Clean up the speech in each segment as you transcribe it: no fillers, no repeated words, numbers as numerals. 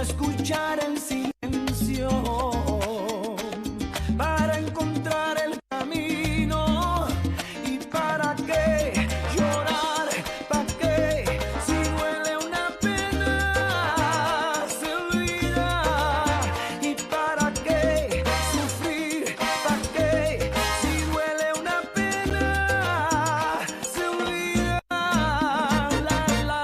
escuchar el silencio, para encontrar el camino. ¿Y para qué llorar? ¿Para qué? Si duele una pena, se olvida. ¿Y para qué sufrir? ¿Para qué? Si duele una pena, se olvida. La, la,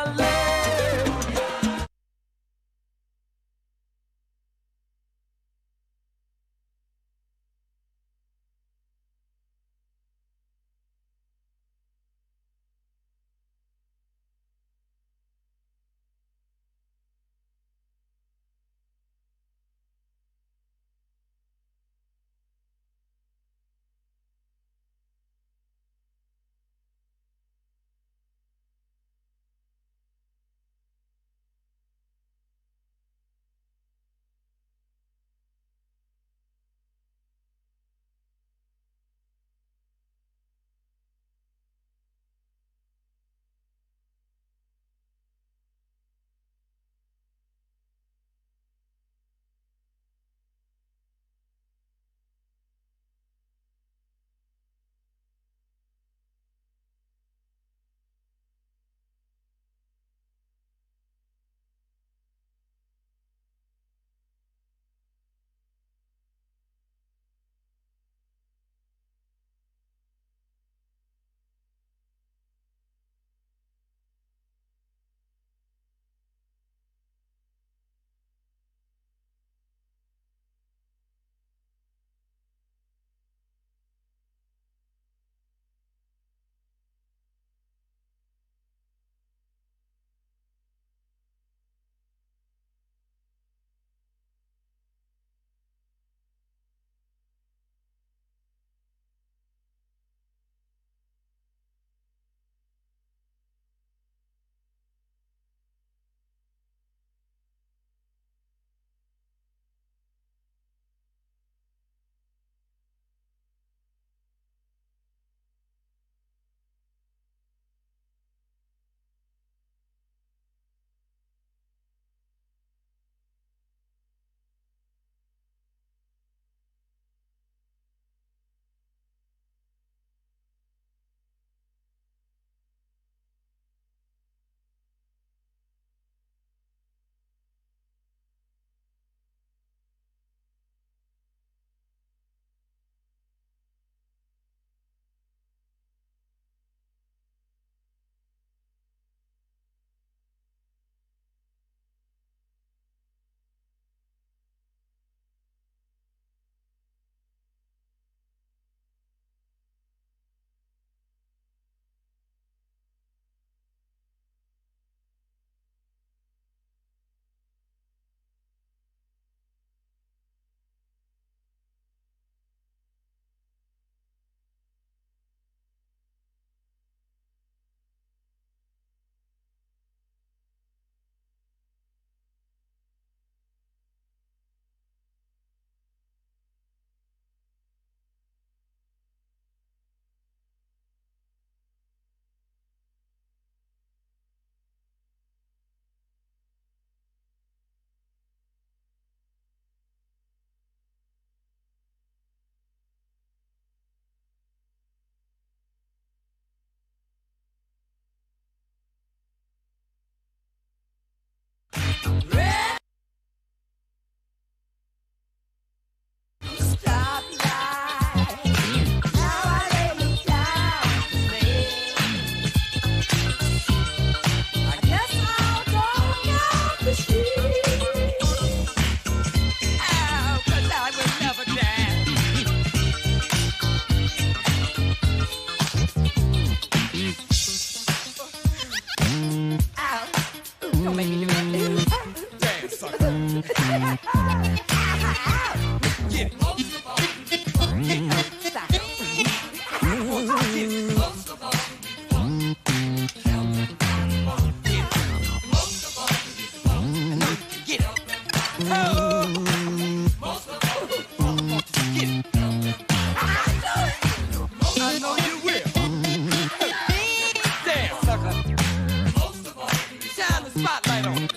Spotlight on.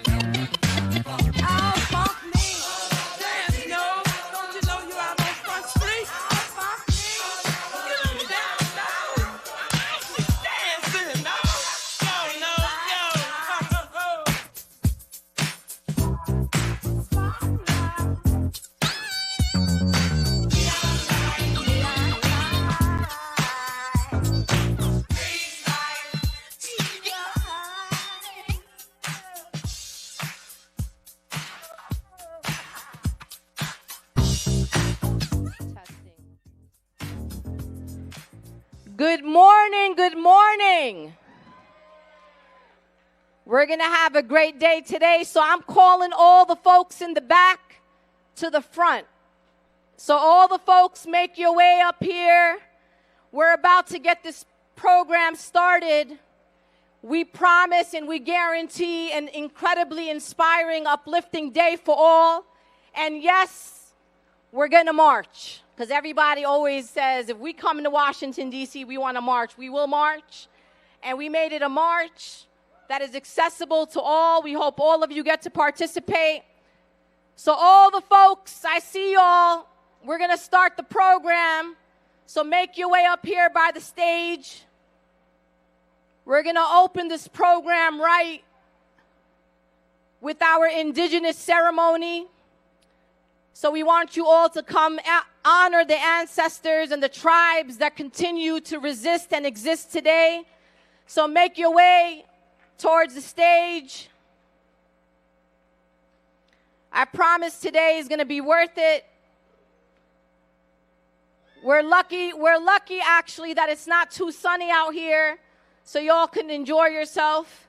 Good morning, good morning. We're going to have a great day today, so I'm calling all the folks in the back to the front. So all the folks, make your way up here. We're about to get this program started. We promise and we guarantee an incredibly inspiring, uplifting day for all. And yes, we're going to march. Because everybody always says, if we come to Washington, D.C., we want to march. We will march. And we made it a march that is accessible to all. We hope all of you get to participate. So all the folks, I see y'all. We're going to start the program. So make your way up here by the stage. We're going to open this program right with our indigenous ceremony. So we want you all to come honor the ancestors and the tribes that continue to resist and exist today. So make your way towards the stage. I promise today is going to be worth it. We're lucky actually that it's not too sunny out here, so y'all can enjoy yourself.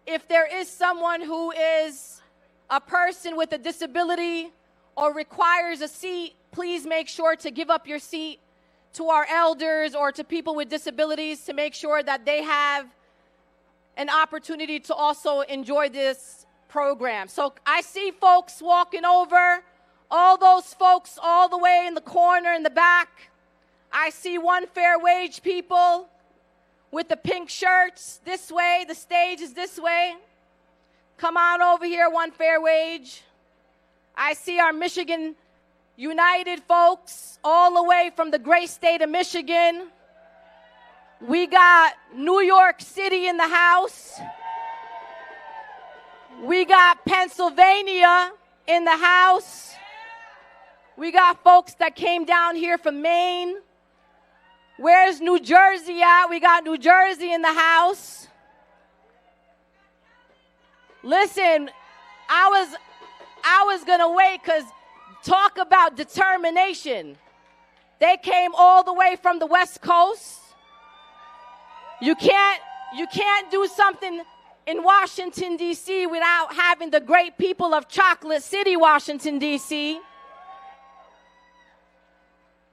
If there is someone who is a person with a disability or requires a seat, please make sure to give up your seat to our elders or to people with disabilities to make sure that they have an opportunity to also enjoy this program. So I see folks walking over, all those folks all the way in the corner in the back. I see one fair wage people with the pink shirts this way. The stage is this way. Come on over here, one fair wage. I see our Michigan United folks all the way from the great state of Michigan. We got New York City in the house. We got Pennsylvania in the house. We got folks that came down here from Maine. Where's New Jersey at? We got New Jersey in the house. Listen, I was going to wait because talk about determination. They came all the way from the West Coast. You can't do something in Washington, D.C. without having the great people of Chocolate City, Washington, D.C.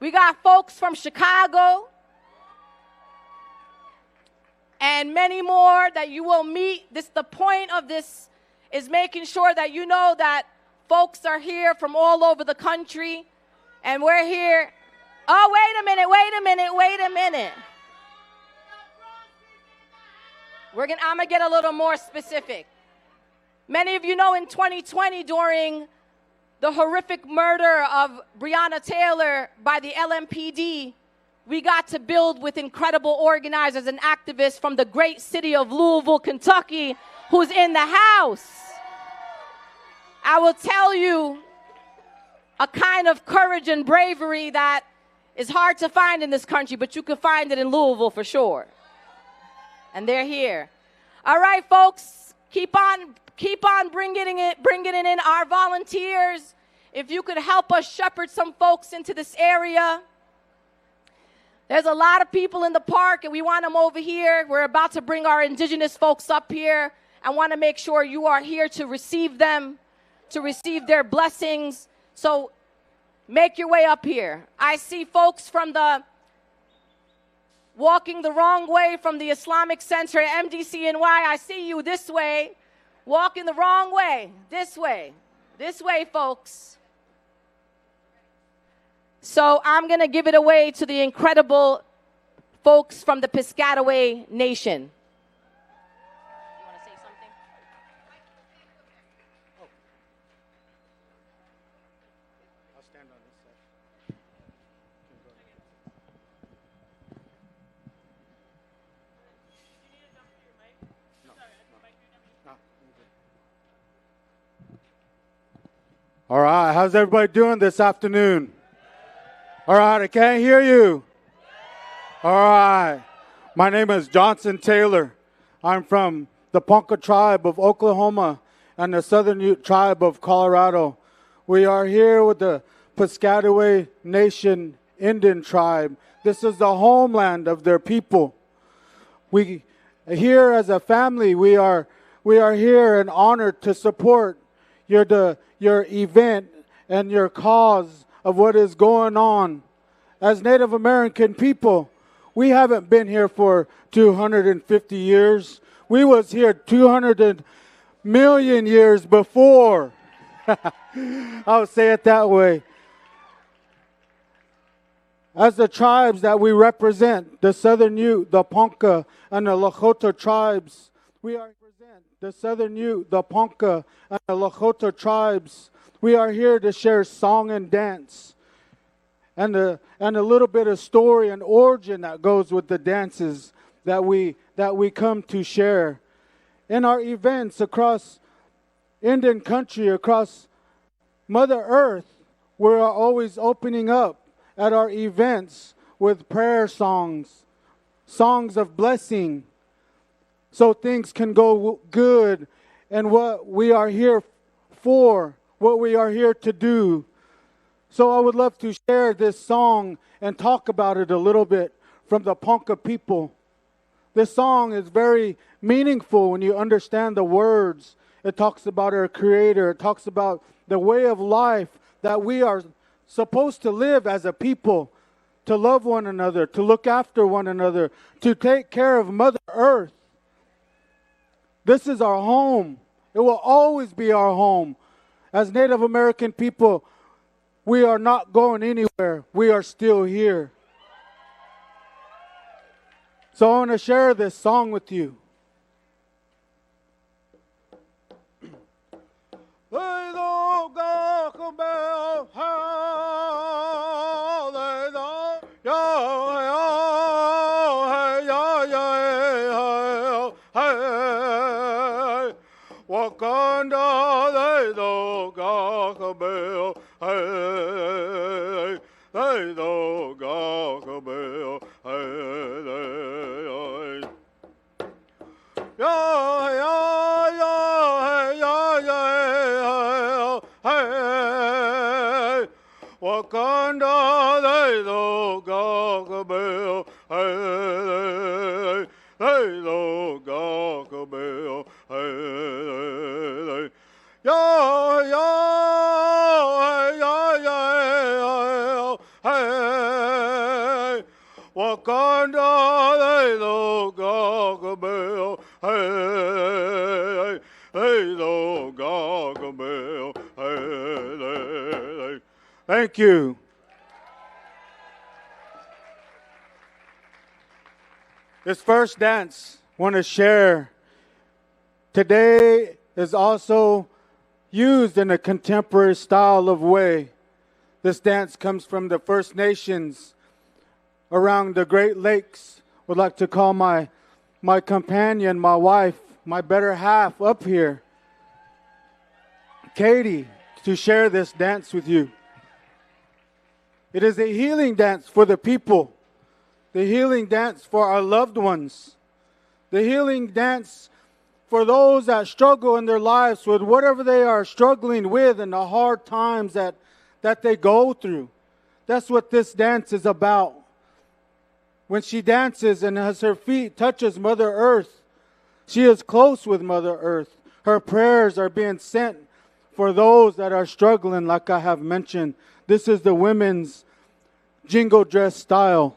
We got folks from Chicago and many more that you will meet. The point of this is making sure that you know that folks are here from all over the country, and we're here. Oh, wait a minute. I'm going to get a little more specific. Many of you know in 2020, during the horrific murder of Breonna Taylor by the LMPD, we got to build with incredible organizers and activists from the great city of Louisville, Kentucky, who's in the house. I will tell you a kind of courage and bravery that is hard to find in this country, but you can find it in Louisville for sure. And they're here. All right, folks, keep on bringing it in. Our volunteers, if you could help us shepherd some folks into this area. There's a lot of people in the park, and we want them over here. We're about to bring our indigenous folks up here. I want to make sure you are here to receive them, to receive their blessings. So make your way up here. I see folks from walking the wrong way from the Islamic Center at MDCNY. I see you this way, walking the wrong way, this way, folks. So I'm going to give it away to the incredible folks from the Piscataway Nation. You want to say something? Oh. I'll stand on this side. No. All right, how's everybody doing this afternoon? All right, I can't hear you. All right. My name is Johnson Taylor. I'm from the Ponca tribe of Oklahoma and the Southern tribe of Colorado. We are here with the Piscataway Nation Indian tribe. This is the homeland of their people. We here as a family, we are here and honored to support your event and your cause of what is going on. As Native American people, we haven't been here for 250 years. We was here 200 million years before. I'll say it that way. As the tribes that we represent, the Southern Ute, the Ponca, and the Lakota tribes, we are the Southern Ute, the Ponca, and the Lakota tribes. We are here to share song and dance, and a little bit of story and origin that goes with the dances that we come to share. In our events across Indian country, across Mother Earth, we're always opening up at our events with prayer songs, songs of blessing, so things can go good, and what we are here for, what we are here to do. So I would love to share this song and talk about it a little bit from the Ponca people. This song is very meaningful when you understand the words. It talks about our Creator. It talks about the way of life that we are supposed to live as a people, to love one another, to look after one another, to take care of Mother Earth. This is our home. It will always be our home. As Native American people, we are not going anywhere. We are still here. So I want to share this song with you. Thank you. This first dance I want to share today is also used in a contemporary style of way. This dance comes from the First Nations around the Great Lakes. Would like to call my companion, my wife, my better half up here, Katie, to share this dance with you. It is a healing dance for the people, the healing dance for our loved ones, the healing dance for those that struggle in their lives with whatever they are struggling with and the hard times that they go through. That's what this dance is about. When she dances and as her feet touches Mother Earth, she is close with Mother Earth. Her prayers are being sent for those that are struggling, like I have mentioned. This is the women's jingle dress style.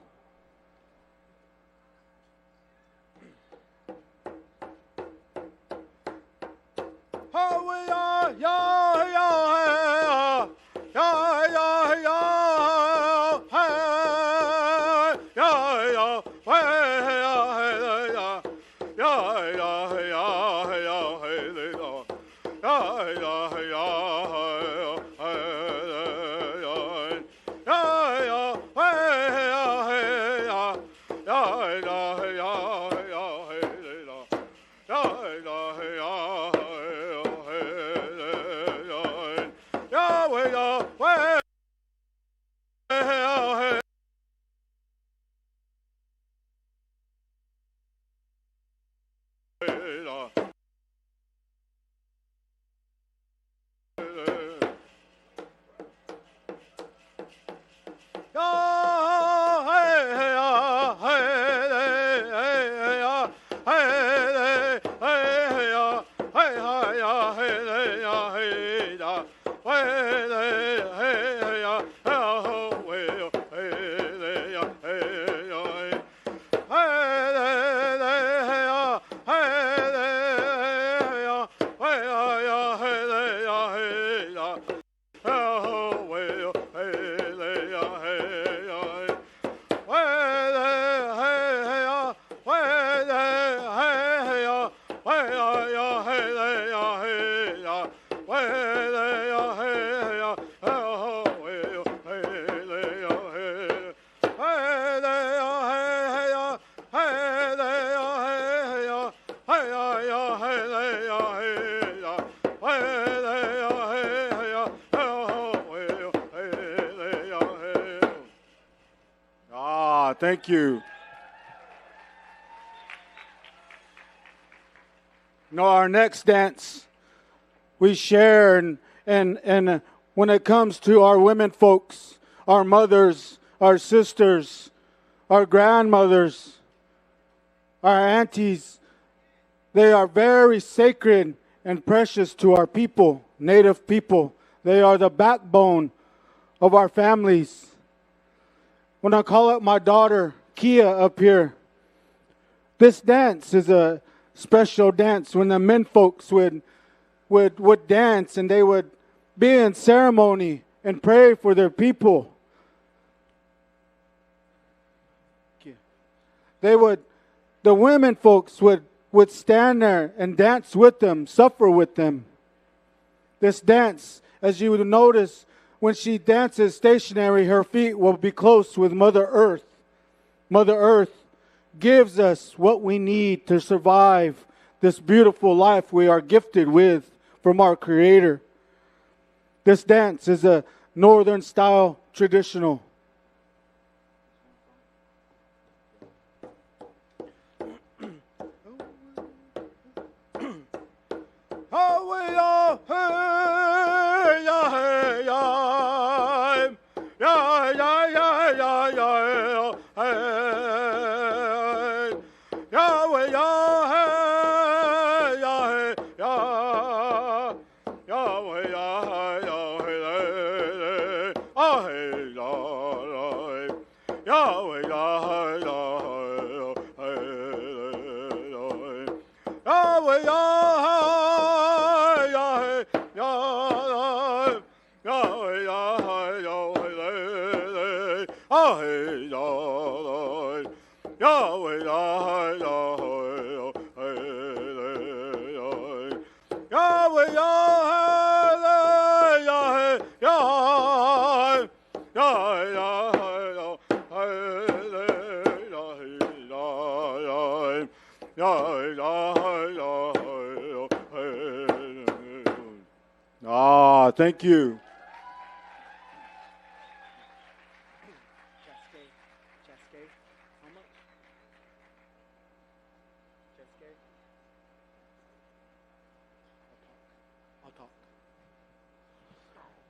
Thank you. Now our next dance we share, and when it comes to our women folks, our mothers, our sisters, our grandmothers, our aunties, they are very sacred and precious to our people, Native people. They are the backbone of our families. When I call up my daughter, Kia, up here, this dance is a special dance. When the men folks would dance, and they would be in ceremony and pray for their people. The women folks would stand there and dance with them, suffer with them. This dance, as you would notice, when she dances stationary, her feet will be close with Mother Earth. Mother Earth gives us what we need to survive this beautiful life we are gifted with from our Creator. This dance is a northern style traditional. Thank you.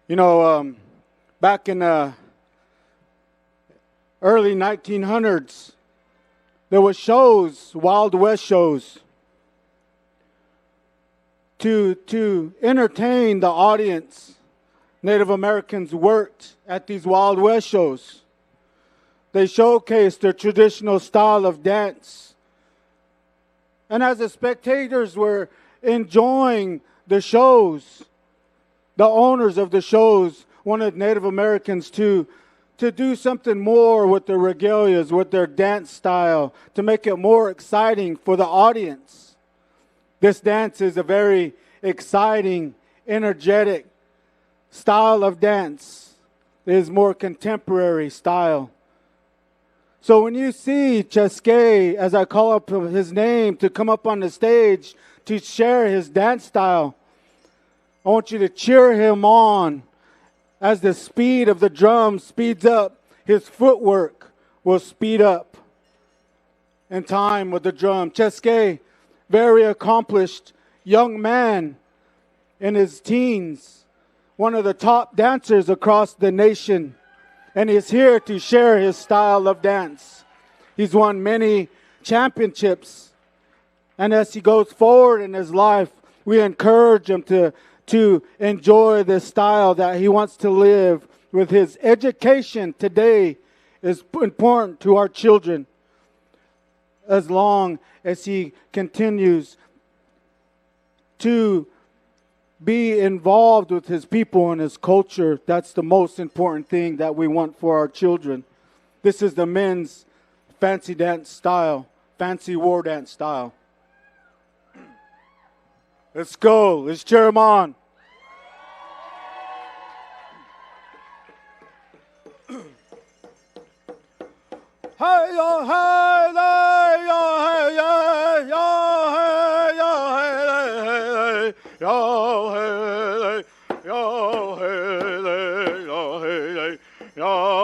You know, back in the early 1900s, there were shows, Wild West shows, to entertain the audience. Native Americans worked at these Wild West shows. They showcased their traditional style of dance. And as the spectators were enjoying the shows, the owners of the shows wanted Native Americans to do something more with their regalias, with their dance style, to make it more exciting for the audience. This dance is a very exciting, energetic style of dance. It is more contemporary style. So when you see Cheske, as I call up his name, to come up on the stage to share his dance style, I want you to cheer him on. As the speed of the drum speeds up, his footwork will speed up in time with the drum. Cheske, very accomplished young man in his teens, one of the top dancers across the nation, and he's here to share his style of dance. He's won many championships And as he goes forward in his life, we encourage him to enjoy this style that he wants to live with his education today is important to our children as long as he continues to be involved with his people and his culture. That's the most important thing that we want for our children. This is the men's fancy dance style, fancy war dance style. Let's go. Let's cheer him on. Hey yo, hey hey yo, hey hey yo, hey yo, hey hey yo, hey yo, hey yo, hey yo, hey yo,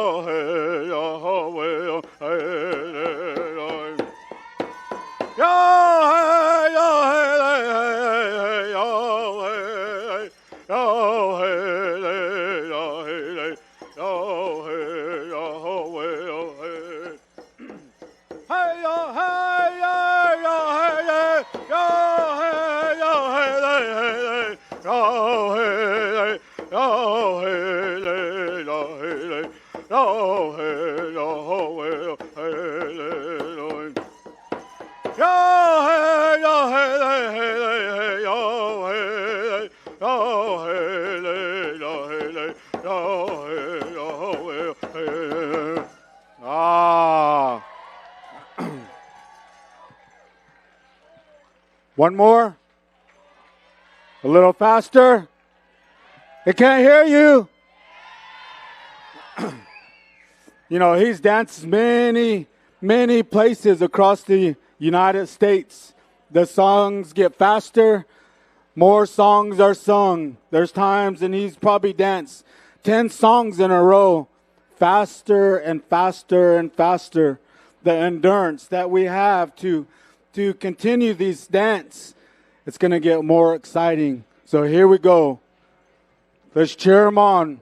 Ah. One more. A little faster. They can't hear you. You know, he's danced many places across the United States. The songs get faster. More songs are sung. There's times and he's probably danced 10 songs in a row. Faster and faster and faster. The endurance that we have to continue these dance, it's going to get more exciting. So here we go. Let's cheer him on.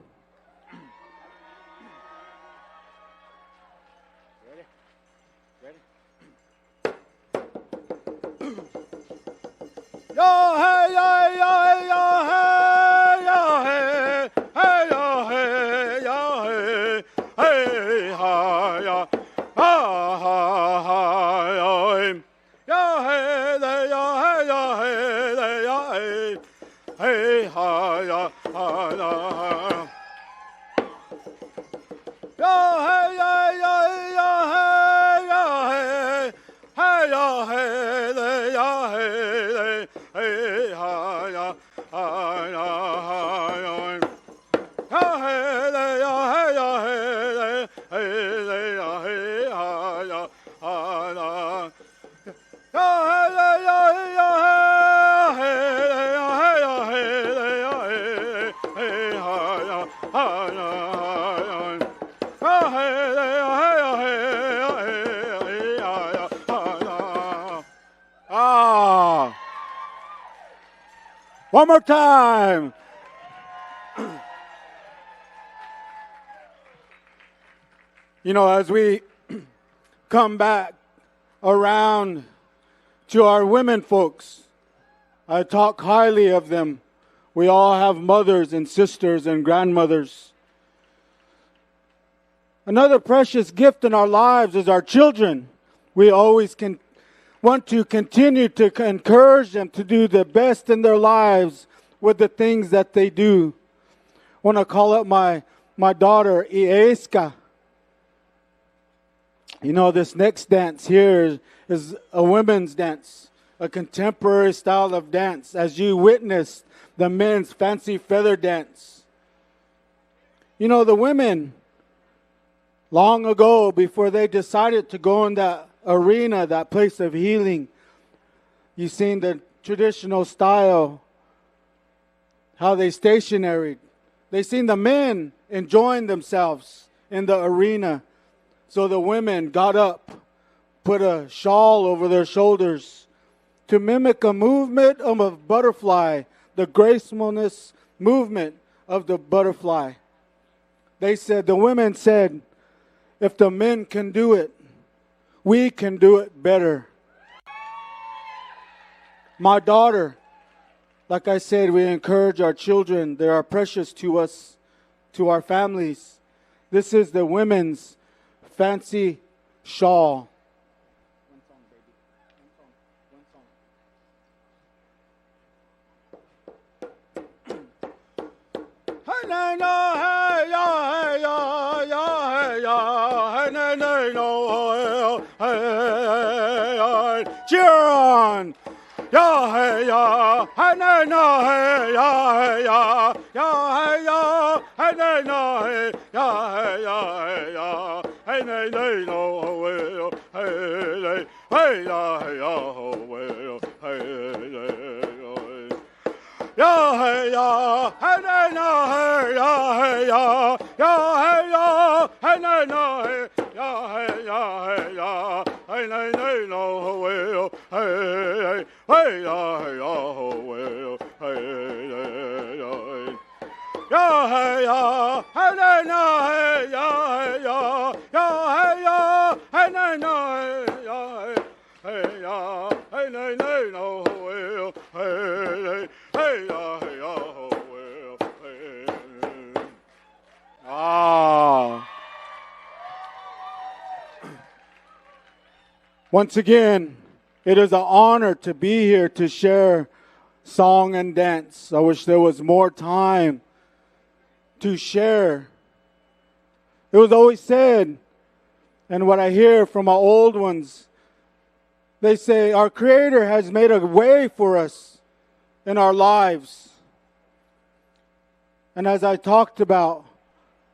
Yo, hey, yo, yo, yo, hey, yo, hey, hey, yo, hey, yo, hey, hey, ha, ya, ha, ha, ha, yo, yo, hey, they, yo, hey, yo, hey, they, yo, hey, hey, ha, ya, ha, ya, ha. Yo, hey, yo, yo, yo, hey, yo, hey, hey, yo, hey, they, yo, hey, they, hey, ha, ya, ha, ya, ha, yo, yo, hey, they, yo, hey, yo, hey, they, hey, they, yo, hey, ha, ya, ha, ya. Yo, hey, they, yo, hey, they, yo, hey, yo, hey, they, yo, hey, hey, ha, ya, ha, ya, ha, yo. Oh, hey, hey, oh, hey, oh, hey, oh, hey, hey, ah, ah, ah. Ah. One more time. You know, as we come back around to our women folks, I talk highly of them. We all have mothers and sisters and grandmothers. Another precious gift in our lives is our children. We always want to continue to encourage them to do the best in their lives with the things that they do. I want to call up my daughter, Ieska. You know, this next dance here is a women's dance, a contemporary style of dance, as you witnessed the men's fancy feather dance. You know, the women, long ago, before they decided to go in that arena, that place of healing, you've seen the traditional style, how they stationaried. They've seen the men enjoying themselves in the arena. So the women got up, put a shawl over their shoulders to mimic a movement of a butterfly, the gracefulness movement of the butterfly. The women said, if the men can do it, we can do it better. My daughter, like I said, we encourage our children. They are precious to us, to our families. This is the women's fancy shawl. One song, baby. One song. Hey, nay, no, hey, ya, hey, ya, ya, hey, ya, hey, nay, nay, no, hey, hey, hey, cheer on! Ya, hey, ya, hey, nay, no, hey, ya, hey, ya, ya, hey, ya, hey, nay, no, hey, ya, hey, ya, hey, ya, hey, nay, nay, no, hey, hey, hey, ya, hey, ya, hey, hey, ya, hey, ya, hey, nay, no, hey, ya, hey, ya, ya, hey, ya, hey, nay, no, hey, ya, hey, ya, hey, ya, hey, nay, nay, no, hey, hey, hey, ya, hey, ya, hey, ya, hey, ya, hey, nay, no, hey, ya, hey, ya, ya, hey, ya, hey, nay, no, hey, ya, hey, ya, hey, nay, nay, no, hey, hey, ya, hey, ya, hey. Ah. Once again, it is an honor to be here to share song and dance. I wish there was more time to share. It was always said, and what I hear from our old ones, they say, our Creator has made a way for us in our lives. And as I talked about,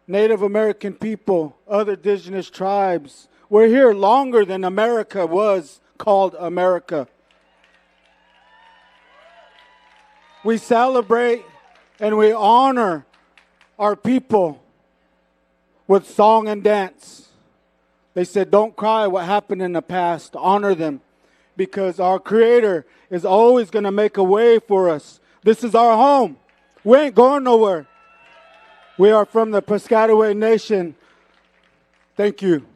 Native American people, other indigenous tribes, we're here longer than America was called America. We celebrate and we honor our people with song and dance. They said, don't cry what happened in the past. Honor them, because our Creator is always going to make a way for us. This is our home. We ain't going nowhere. We are from the Piscataway Nation. Thank you.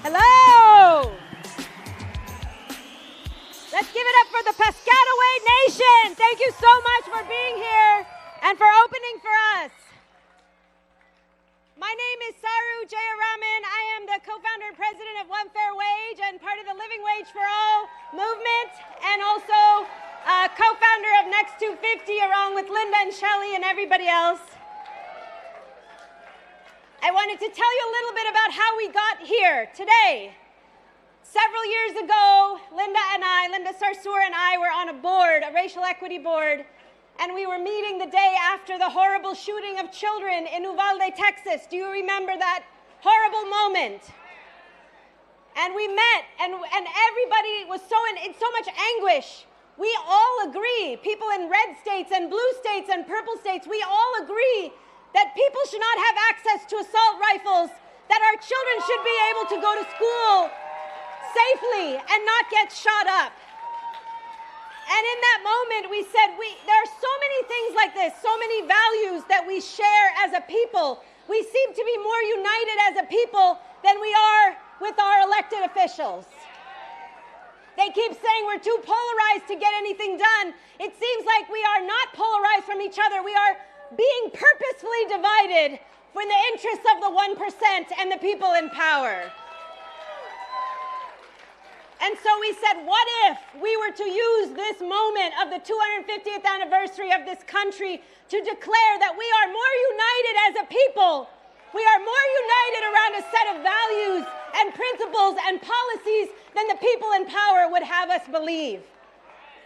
Hello! Let's give it up for the Piscataway Nation. Thank you so much for being here and for opening for us. My name is Saru Jayaraman. I am the co-founder and president of One Fair Wage and part of the Living Wage for All movement, and also co-founder of Next 250 along with Linda and Shelley and everybody else. I wanted to tell you a little bit about how we got here today. Several years ago, Linda Sarsour and I were on a board, a racial equity board, and we were meeting the day after the horrible shooting of children in Uvalde, Texas. Do you remember that horrible moment? And we met, and everybody was in so much anguish. We all agree, people in red states and blue states and purple states, we all agree that people should not have access to assault rifles, that our children should be able to go to school safely and not get shot up. And in that moment, we said, there are so many things like this, so many values that we share as a people. We seem to be more united as a people than we are with our elected officials. They keep saying we're too polarized to get anything done. It seems like we are not polarized from each other. We are being purposefully divided for the interests of the 1% and the people in power. And so we said, what if we were to use this moment of the 250th anniversary of this country to declare that we are more united as a people? We are more united around a set of values and principles and policies than the people in power would have us believe.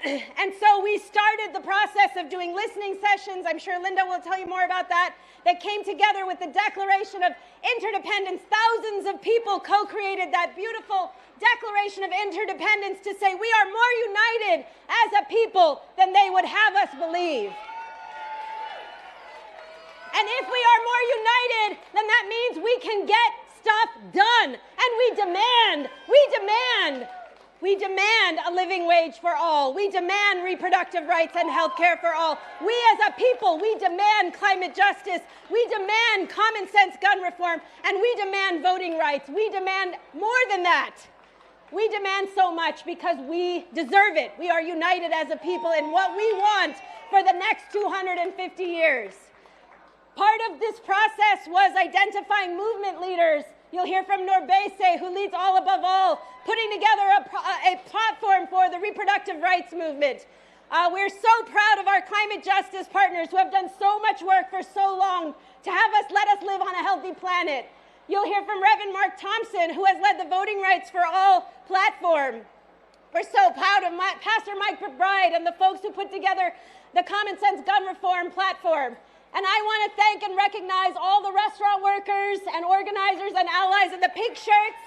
And so we started the process of doing listening sessions. I'm sure Linda will tell you more about that. That came together with the Declaration of Interdependence. Thousands of people co-created that beautiful Declaration of Interdependence to say we are more united as a people than they would have us believe. And if we are more united, then that means we can get stuff done. And we demand a living wage for all. We demand reproductive rights and health care for all. We as a people, we demand climate justice. We demand common sense gun reform. And we demand voting rights. We demand more than that. We demand so much because we deserve it. We are united as a people in what we want for the next 250 years. Part of this process was identifying movement leaders. You'll hear from Norbese, who leads All Above All, putting together a platform for the reproductive rights movement. We're so proud of our climate justice partners who have done so much work for so long to let us live on a healthy planet. You'll hear from Reverend Mark Thompson, who has led the Voting Rights for All platform. We're so proud of Pastor Mike McBride and the folks who put together the Common Sense Gun Reform platform. And I want to thank and recognize all the restaurant workers and organizers and allies in the pink shirts,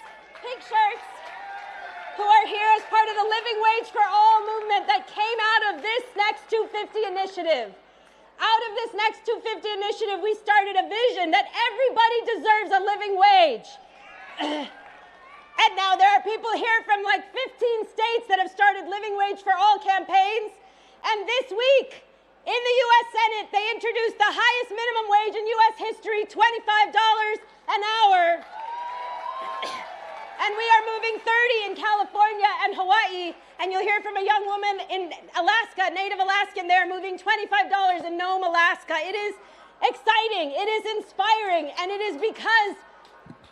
who are here as part of the Living Wage for All movement that came out of this Next 250 initiative. Out of this Next 250 initiative, we started a vision that everybody deserves a living wage. And now there are people here from like 15 states that have started Living Wage for All campaigns. And this week, in the U.S. Senate, they introduced the highest minimum wage in U.S. history, $25 an hour. And we are moving 30 in California and Hawaii. And you'll hear from a young woman in Alaska, Native Alaskan there, moving $25 in Nome, Alaska. It is exciting, it is inspiring, and it is because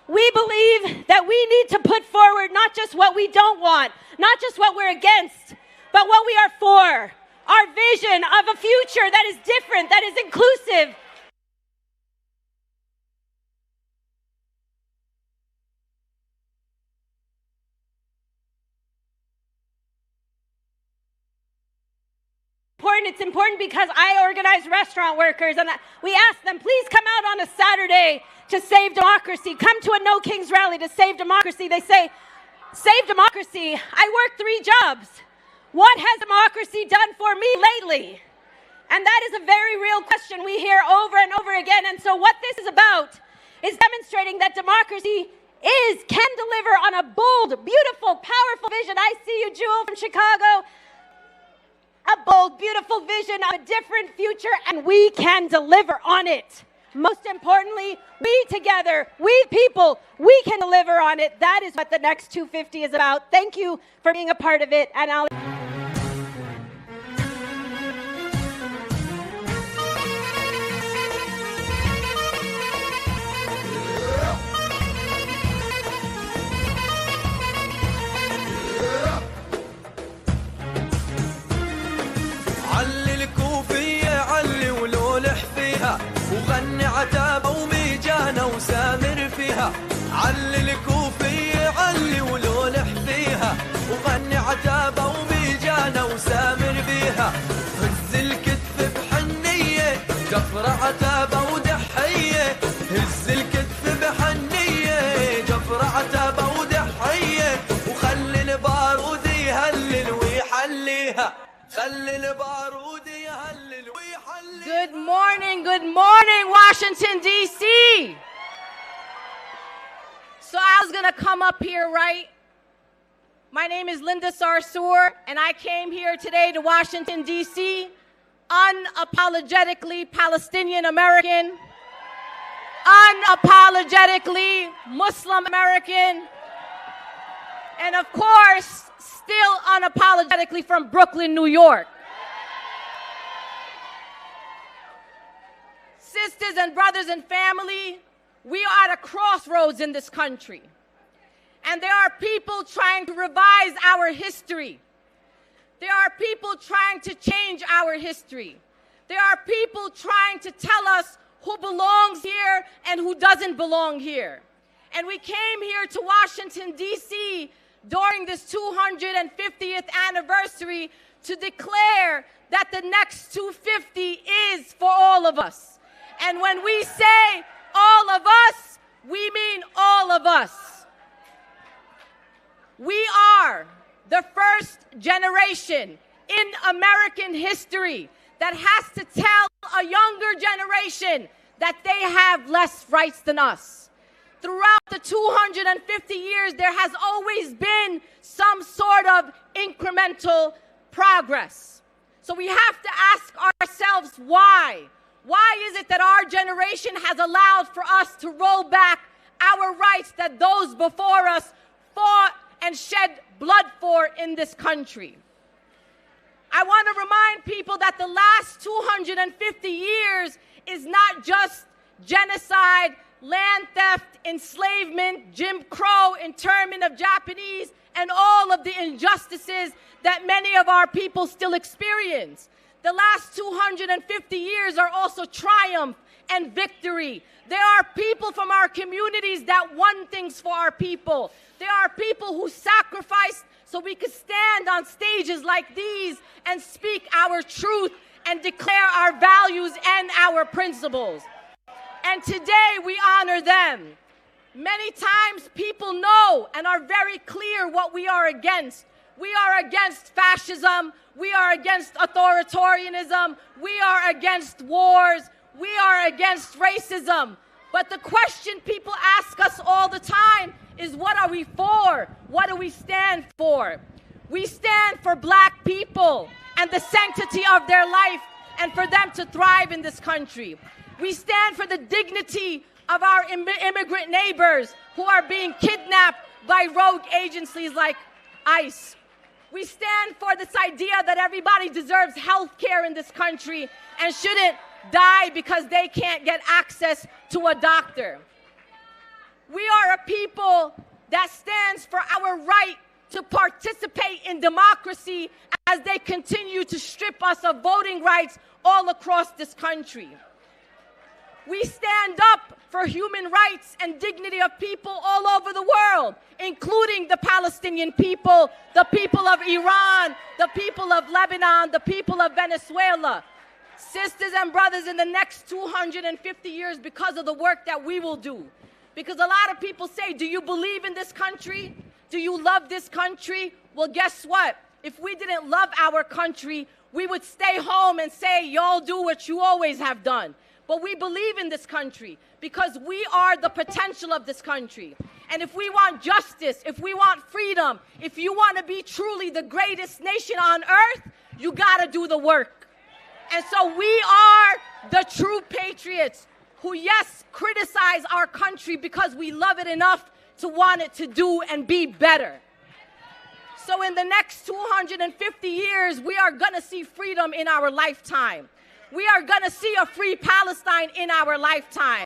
we believe that we need to put forward not just what we don't want, not just what we're against, but what we are for. Our vision of a future that is different, that is inclusive. It's important because I organize restaurant workers, and we ask them, please come out on a Saturday to save democracy. Come to a No Kings rally to save democracy. They say, save democracy? I work 3 jobs. What has democracy done for me lately? And that is a very real question we hear over and over again. And so what this is about is demonstrating that democracy can deliver on a bold, beautiful, powerful vision. I see you, Jewel, from Chicago. A bold, beautiful vision of a different future, and we can deliver on it. Most importantly, we together, we people, we can deliver on it. That is what the Next 250 is about. Thank you for being a part of it, and I'll... وغني عتابة وميجانة وسامر فيها. علي الكوفية علي ولولح فيها، وغني عتابة وميجانة وسامر بيها. هز الكتف بحنية جفر عتابة ودحية، هز الكتف بحنية جفر عتابة ودحية، وخلي البارود يهلل ويحليها، خلي البارود يهلل ويحليها. Good morning, Washington, D.C. So I was going to come up here, right? My name is Linda Sarsour, and I came here today to Washington, D.C., unapologetically Palestinian American, unapologetically Muslim American, and of course, still unapologetically from Brooklyn, New York. Sisters and brothers and family, we are at a crossroads in this country. And there are people trying to revise our history. There are people trying to change our history. There are people trying to tell us who belongs here and who doesn't belong here. And we came here to Washington, D.C. during this 250th anniversary to declare that the Next 250 is for all of us. And when we say all of us, we mean all of us. We are the first generation in American history that has to tell a younger generation that they have less rights than us. throughout the 250 years, there has always been some sort of incremental progress. So we have to ask ourselves why. Why is it that our generation has allowed for us to roll back our rights that those before us fought and shed blood for in this country? I want to remind people that the last 250 years is not just genocide, land theft, enslavement, Jim Crow, internment of Japanese, and all of the injustices that many of our people still experience. The last 250 years are also triumph and victory. There are people from our communities that won things for our people. There are people who sacrificed so we could stand on stages like these and speak our truth and declare our values and our principles. And today we honor them. Many times people know and are very clear what we are against. We are against fascism. We are against authoritarianism. We are against wars. We are against racism. But the question people ask us all the time is, what are we for? What do we stand for? We stand for black people and the sanctity of their life and for them to thrive in this country. We stand for the dignity of our immigrant neighbors who are being kidnapped by rogue agencies like ICE. We stand for this idea that everybody deserves health care in this country and shouldn't die because they can't get access to a doctor. We are a people that stands for our right to participate in democracy as they continue to strip us of voting rights all across this country. We stand up for human rights and dignity of people all over the world, including the Palestinian people, the people of Iran, the people of Lebanon, the people of Venezuela. Sisters and brothers, in the next 250 years, because of the work that we will do, because a lot of people say, do you believe in this country? Do you love this country? Well, guess what? If we didn't love our country, we would stay home and say, y'all do what you always have done. But we believe in this country because we are the potential of this country. And if we want justice, if we want freedom, if you want to be truly the greatest nation on earth, you got to do the work. And so we are the true patriots who, yes, criticize our country because we love it enough to want it to do and be better. So in the next 250 years, we are going to see freedom in our lifetime. We are going to see a free Palestine in our lifetime.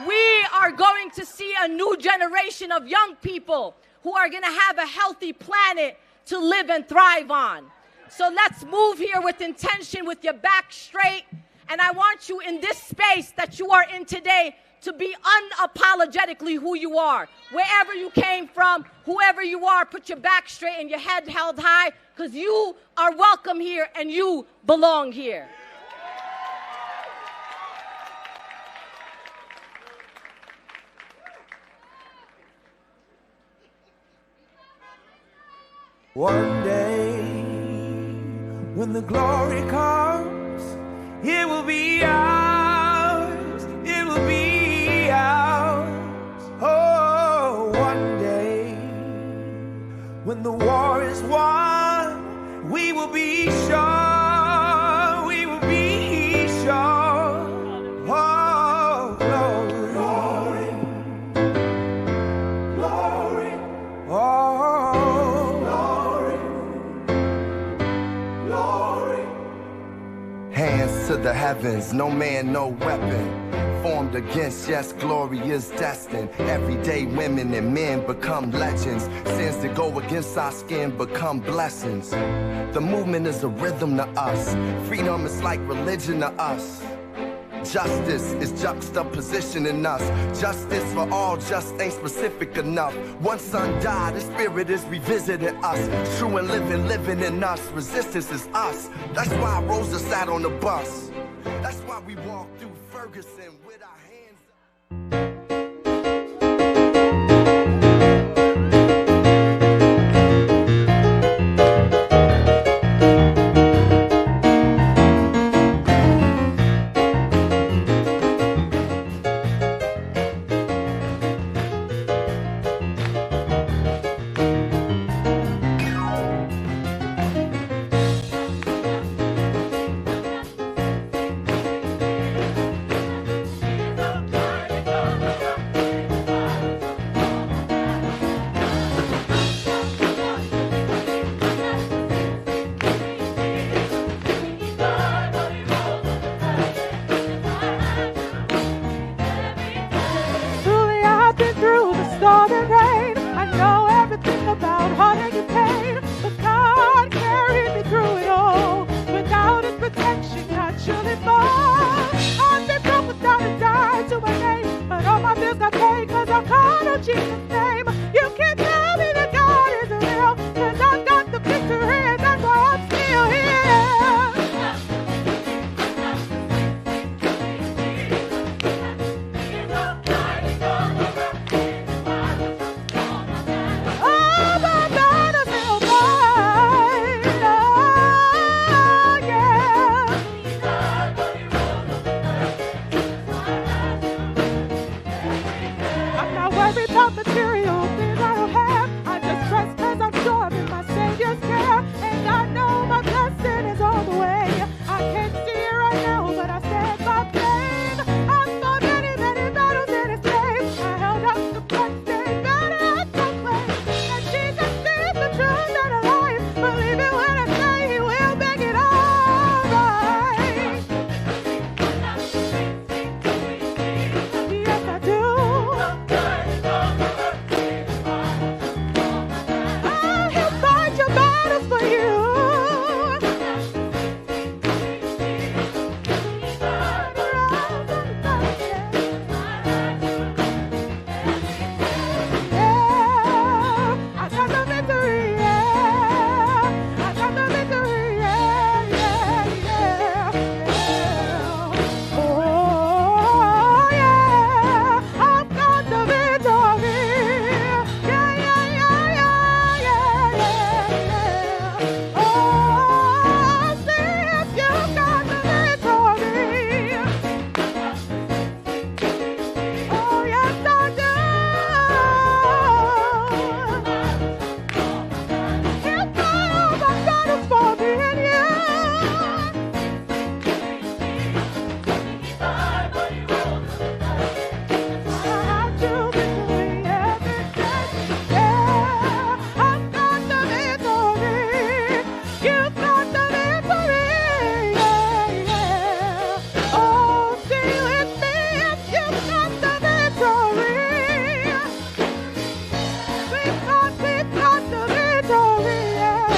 We are going to see a new generation of young people who are going to have a healthy planet to live and thrive on. So let's move here with intention, with your back straight. And I want you in this space that you are in today to be unapologetically who you are. Wherever you came from, whoever you are, put your back straight and your head held high, because you are welcome here and you belong here. One day, when the glory comes, it will be ours, it will be ours. Oh, one day, when the war is won, we will be sure, we will be sure. Oh, glory, glory, glory. Oh. Hands to the heavens, no man, no weapon formed against, yes, glory is destined. Everyday women and men become legends. Sins that go against our skin become blessings. The movement is a rhythm to us. Freedom is like religion to us. Justice is juxtaposition in us. Justice for all just ain't specific enough. One son died, his spirit is revisiting us. True and living in us. Resistance is us. That's why Rosa sat on the bus. That's why we walk through Ferguson with our hands up. I can't, 'cause I'm called on Jesus' name. You can't tell me that God isn't real, 'cause I got the victory, and that's why I'm still here. Oh, my battle's still mine. Oh, yeah. I'm not worried about material things I don't have. I just trust 'cause I'm sure I'm in my Savior's care. And I know my blessing is on the way. I can't see it right now, but I stand by faith. I've fought many, many battles in His name. I held up the bloodstained banner I proclaim. And Jesus is the truth and the life. Believe it when I say He will make it all right. Yes, I do. He'll fight your battles for you. Yeah, I got the victory. Yeah, I got the victory. Yeah, yeah, yeah, yeah. Oh, yeah, I've got the victory. Yeah, yeah, yeah, yeah, yeah, yeah. Oh, sis, you got the victory. Oh, yes, I do. He'll fight all my battles for me and you. I have to victory every day. Yeah, I've got the victory. You've got the victory. Yeah, yeah. Oh, sing with me if you've got the victory. We've got the victory. Yeah.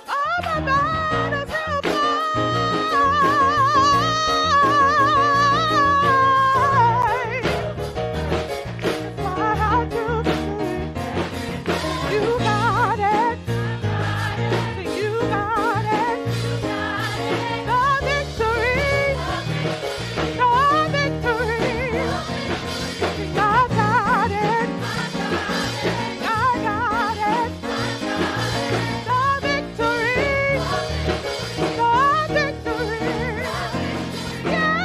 Oh, my battles will fight. Why I do victory. You got it. You got it. The victory. The victory. I got it. I got it. The victory. The victory. Yeah,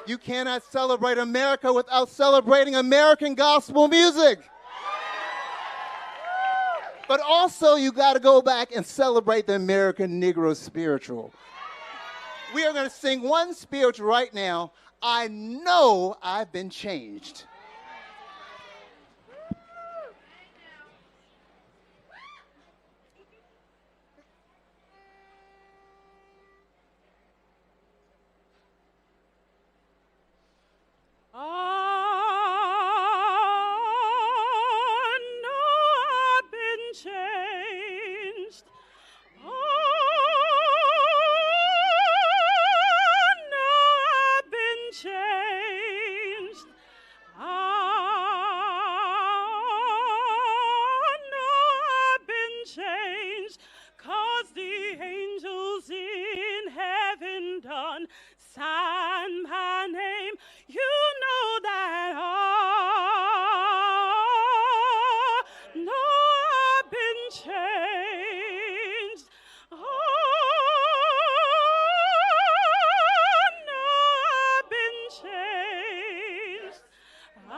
You cannot celebrate America without celebrating American gospel music. But also, you got to go back and celebrate the American Negro spiritual. We are going to sing one spiritual right now. I know I've been changed. I know I've been changed. I know I've been changed. I know I've been changed. 'Cause the angels in heaven done sign my name. You know that I know I've been changed. I know I've been changed. I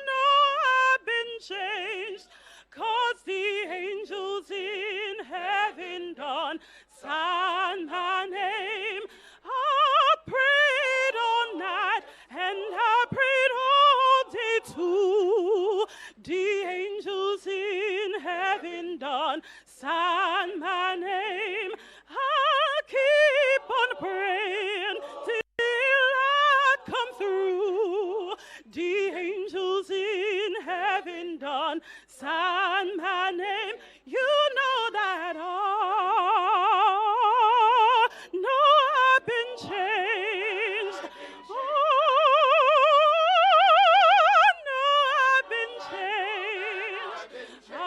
know I've been changed. 'Cause the angels in heaven done sign The angels in heaven done sign my name. I'll keep on praying till I come through. The angels in heaven done sign my name. You know that all. No, I've been changed. Oh, no, I've been changed. Oh,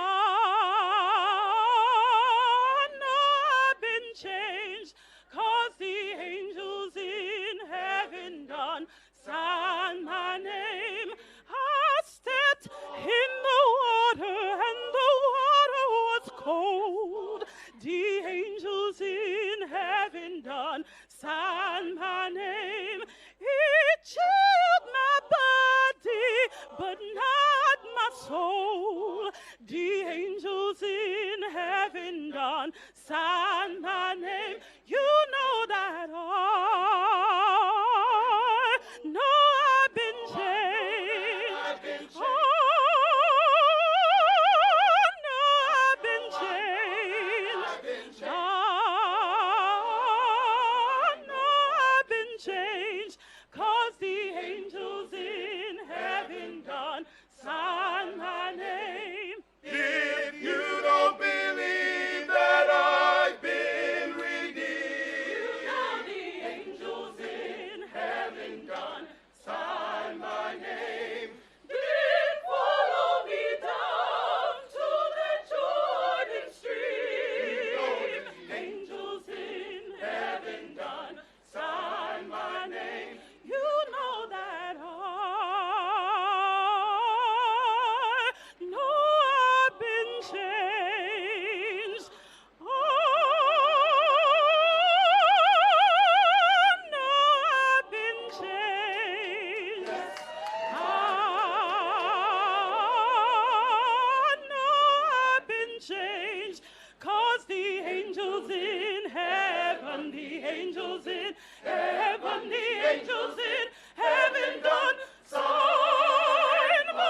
no, I've been changed. 'Cause the angels in heaven done sign my name. I stepped in the water and the water was cold. The angels in heaven done sign my name. It chilled my body, but not my soul. The angels in heaven done sign my name. You know that all. No, I've been changed. Oh, no, I've been changed. Oh, no, I've been changed. 'Cause the angels in heaven done sign my name. If you don't believe that I've been redeemed, You know the angels in heaven done sign my name. Then follow me down to the Jordan stream. Angels in heaven done sign my name. You know that I know I've been changed. Oh, no, I've been changed. No, I've been changed. 'Cause the angels in heaven, the angels in heaven, the angels in heaven done sign my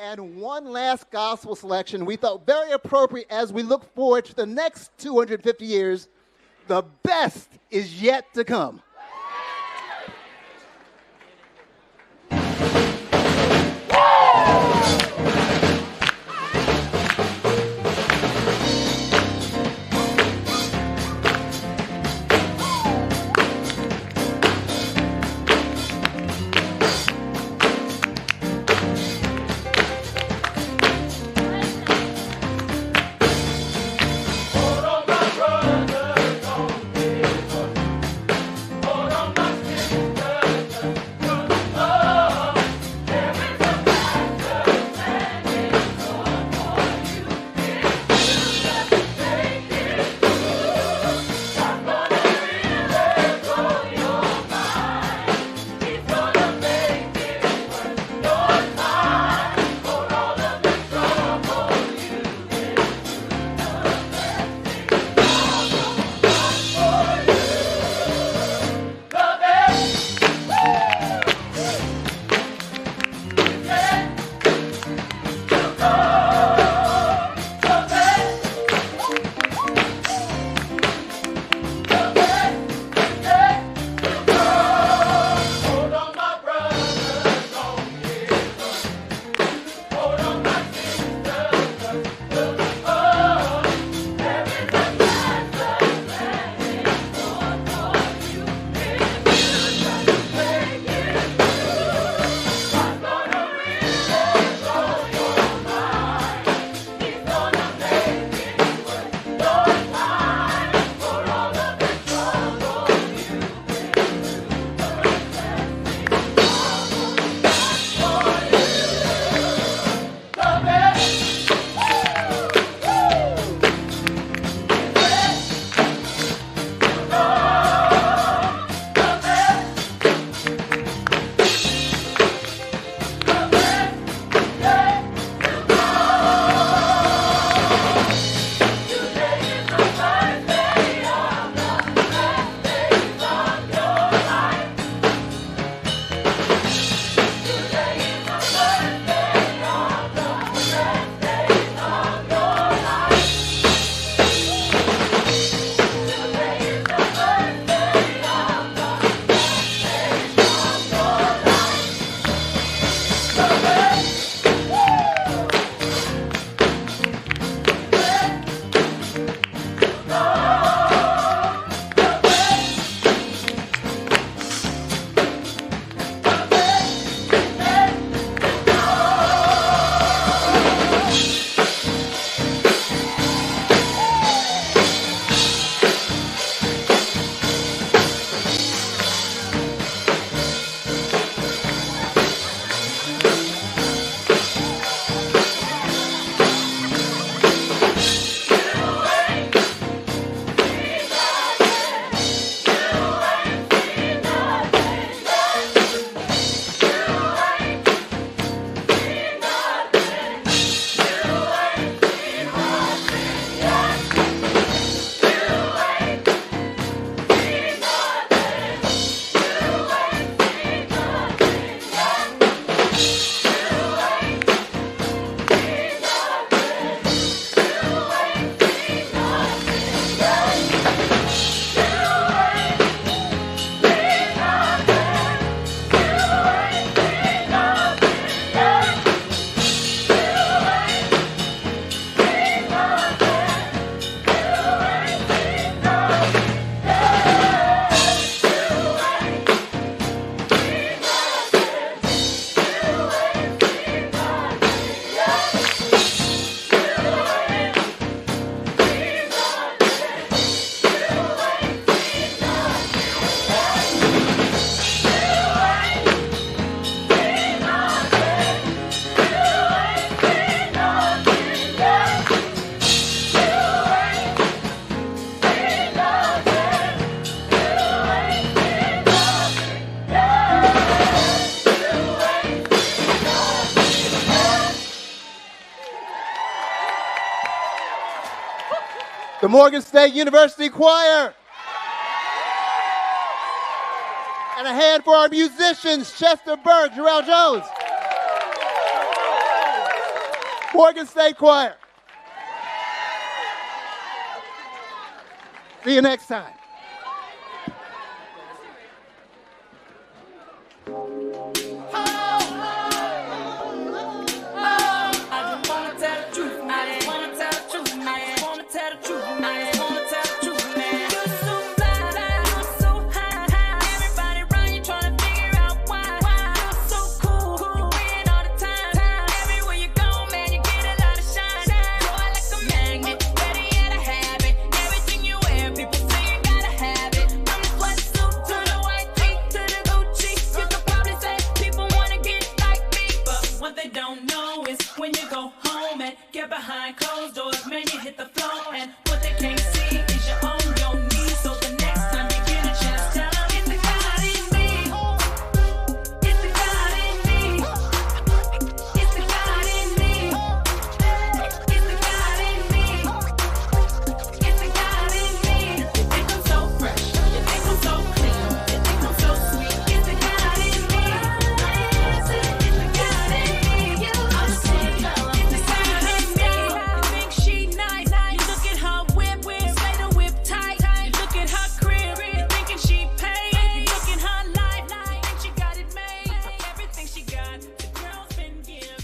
And one last gospel selection we thought very appropriate as we look forward to the next 250 years. The best is yet to come. all of my brothers on river, Morgan State University Choir. And a hand for our musicians, Chester Burke, Jarrell Jones. Morgan State Choir. See you next time.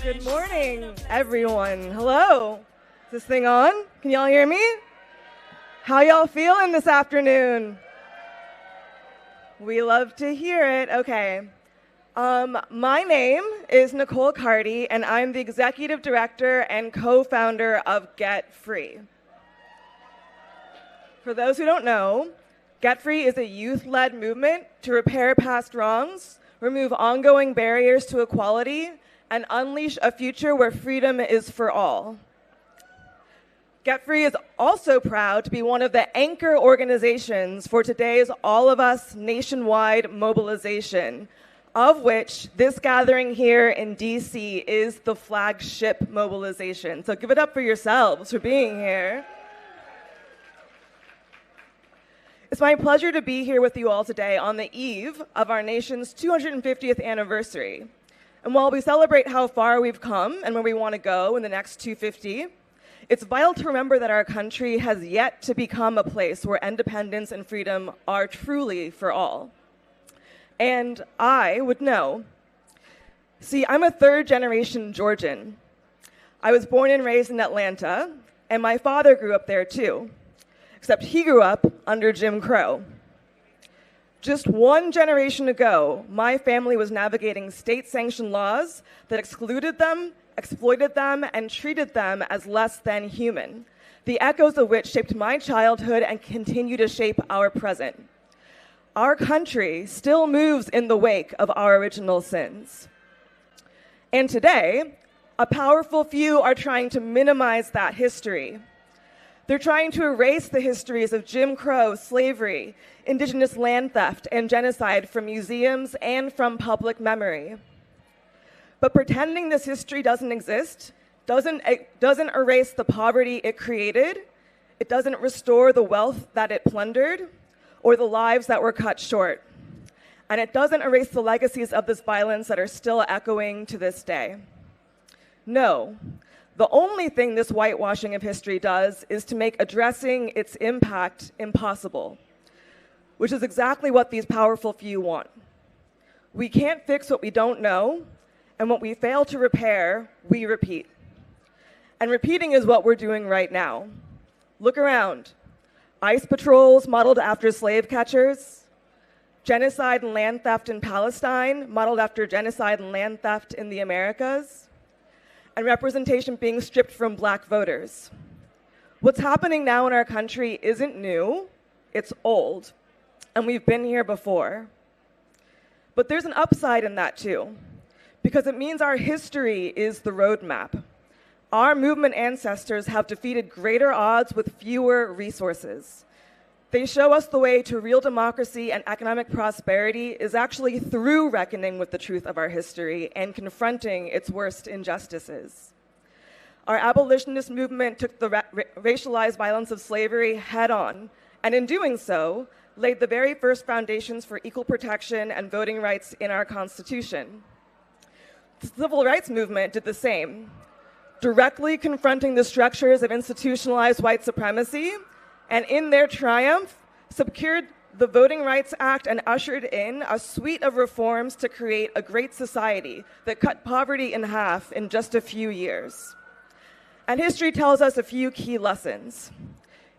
Good morning, everyone. Hello. Is this thing on? Can y'all hear me? How y'all feeling this afternoon? We love to hear it. Okay. My name is Nicole Carty, and I'm the executive director and co-founder of Get Free. For those who don't know, Get Free is a youth-led movement to repair past wrongs, remove ongoing barriers to equality, and unleash a future where freedom is for all. Get Free is also proud to be one of the anchor organizations for today's All of Us nationwide mobilization, of which this gathering here in DC is the flagship mobilization. So give it up for yourselves for being here. It's my pleasure to be here with you all today on the eve of our nation's 250th anniversary. And while we celebrate how far we've come and where we want to go in the next 250, it's vital to remember that our country has yet to become a place where independence and freedom are truly for all. And I would know. See, I'm a third-generation Georgian. I was born and raised in Atlanta, and my father grew up there too, except he grew up under Jim Crow. Just one generation ago, my family was navigating state-sanctioned laws that excluded them, exploited them, and treated them as less than human, the echoes of which shaped my childhood and continue to shape our present. Our country still moves in the wake of our original sins. And today, a powerful few are trying to minimize that history. They're trying to erase the histories of Jim Crow, slavery, indigenous land theft, and genocide from museums and from public memory. But pretending this history doesn't exist doesn't erase the poverty it created, it doesn't restore the wealth that it plundered, or the lives that were cut short. And it doesn't erase the legacies of this violence that are still echoing to this day. No. The only thing this whitewashing of history does is to make addressing its impact impossible, which is exactly what these powerful few want. We can't fix what we don't know, and what we fail to repair, we repeat. And repeating is what we're doing right now. Look around. ICE patrols modeled after slave catchers, genocide and land theft in Palestine modeled after genocide and land theft in the Americas, and representation being stripped from black voters. What's happening now in our country isn't new, it's old, and we've been here before. But there's an upside in that too, because it means our history is the roadmap. Our movement ancestors have defeated greater odds with fewer resources. They show us the way to real democracy and economic prosperity is actually through reckoning with the truth of our history and confronting its worst injustices. Our abolitionist movement took the racialized violence of slavery head on, and in doing so, laid the very first foundations for equal protection and voting rights in our Constitution. The civil rights movement did the same, directly confronting the structures of institutionalized white supremacy, and in their triumph, secured the Voting Rights Act and ushered in a suite of reforms to create a great society that cut poverty in half in just a few years. And history tells us a few key lessons.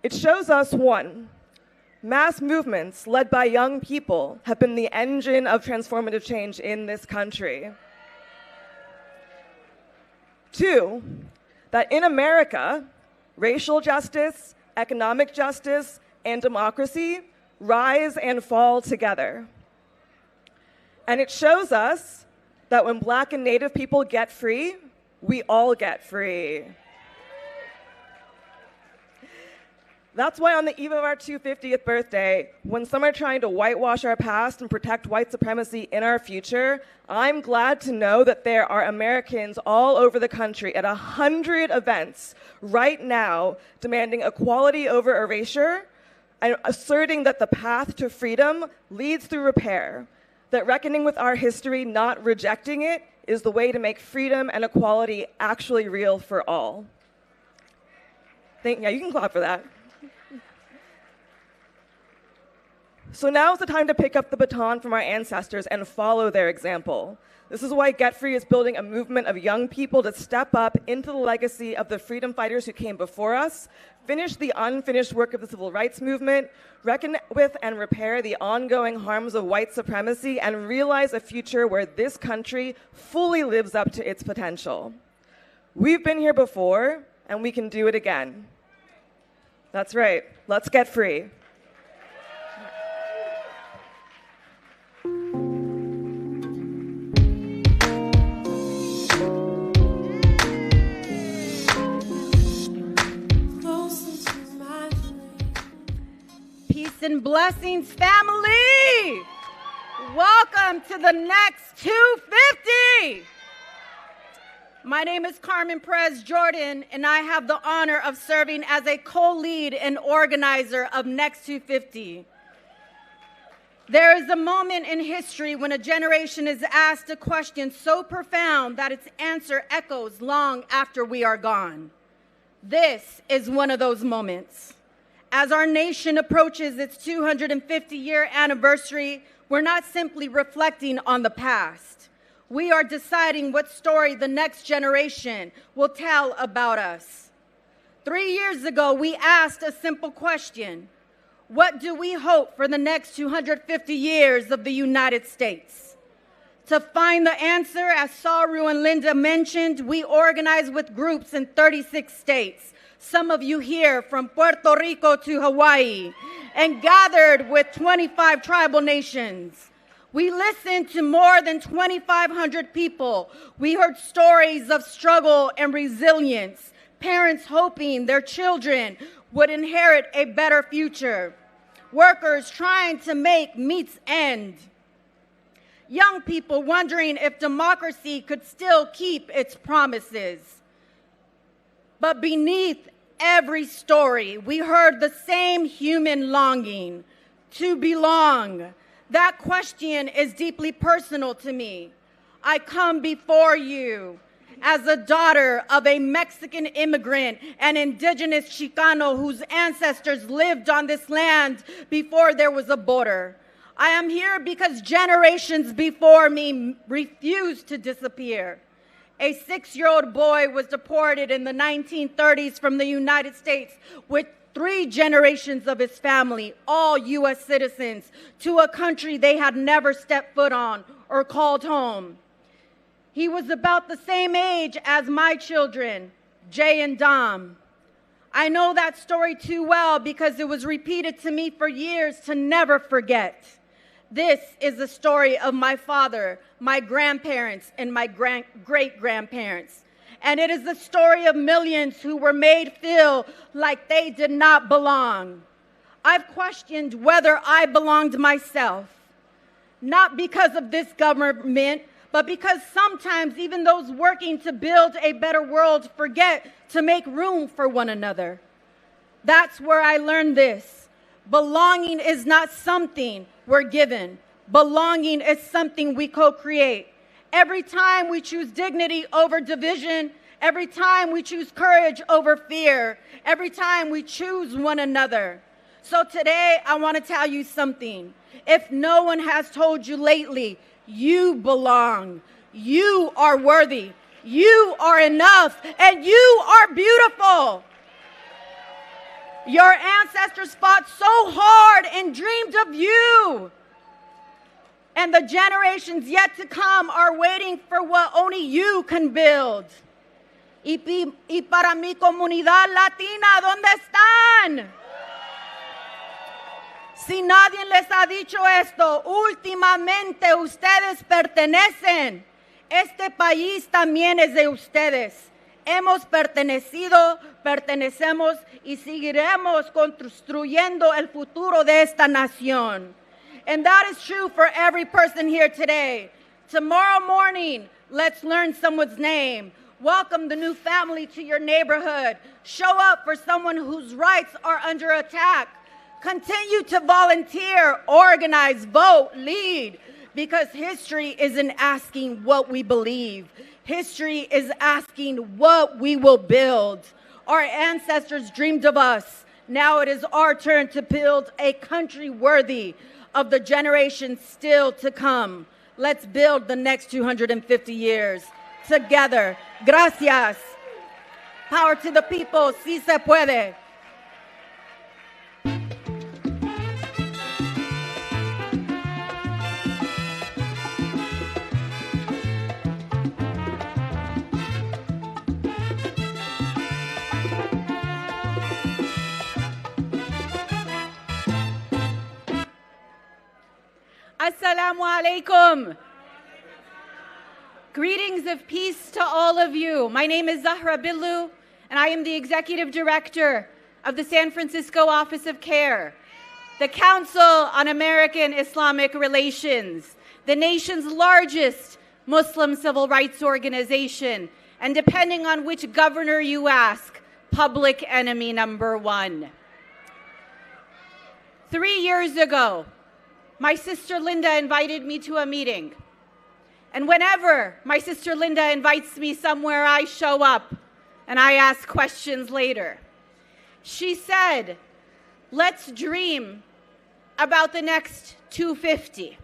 It shows us, one, mass movements led by young people have been the engine of transformative change in this country. Two, that in America, racial justice, economic justice, and democracy rise and fall together. And it shows us that when Black and Native people get free, we all get free. That's why on the eve of our 250th birthday, when some are trying to whitewash our past and protect white supremacy in our future, I'm glad to know that there are Americans all over the country at 100 events right now demanding equality over erasure and asserting that the path to freedom leads through repair, that reckoning with our history, not rejecting it, is the way to make freedom and equality actually real for all. Yeah, you can clap for that. So now is the time to pick up the baton from our ancestors and follow their example. This is why Get Free is building a movement of young people to step up into the legacy of the freedom fighters who came before us, finish the unfinished work of the civil rights movement, reckon with and repair the ongoing harms of white supremacy, and realize a future where this country fully lives up to its potential. We've been here before, and we can do it again. That's right. Let's get free. Peace and blessings, family. Welcome to the next 250. My name is Carmen Perez Jordan, and I have the honor of serving as a co-lead and organizer of Next 250. There is a moment in history when a generation is asked a question so profound that its answer echoes long after we are gone. This is one of those moments. As our nation approaches its 250-year anniversary, we're not simply reflecting on the past. We are deciding what story the next generation will tell about us. 3 years ago, we asked a simple question. What do we hope for the next 250 years of the United States? To find the answer, as Saru and Linda mentioned, we organized with groups in 36 states. Some of you here from Puerto Rico to Hawaii, and gathered with 25 tribal nations. We listened to more than 2,500 people. We heard stories of struggle and resilience, parents hoping their children would inherit a better future, workers trying to make meets end, young people wondering if democracy could still keep its promises. But beneath every story, we heard the same human longing to belong. That question is deeply personal to me. I come before you as a daughter of a Mexican immigrant and indigenous Chicano whose ancestors lived on this land before there was a border. I am here because generations before me refused to disappear. A 6-year-old boy was deported in the 1930s from the United States with 3 generations of his family, all U.S. citizens, to a country they had never stepped foot on or called home. He was about the same age as my children, Jay and Dom. I know that story too well because it was repeated to me for years to never forget. This is the story of my father, my grandparents, and my great-grandparents. And it is the story of millions who were made feel like they did not belong. I've questioned whether I belonged myself, not because of this government, but because sometimes even those working to build a better world forget to make room for one another. That's where I learned this. Belonging is not something we're given. Belonging is something we co-create. Every time we choose dignity over division, every time we choose courage over fear, every time we choose one another. So today, I want to tell you something. If no one has told you lately, you belong. You are worthy. You are enough. And you are beautiful. Your ancestors fought so hard and dreamed of you. And the generations yet to come are waiting for what only you can build. Y para mi comunidad latina, ¿dónde están? Si nadie les ha dicho esto, últimamente ustedes pertenecen. Este país también es de ustedes. Hemos pertenecido, pertenecemos y seguiremos construyendo el futuro de esta nación. And that is true for every person here today. Tomorrow morning, let's learn someone's name. Welcome the new family to your neighborhood. Show up for someone whose rights are under attack. Continue to volunteer, organize, vote, lead, because history isn't asking what we believe. History is asking what we will build. Our ancestors dreamed of us. Now it is our turn to build a country worthy of the generations still to come. Let's build the next 250 years together. Gracias. Power to the people. Sí se puede. Assalamu alaikum. Greetings of peace to all of you. My name is Zahra Billu, and I am the Executive Director of the San Francisco Office of CARE, the Council on American Islamic Relations, the nation's largest Muslim civil rights organization, and depending on which governor you ask, public enemy number one. 3 years ago, my sister Linda invited me to a meeting. And whenever my sister Linda invites me somewhere, I show up and I ask questions later. She said, let's dream about the next 250.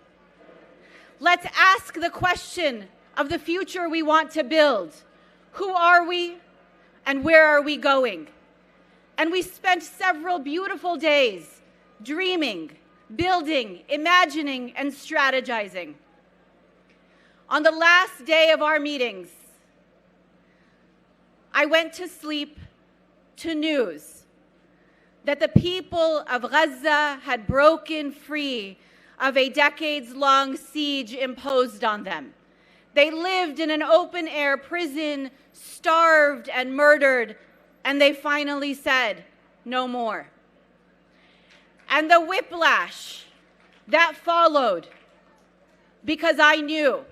Let's ask the question of the future we want to build. Who are we and where are we going? And we spent several beautiful days dreaming, building, imagining, and strategizing. On the last day of our meetings, I went to sleep to news that the people of Gaza had broken free of a decades-long siege imposed on them. They lived in an open-air prison, starved and murdered, and they finally said, no more. And the whiplash that followed, because I knew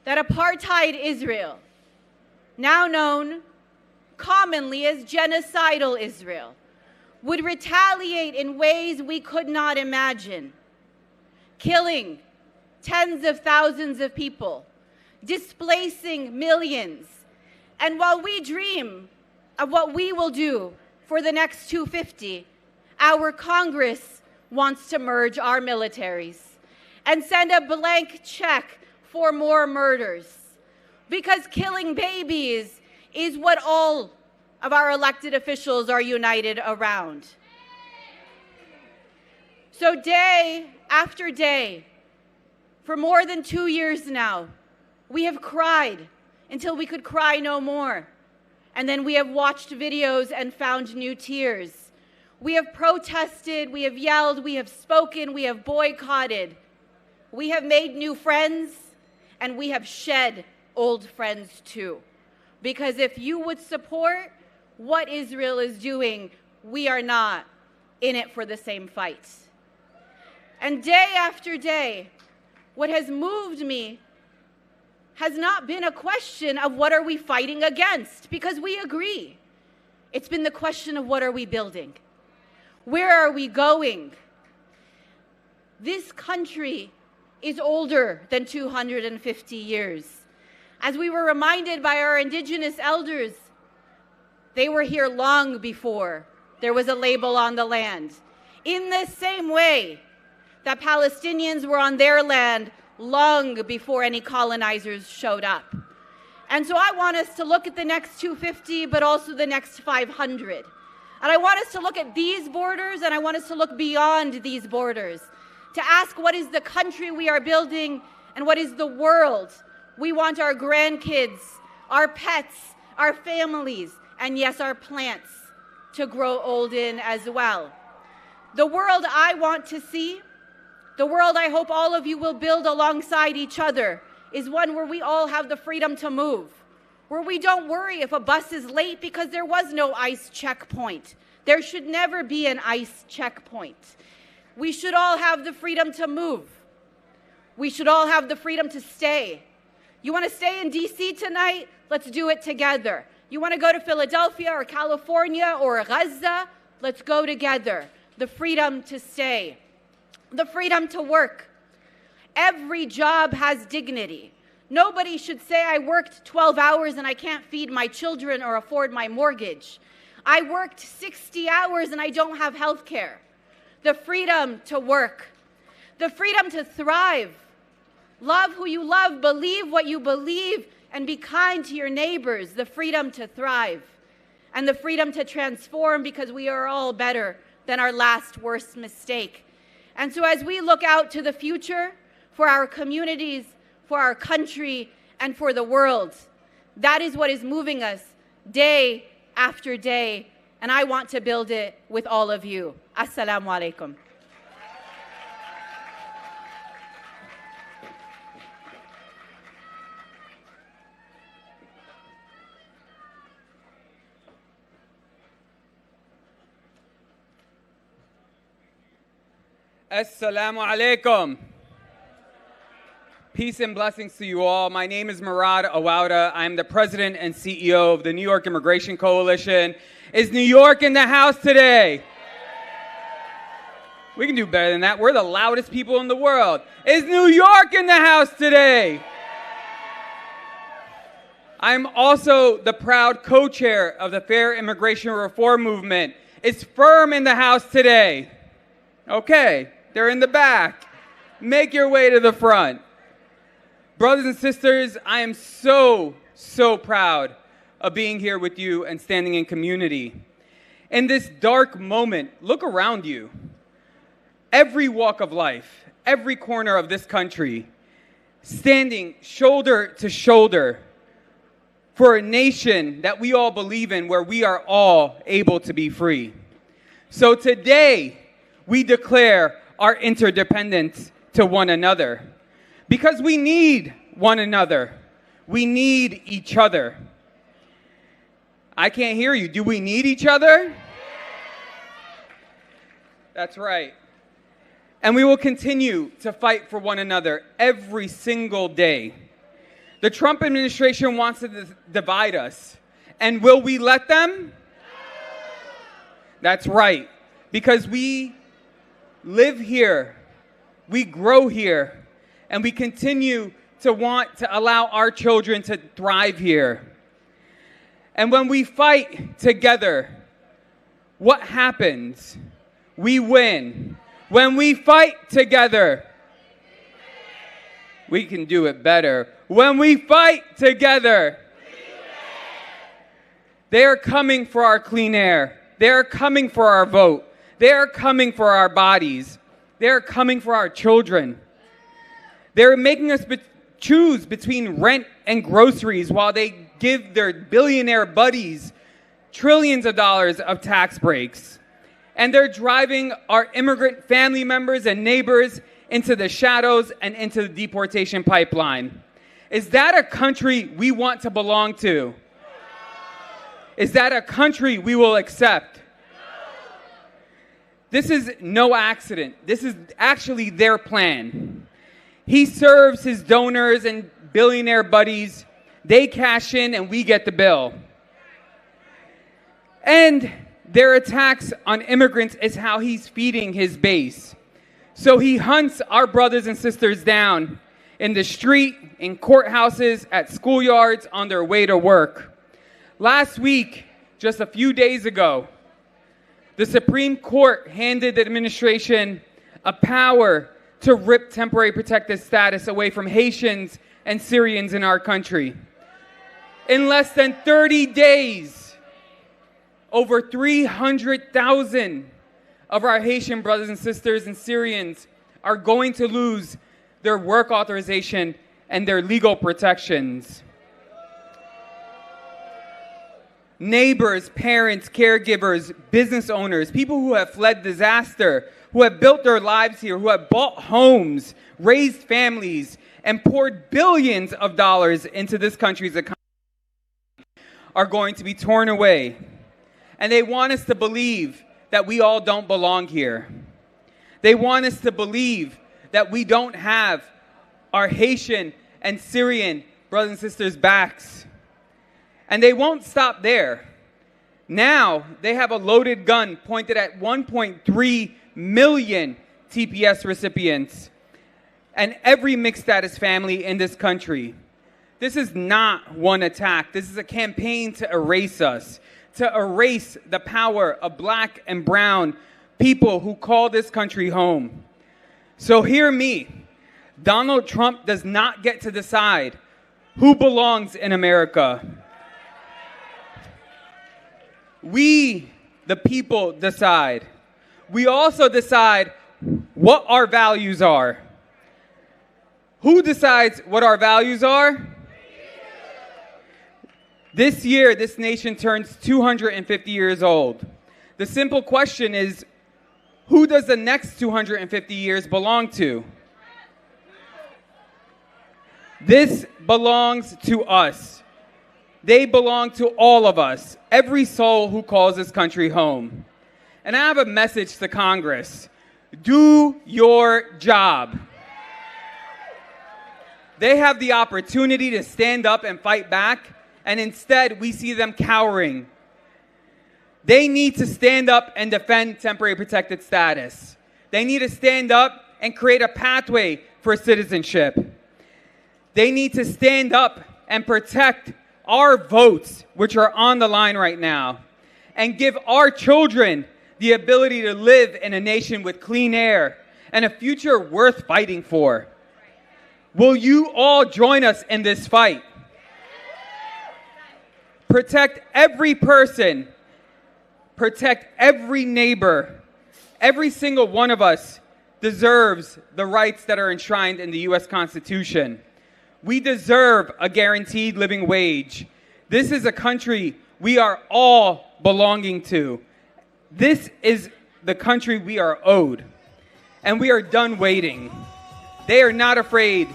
that apartheid Israel, now known commonly as genocidal Israel, would retaliate in ways we could not imagine, killing tens of thousands of people, displacing millions. And while we dream of what we will do for the next 250, our Congress wants to merge our militaries and send a blank check for more murders, because killing babies is what all of our elected officials are united around. So day after day, for more than 2 years now, we have cried until we could cry no more. And then we have watched videos and found new tears. We have protested, we have yelled, we have spoken, we have boycotted. We have made new friends, and we have shed old friends too. Because if you would support what Israel is doing, we are not in it for the same fight. And day after day, what has moved me has not been a question of what are we fighting against, because we agree. It's been the question of what are we building? Where are we going? This country is older than 250 years. As we were reminded by our indigenous elders, they were here long before there was a label on the land. In the same way that Palestinians were on their land long before any colonizers showed up. And so I want us to look at the next 250, but also the next 500. And I want us to look at these borders, and I want us to look beyond these borders, to ask what is the country we are building and what is the world we want our grandkids, our pets, our families, and yes, our plants to grow old in as well. The world I want to see, the world I hope all of you will build alongside each other, is one where we all have the freedom to move, where we don't worry if a bus is late because there was no ICE checkpoint. There should never be an ICE checkpoint. We should all have the freedom to move. We should all have the freedom to stay. You want to stay in DC tonight? Let's do it together. You want to go to Philadelphia or California or Gaza? Let's go together. The freedom to stay. The freedom to work. Every job has dignity. Nobody should say, I worked 12 hours and I can't feed my children or afford my mortgage. I worked 60 hours and I don't have health care. The freedom to work. The freedom to thrive. Love who you love, believe what you believe, and be kind to your neighbors. The freedom to thrive. And the freedom to transform, because we are all better than our last worst mistake. And so as we look out to the future, for our communities, for our country, and for the world, that is what is moving us day after day. And I want to build it with all of you. Assalamu alaikum. Assalamu alaikum. Peace and blessings to you all. My name is Murad Awauda. I'm the president and CEO of the New York Immigration Coalition. Is New York in the house today? We can do better than that. We're the loudest people in the world. Is New York in the house today? I'm also the proud co-chair of the Fair Immigration Reform Movement. Is Firm in the house today? Okay, they're in the back. Make your way to the front. Brothers and sisters, I am so proud of being here with you and standing in community. In this dark moment, look around you. Every walk of life, every corner of this country, standing shoulder to shoulder for a nation that we all believe in, where we are all able to be free. So today, we declare our interdependence to one another, because we need one another. We need each other. I can't hear you. Do we need each other? That's right. And we will continue to fight for one another every single day. The Trump administration wants to divide us. And will we let them? That's right. Because we live here, we grow here, and we continue to want to allow our children to thrive here. And when we fight together, what happens? We win. When we fight together, we can do it better. When we fight together, they are coming for our clean air. They are coming for our vote. They are coming for our bodies. They are coming for our children. They're making us choose between rent and groceries while they give their billionaire buddies trillions of dollars of tax breaks. And they're driving our immigrant family members and neighbors into the shadows and into the deportation pipeline. Is that a country we want to belong to? Is that a country we will accept? This is no accident. This is actually their plan. He serves his donors and billionaire buddies, they cash in and we get the bill. And their attacks on immigrants is how he's feeding his base. So he hunts our brothers and sisters down in the street, in courthouses, at schoolyards, on their way to work. Last week, just a few days ago, the Supreme Court handed the administration a power to rip temporary protected status away from Haitians and Syrians in our country. In less than 30 days, over 300,000 of our Haitian brothers and sisters and Syrians are going to lose their work authorization and their legal protections. Neighbors, parents, caregivers, business owners, people who have fled disaster, who have built their lives here, who have bought homes, raised families, and poured billions of dollars into this country's economy are going to be torn away. And they want us to believe that we all don't belong here. They want us to believe that we don't have our Haitian and Syrian brothers and sisters' backs. And they won't stop there. Now they have a loaded gun pointed at 1.3 million TPS recipients and every mixed status family in this country. This is not one attack. This is a campaign to erase us, to erase the power of black and brown people who call this country home. So hear me. Donald Trump does not get to decide who belongs in America. We, the people, decide. We also decide what our values are. Who decides what our values are? This year, this nation turns 250 years old. The simple question is, who does the next 250 years belong to? This belongs to us. They belong to all of us, every soul who calls this country home. And I have a message to Congress. Do your job. They have the opportunity to stand up and fight back, and instead we see them cowering. They need to stand up and defend temporary protected status. They need to stand up and create a pathway for citizenship. They need to stand up and protect our votes, which are on the line right now, and give our children the ability to live in a nation with clean air and a future worth fighting for. Will you all join us in this fight? Protect every person. Protect every neighbor. Every single one of us deserves the rights that are enshrined in the U.S. Constitution. We deserve a guaranteed living wage. This is a country we are all belonging to. This is the country we are owed. And we are done waiting. They are not afraid.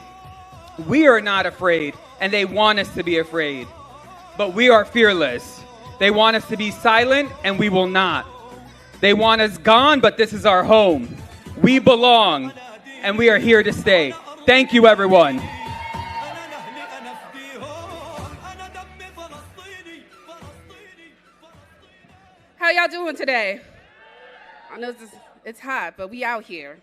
We are not afraid. And they want us to be afraid. But we are fearless. They want us to be silent, and we will not. They want us gone, but this is our home. We belong, and we are here to stay. Thank you, everyone. How y'all doing today? I know it's hot, but we out here.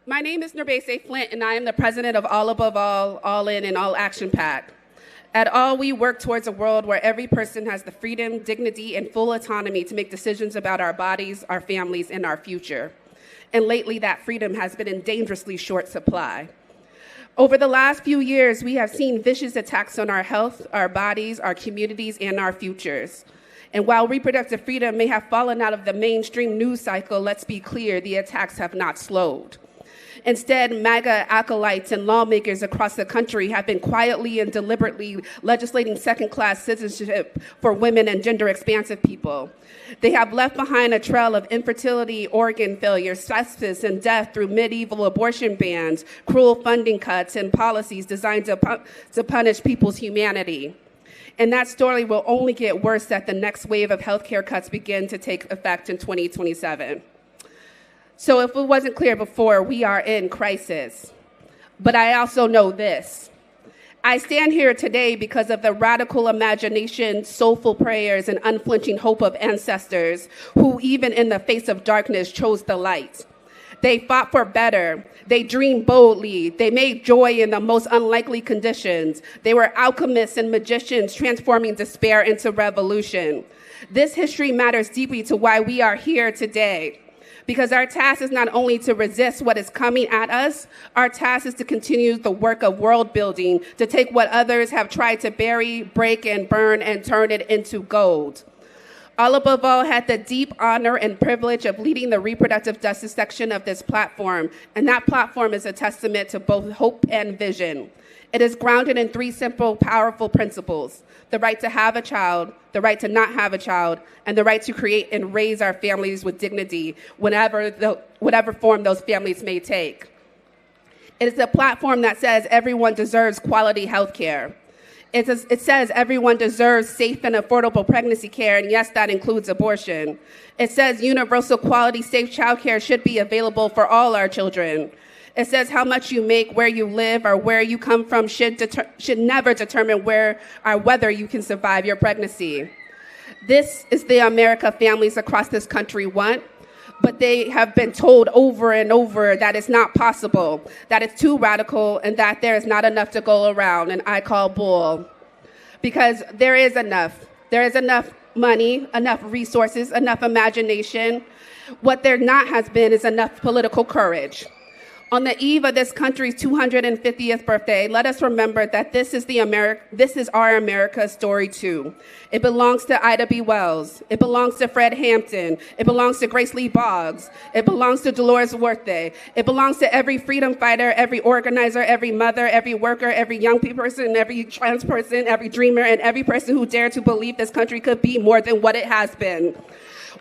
My name is Nerbese Flint, and I am the president of All Above All In, and All Action PAC. At All, we work towards a world where every person has the freedom, dignity, and full autonomy to make decisions about our bodies, our families, and our future. And lately, that freedom has been in dangerously short supply. Over the last few years, we have seen vicious attacks on our health, our bodies, our communities, and our futures. And while reproductive freedom may have fallen out of the mainstream news cycle, let's be clear, the attacks have not slowed. Instead, MAGA acolytes and lawmakers across the country have been quietly and deliberately legislating second-class citizenship for women and gender-expansive people. They have left behind a trail of infertility, organ failure, sepsis, and death through medieval abortion bans, cruel funding cuts, and policies designed to punish people's humanity. And that story will only get worse as the next wave of healthcare cuts begin to take effect in 2027. So if it wasn't clear before, we are in crisis. But I also know this. I stand here today because of the radical imagination, soulful prayers, and unflinching hope of ancestors who, even in the face of darkness, chose the light. They fought for better. They dreamed boldly. They made joy in the most unlikely conditions. They were alchemists and magicians transforming despair into revolution. This history matters deeply to why we are here today. Because our task is not only to resist what is coming at us, our task is to continue the work of world building, to take what others have tried to bury, break, and burn, and turn it into gold. All of U.S. had the deep honor and privilege of leading the reproductive justice section of this platform, and that platform is a testament to both hope and vision. It is grounded in 3 simple, powerful principles: the right to have a child, the right to not have a child, and the right to create and raise our families with dignity, whatever form those families may take. It is a platform that says everyone deserves quality health care. It says everyone deserves safe and affordable pregnancy care, and yes, that includes abortion. It says universal quality, safe childcare should be available for all our children. It says how much you make, where you live, or where you come from should never determine whether you can survive your pregnancy. This is the America families across this country want, but they have been told over and over that it's not possible, that it's too radical, and that there is not enough to go around, and I call bull. Because there is enough. There is enough money, enough resources, enough imagination. What there not has been is enough political courage. On the eve of this country's 250th birthday, let us remember that this is our America story too. It belongs to Ida B. Wells. It belongs to Fred Hampton. It belongs to Grace Lee Boggs. It belongs to Dolores Huerta. It belongs to every freedom fighter, every organizer, every mother, every worker, every young person, every trans person, every dreamer, and every person who dared to believe this country could be more than what it has been.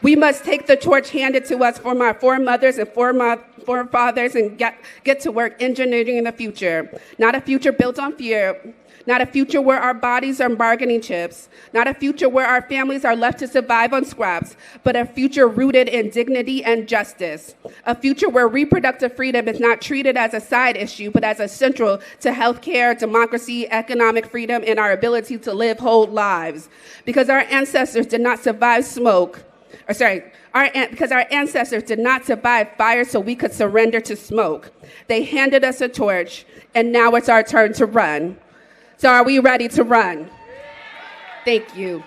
We must take the torch handed to us from our foremothers and forefathers and get to work engineering the future. Not a future built on fear. Not a future where our bodies are bargaining chips. Not a future where our families are left to survive on scraps, but a future rooted in dignity and justice. A future where reproductive freedom is not treated as a side issue, but as essential to healthcare, democracy, economic freedom, and our ability to live whole lives. Because our ancestors did not survive because our ancestors did not survive fire so we could surrender to smoke. They handed us a torch, and now it's our turn to run. So are we ready to run? Thank you.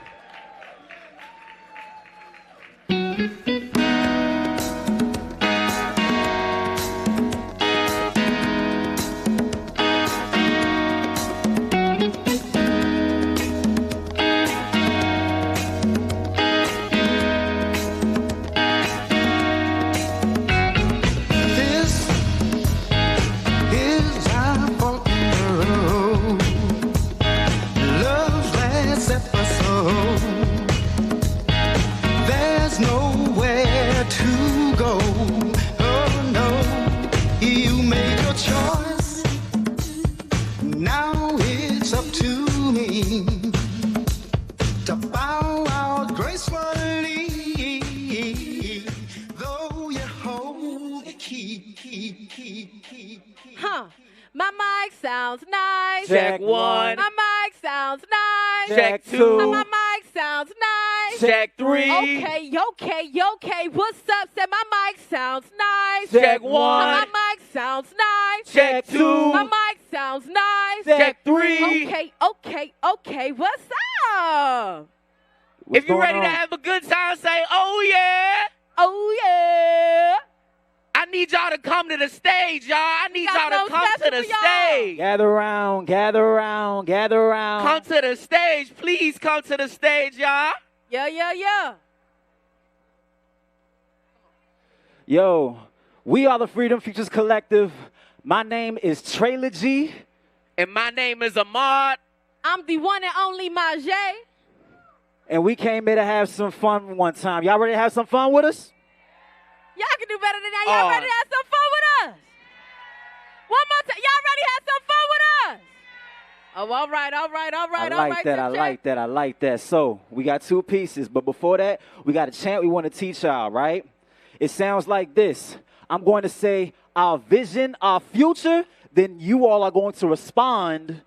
My mic sounds nice. Check 1. My mic sounds nice. Check 2. My mic sounds nice. Check 3. Okay. What's up? Said my mic sounds nice. Check 1. My mic sounds nice. Check 2. My mic sounds nice. Check 3. Okay. What's up? If you're ready to have a good time, say, oh yeah. Oh yeah. I need y'all to come to the stage, y'all. I need y'all to come to the stage. Gather around. Come to the stage. Please come to the stage, y'all. Yeah. Yo, we are the Freedom Futures Collective. My name is Trailer G. And my name is Ahmad. I'm the one and only Majay. And we came here to have some fun one time. Y'all ready to have some fun with us? Y'all can do better than that. Y'all ready to have some fun with us? One more time. Y'all ready to have some fun with us? Oh, all right. I like that. So, we got 2 pieces. But before that, we got a chant we want to teach y'all, right? It sounds like this. I'm going to say our vision, our future. Then you all are going to respond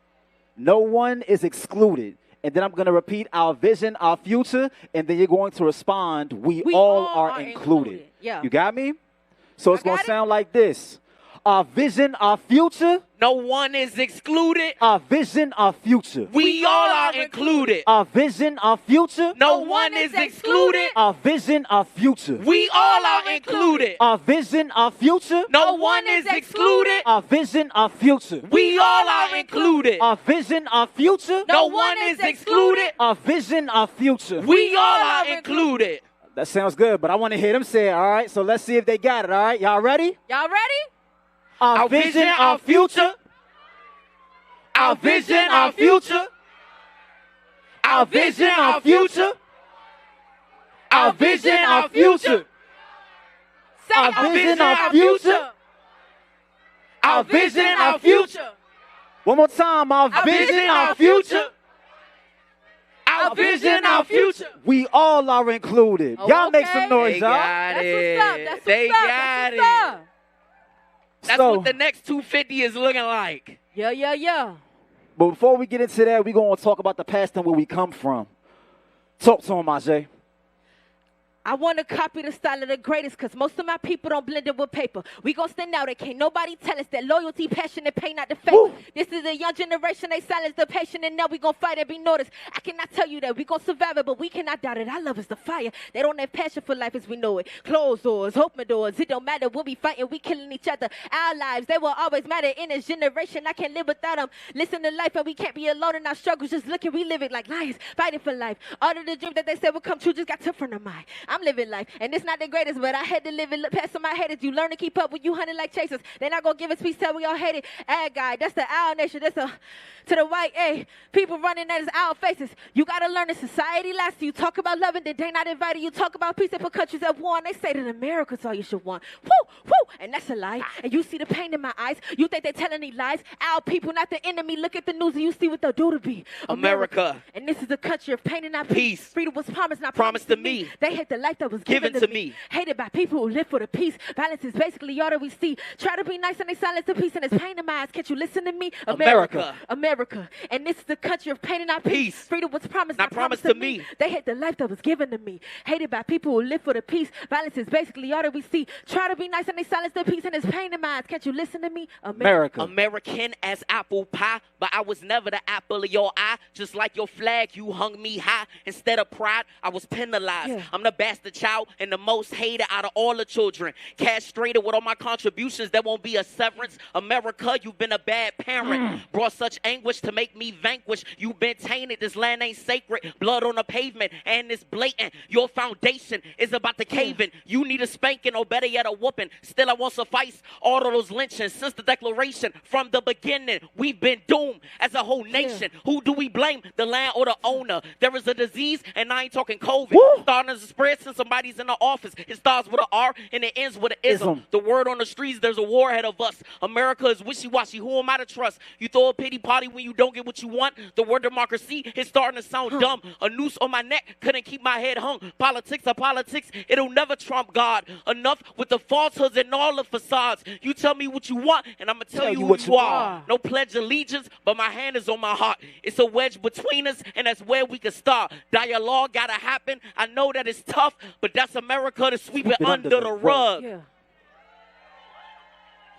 No one is excluded. And then I'm going to repeat our vision, our future, and then you're going to respond, we all are included. Yeah. You got me? So it's going to sound like this. Our vision, our future. No one is excluded. Our vision, our future. We all are included. Our vision, our future. No one is excluded. Our vision, our future. We all are included. Our vision, our future. No one is excluded. Our vision, our future. We all are included. Our vision, our future. No one is excluded. Our vision, our future. We all are included. That sounds good, but I want to hear them say it, all right? So let's see if they got it, all right? Y'all ready? Y'all ready? Our vision, our future. Our vision, our future. Our vision, our future. Our vision, our future. Our vision, our future. Our vision, our future. One more time. Our vision, our future. Our vision, our future. We all are included. Y'all make some noise, They y'all. got it. That's what's up. They got it. That's So- what the next 250 is looking like. Yeah. But before we get into that, we're going to talk about the past and where we come from. Talk to him, Ajay. I want to copy the style of the greatest because most of my people don't blend it with paper. We going to stand out. It can't nobody tell us that loyalty, passion, and pain not the fake. This is a young generation. They silence the patient, and now we going to fight and be noticed. I cannot tell you that we going to survive it, but we cannot doubt it. Our love is the fire. They don't have passion for life as we know it. Closed doors, open doors. It don't matter. We'll be fighting. We killing each other. Our lives, they will always matter in this generation. I can't live without them. Listen to life, and we can't be alone in our struggles. Just looking, we live it like lions, fighting for life. All of the dreams that they said would come true just got tough from mine. I'm living life, and it's not the greatest, but I had to live it. Look past some of my haters. You learn to keep up with you hunting like chasers. They're not gonna give us peace till we all hate it. Ad guy, that's the owl nation. That's a to the white A. People running at his owl faces. You gotta learn that society lasts. You talk about loving, then they not invited. You talk about peace and put countries at war, and they say that America's all you should want. Woo, and that's a lie. And you see the pain in my eyes. You think they're telling me lies. Our people, not the enemy. Look at the news and you see what they'll do to be America. And this is a country of pain and not peace. Peace. Freedom was promised, not Promised to me. They hate the life that was Given given to to me. Hated by people who live for the peace. Violence is basically all that we see. Try to be nice and they silence the peace, and it's pain in my eyes. Can't you listen to me? America. America. And this is the country of pain and not peace. Peace. Freedom was promised, Not promised to me. They hate the life that was given to me. Hated by people who live for the peace. Violence is basically all that we see. Try to be nice and they silence the peace, and it's pain in my eyes. Can't you listen to me? America. American as apple pie, but I was never the apple of your eye. Just like your flag, you hung me high. Instead of pride, I was penalized. Yeah. I'm the bastard child and the most hated out of all the children. Castrated with all my contributions, there won't be a severance. America, you've been a bad parent. Brought such anguish to make me vanquish. You've been tainted. This land ain't sacred. Blood on the pavement, and it's blatant. Your foundation is about to cave in. You need a spanking, or better yet, a whooping. Still, I won't suffice all of those lynchings. Since the Declaration, from the beginning, we've been doomed as a whole nation. Who do we blame? The land or the owner? There is a disease, and I ain't talking COVID. Starting to spread since somebody's in the office. It starts with an R and it ends with an ism. The word on the streets, there's a war ahead of us. America is wishy-washy. Who am I to trust? You throw a pity party when you don't get what you want. The word democracy is starting to sound dumb. A noose on my neck couldn't keep my head hung. Politics are politics. It'll never trump God. Enough with the falsehoods and all the facades. You tell me what you want, and I'm going to tell you what you are. No pledge allegiance, but my hand is on my heart. It's a wedge between us, and that's where we can start. Dialogue got to happen. I know that it's tough, but that's America to sweep it under the rug.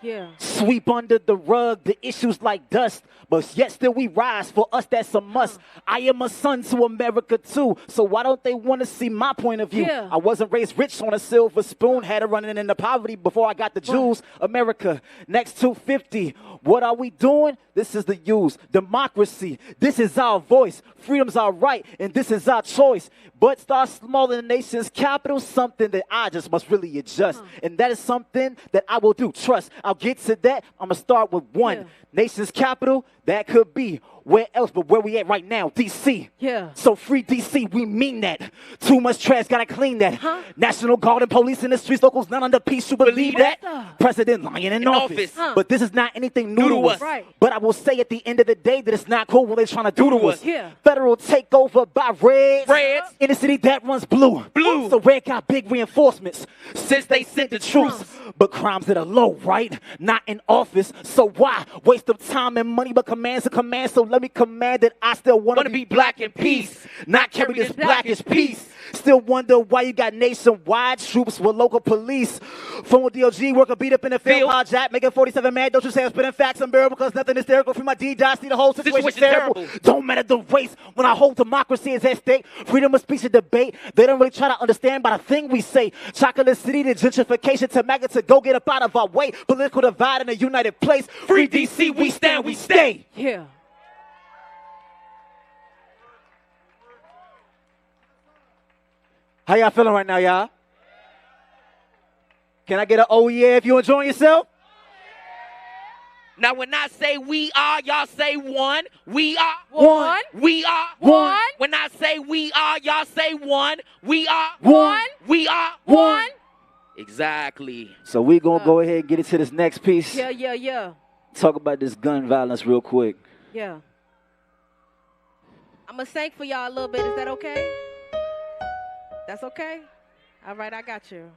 Yeah. Sweep under the rug the issues like dust, but yet still we rise. For us, that's a must. I am a son to America too, so why don't they want to see my point of view? Yeah. I wasn't raised rich on a silver spoon, had to running into poverty before I got the jewels. America, next 250. What are we doing? This is the use. Democracy. This is our voice. Freedom's our right, and this is our choice. But start small in the nation's capital, something that I just must really adjust. And that is something that I will do. Trust. I'll get to that. I'm going to start with one. Nation's capital, that could be where else but where we at right now, D.C. Yeah. So free D.C., we mean that. Too much trash, gotta clean that. National Guard and police in the streets, locals none under peace, you believe that? President lying in office. But this is not anything new to us. Right. But I will say at the end of the day that it's not cool what they're trying to do to us. Yeah. Federal takeover by reds. Reds. In a city that runs blue. Blue. So red got big reinforcements Since they sent the troops. But crimes that are low, right? Not in office. So why waste of time and money? But commands a command. So let me command that I still want to be black in peace. Not carry this blackish peace. Still wonder why you got nationwide troops with local police. Former DOG worker beat up in the field. Jack making 47 mad. Don't you say I'm spitting facts unbearable because nothing hysterical. Free my D-Dot. See the whole situation terrible. Don't matter the race. When our whole democracy is at stake. Freedom of speech and debate. They don't really try to understand by the thing we say. Chocolate City to gentrification to maggot to go get up out of our way. Political divide in a united place. Free DC, we stand, we stay. Yeah. How y'all feeling right now, y'all? Can I get an oh yeah if you enjoying yourself? Now, when I say we are, y'all say one. We are one. We are one. When I say we are, y'all say one. We are one. We are one. Exactly. So we gonna go ahead and get into this next piece. Yeah. Talk about this gun violence real quick. Yeah. I'm going to sing for y'all a little bit. Is that okay? That's okay? All right, I got you.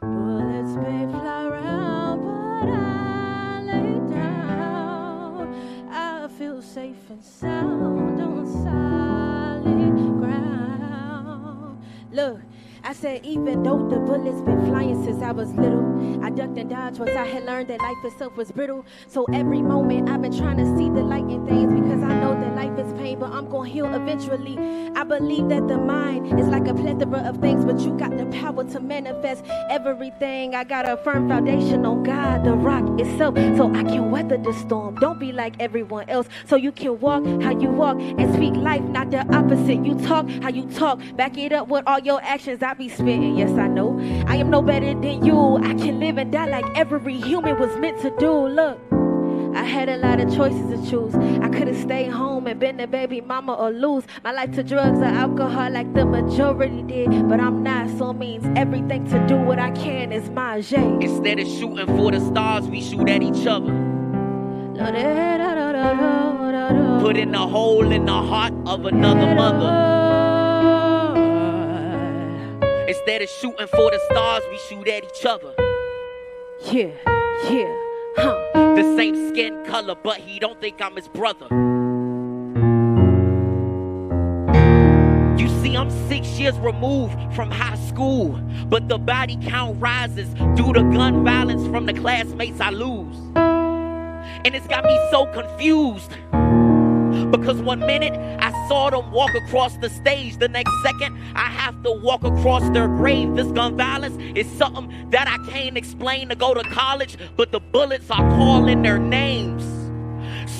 Bullets may fly around, but I lay down. I feel safe and sound on solid ground. Look, I said even though the bullets been flying since I was little, I ducked and dodged once I had learned that life itself was brittle. So every moment I've been trying to see the light in things because I know that life is pain, but I'm gonna heal eventually. I believe that the mind is like a plethora of things, but you got the power to manifest everything. I got a firm foundation on God, the rock itself, so I can weather the storm. Don't be like everyone else, so you can walk how you walk and speak life, not the opposite. You talk how you talk, back it up with all your actions. I be spitting, yes I know. I am no better than you. I can live and die like every human was meant to do. Look, I had a lot of choices to choose. I could have stayed home and been a baby mama or lose my life to drugs or alcohol like the majority did. But I'm not, so it means everything to do what I can is my J. Instead of shooting for the stars, we shoot at each other. Put in a hole in the heart of another mother. Instead of shooting for the stars, we shoot at each other. Yeah, huh. The same skin color, but he don't think I'm his brother. You see, I'm 6 years removed from high school, but the body count rises due to gun violence from the classmates I lose. And it's got me so confused, because 1 minute I saw them walk across the stage, the next second I have to walk across their grave. This gun violence is something that I can't explain to go to college, but the bullets are calling their names.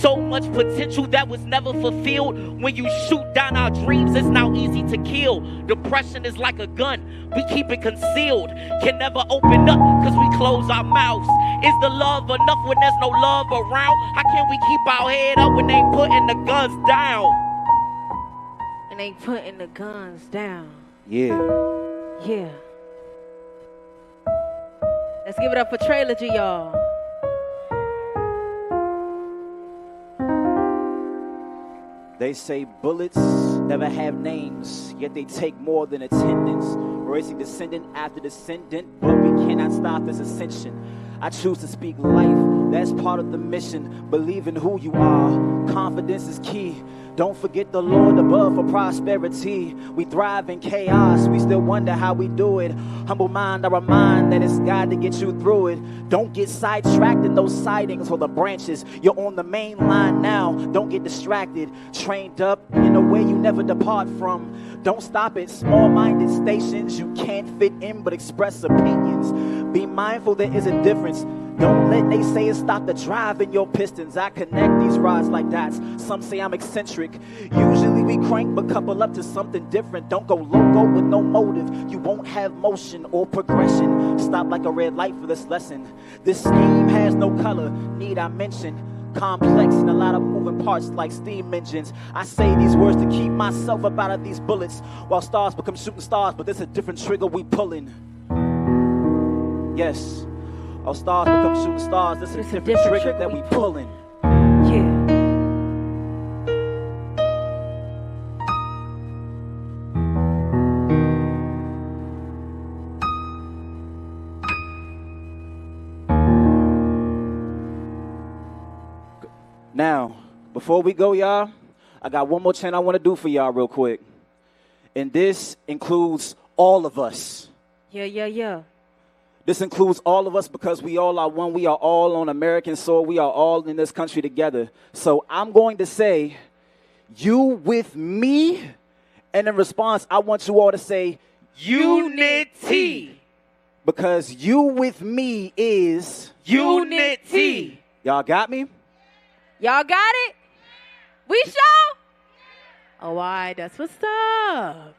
So much potential that was never fulfilled. When you shoot down our dreams, it's now easy to kill. Depression is like a gun, we keep it concealed. Can never open up cause we close our mouths. Is the love enough when there's no love around? How can we keep our head up when they ain't putting the guns down? And they putting the guns down. Yeah. Let's give it up for Trilogy, y'all. They say bullets never have names, yet they take more than attendance. Raising descendant after descendant, but we cannot stop this ascension. I choose to speak life, that's part of the mission. Believe in who you are, confidence is key. Don't forget the Lord above for prosperity. We thrive in chaos, we still wonder how we do it. Humble mind, I remind that it's God to get you through it. Don't get sidetracked in those sightings or the branches. You're on the main line now, don't get distracted. Trained up in a way you never depart from. Don't stop at small-minded stations you can't fit in but express opinions. Be mindful there is a difference. Don't let naysayers stop the drive in your pistons. I connect these rods like dots. Some say I'm eccentric. Usually we crank but couple up to something different. Don't go loco with no motive. You won't have motion or progression. Stop like a red light for this lesson. This scheme has no color, need I mention. Complex and a lot of moving parts like steam engines. I say these words to keep myself up out of these bullets, while stars become shooting stars, but there's a different trigger we pulling. Yes, our stars become shooting stars, there's a different trigger that we pulling. Yeah. Now, before we go, y'all, I got one more chant I want to do for y'all real quick. And this includes all of us. Yeah. This includes all of us because we all are one. We are all on American soil. We are all in this country together. So I'm going to say, you with me. And in response, I want you all to say, unity. Because you with me is unity. Y'all got me? Y'all got it? We sure? Oh, all right, that's what's up.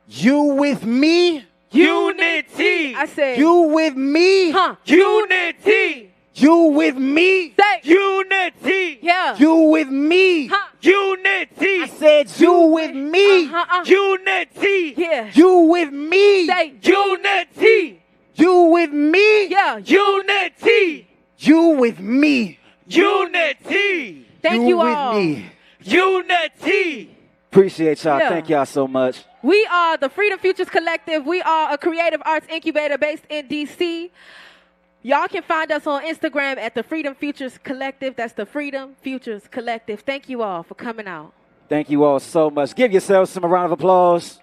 You with me? Unity. I said. You with me? Huh? Unity. You with me? Say. Unity. Yeah. You with me? Huh? Unity. I said you with me? Unity. Yeah. You with me? Say. Unity. You with me? Yeah. Unity. You with me? Unity. Thank you all. with me? Unity. Appreciate y'all. Yeah. Thank y'all so much. We are the Freedom Futures Collective. We are a creative arts incubator based in D.C. Y'all can find us on Instagram at the Freedom Futures Collective. That's the Freedom Futures Collective. Thank you all for coming out. Thank you all so much. Give yourselves some round of applause.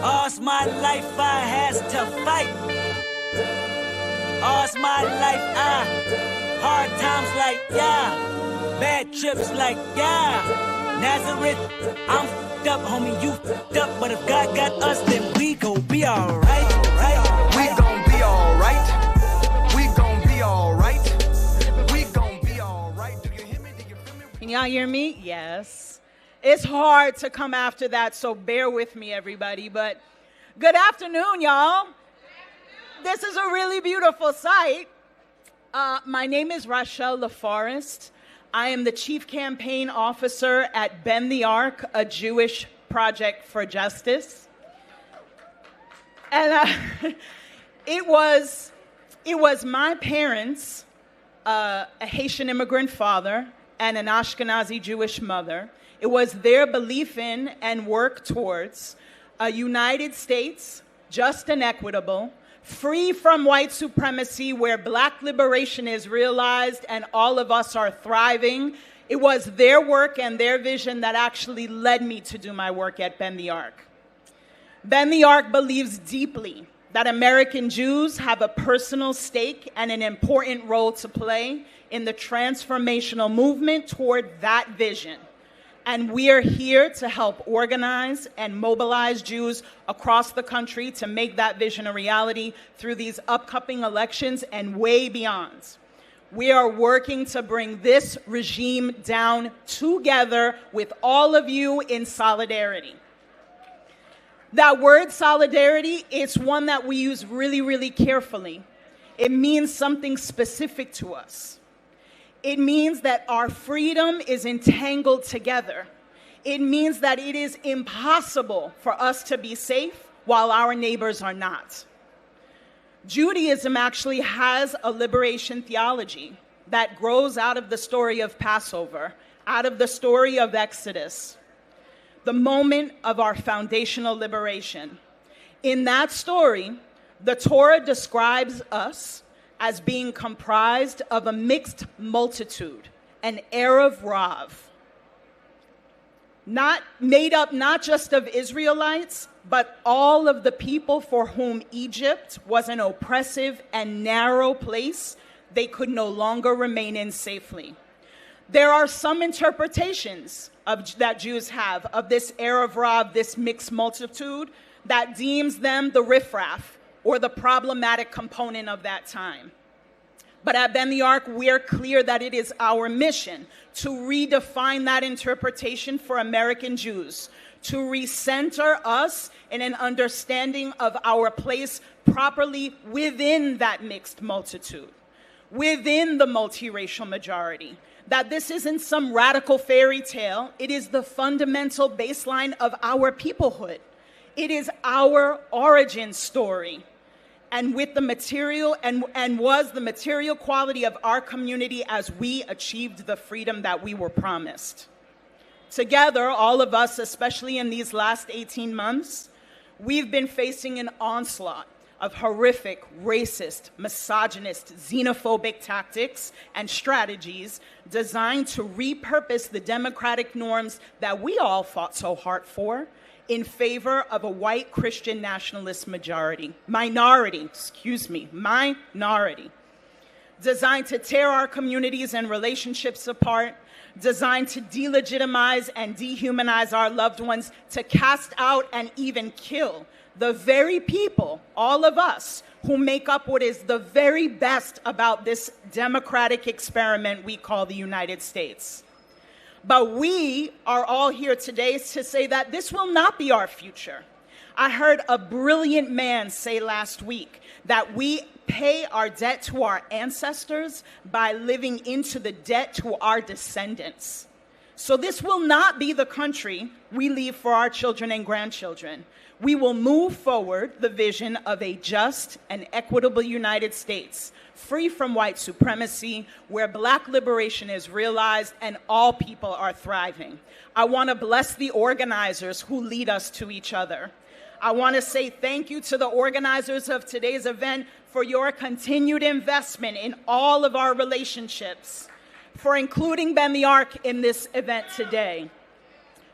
All's my life I has to fight. All's my life hard times like bad trips like Nazareth, I'm f***ed up, homie, you f***ed up. But if God got us, then we gon' be alright. We gon' be alright. We gon' be alright. We gon' be alright. Do you hear me? Do you feel me? Can y'all hear me? Yes. It's hard to come after that, so bear with me, everybody. But good afternoon, y'all. This is a really beautiful sight. My name is Rachelle LaForest. I am the Chief Campaign Officer at Bend the Arc, a Jewish project for justice. And it was my parents, a Haitian immigrant father and an Ashkenazi Jewish mother. It was their belief in and work towards a United States, just and equitable, free from white supremacy, where black liberation is realized and all of us are thriving. It was their work and their vision that actually led me to do my work at Bend the Arc. Bend the Arc believes deeply that American Jews have a personal stake and an important role to play in the transformational movement toward that vision. And we are here to help organize and mobilize Jews across the country to make that vision a reality through these upcoming elections and way beyond. We are working to bring this regime down together with all of you in solidarity. That word solidarity is one that we use really, really carefully. It means something specific to us. It means that our freedom is entangled together. It means that it is impossible for us to be safe while our neighbors are not. Judaism actually has a liberation theology that grows out of the story of Passover, out of the story of Exodus, the moment of our foundational liberation. In that story, the Torah describes us as being comprised of a mixed multitude, an Erev Rav, not made up not just of Israelites, but all of the people for whom Egypt was an oppressive and narrow place they could no longer remain in safely. There are some interpretations that Jews have of this Erev Rav, this mixed multitude, that deems them the riffraff, or the problematic component of that time. But at Bend the Arc, we are clear that it is our mission to redefine that interpretation for American Jews, to recenter us in an understanding of our place properly within that mixed multitude, within the multiracial majority. That this isn't some radical fairy tale. It is the fundamental baseline of our peoplehood. It is our origin story. And with the material, and was the material quality of our community as we achieved the freedom that we were promised. Together, all of us, especially in these last 18 months, we've been facing an onslaught of horrific, racist, misogynist, xenophobic tactics and strategies designed to repurpose the democratic norms that we all fought so hard for in favor of a white Christian nationalist minority, designed to tear our communities and relationships apart, designed to delegitimize and dehumanize our loved ones, to cast out and even kill the very people, all of us, who make up what is the very best about this democratic experiment we call the United States. But we are all here today to say that this will not be our future. I heard a brilliant man say last week that we pay our debt to our ancestors by living into the debt to our descendants. So this will not be the country we leave for our children and grandchildren. We will move forward the vision of a just and equitable United States, free from white supremacy, where Black liberation is realized and all people are thriving. I want to bless the organizers who lead us to each other. I want to say thank you to the organizers of today's event for your continued investment in all of our relationships, for including Ben the Ark in this event today.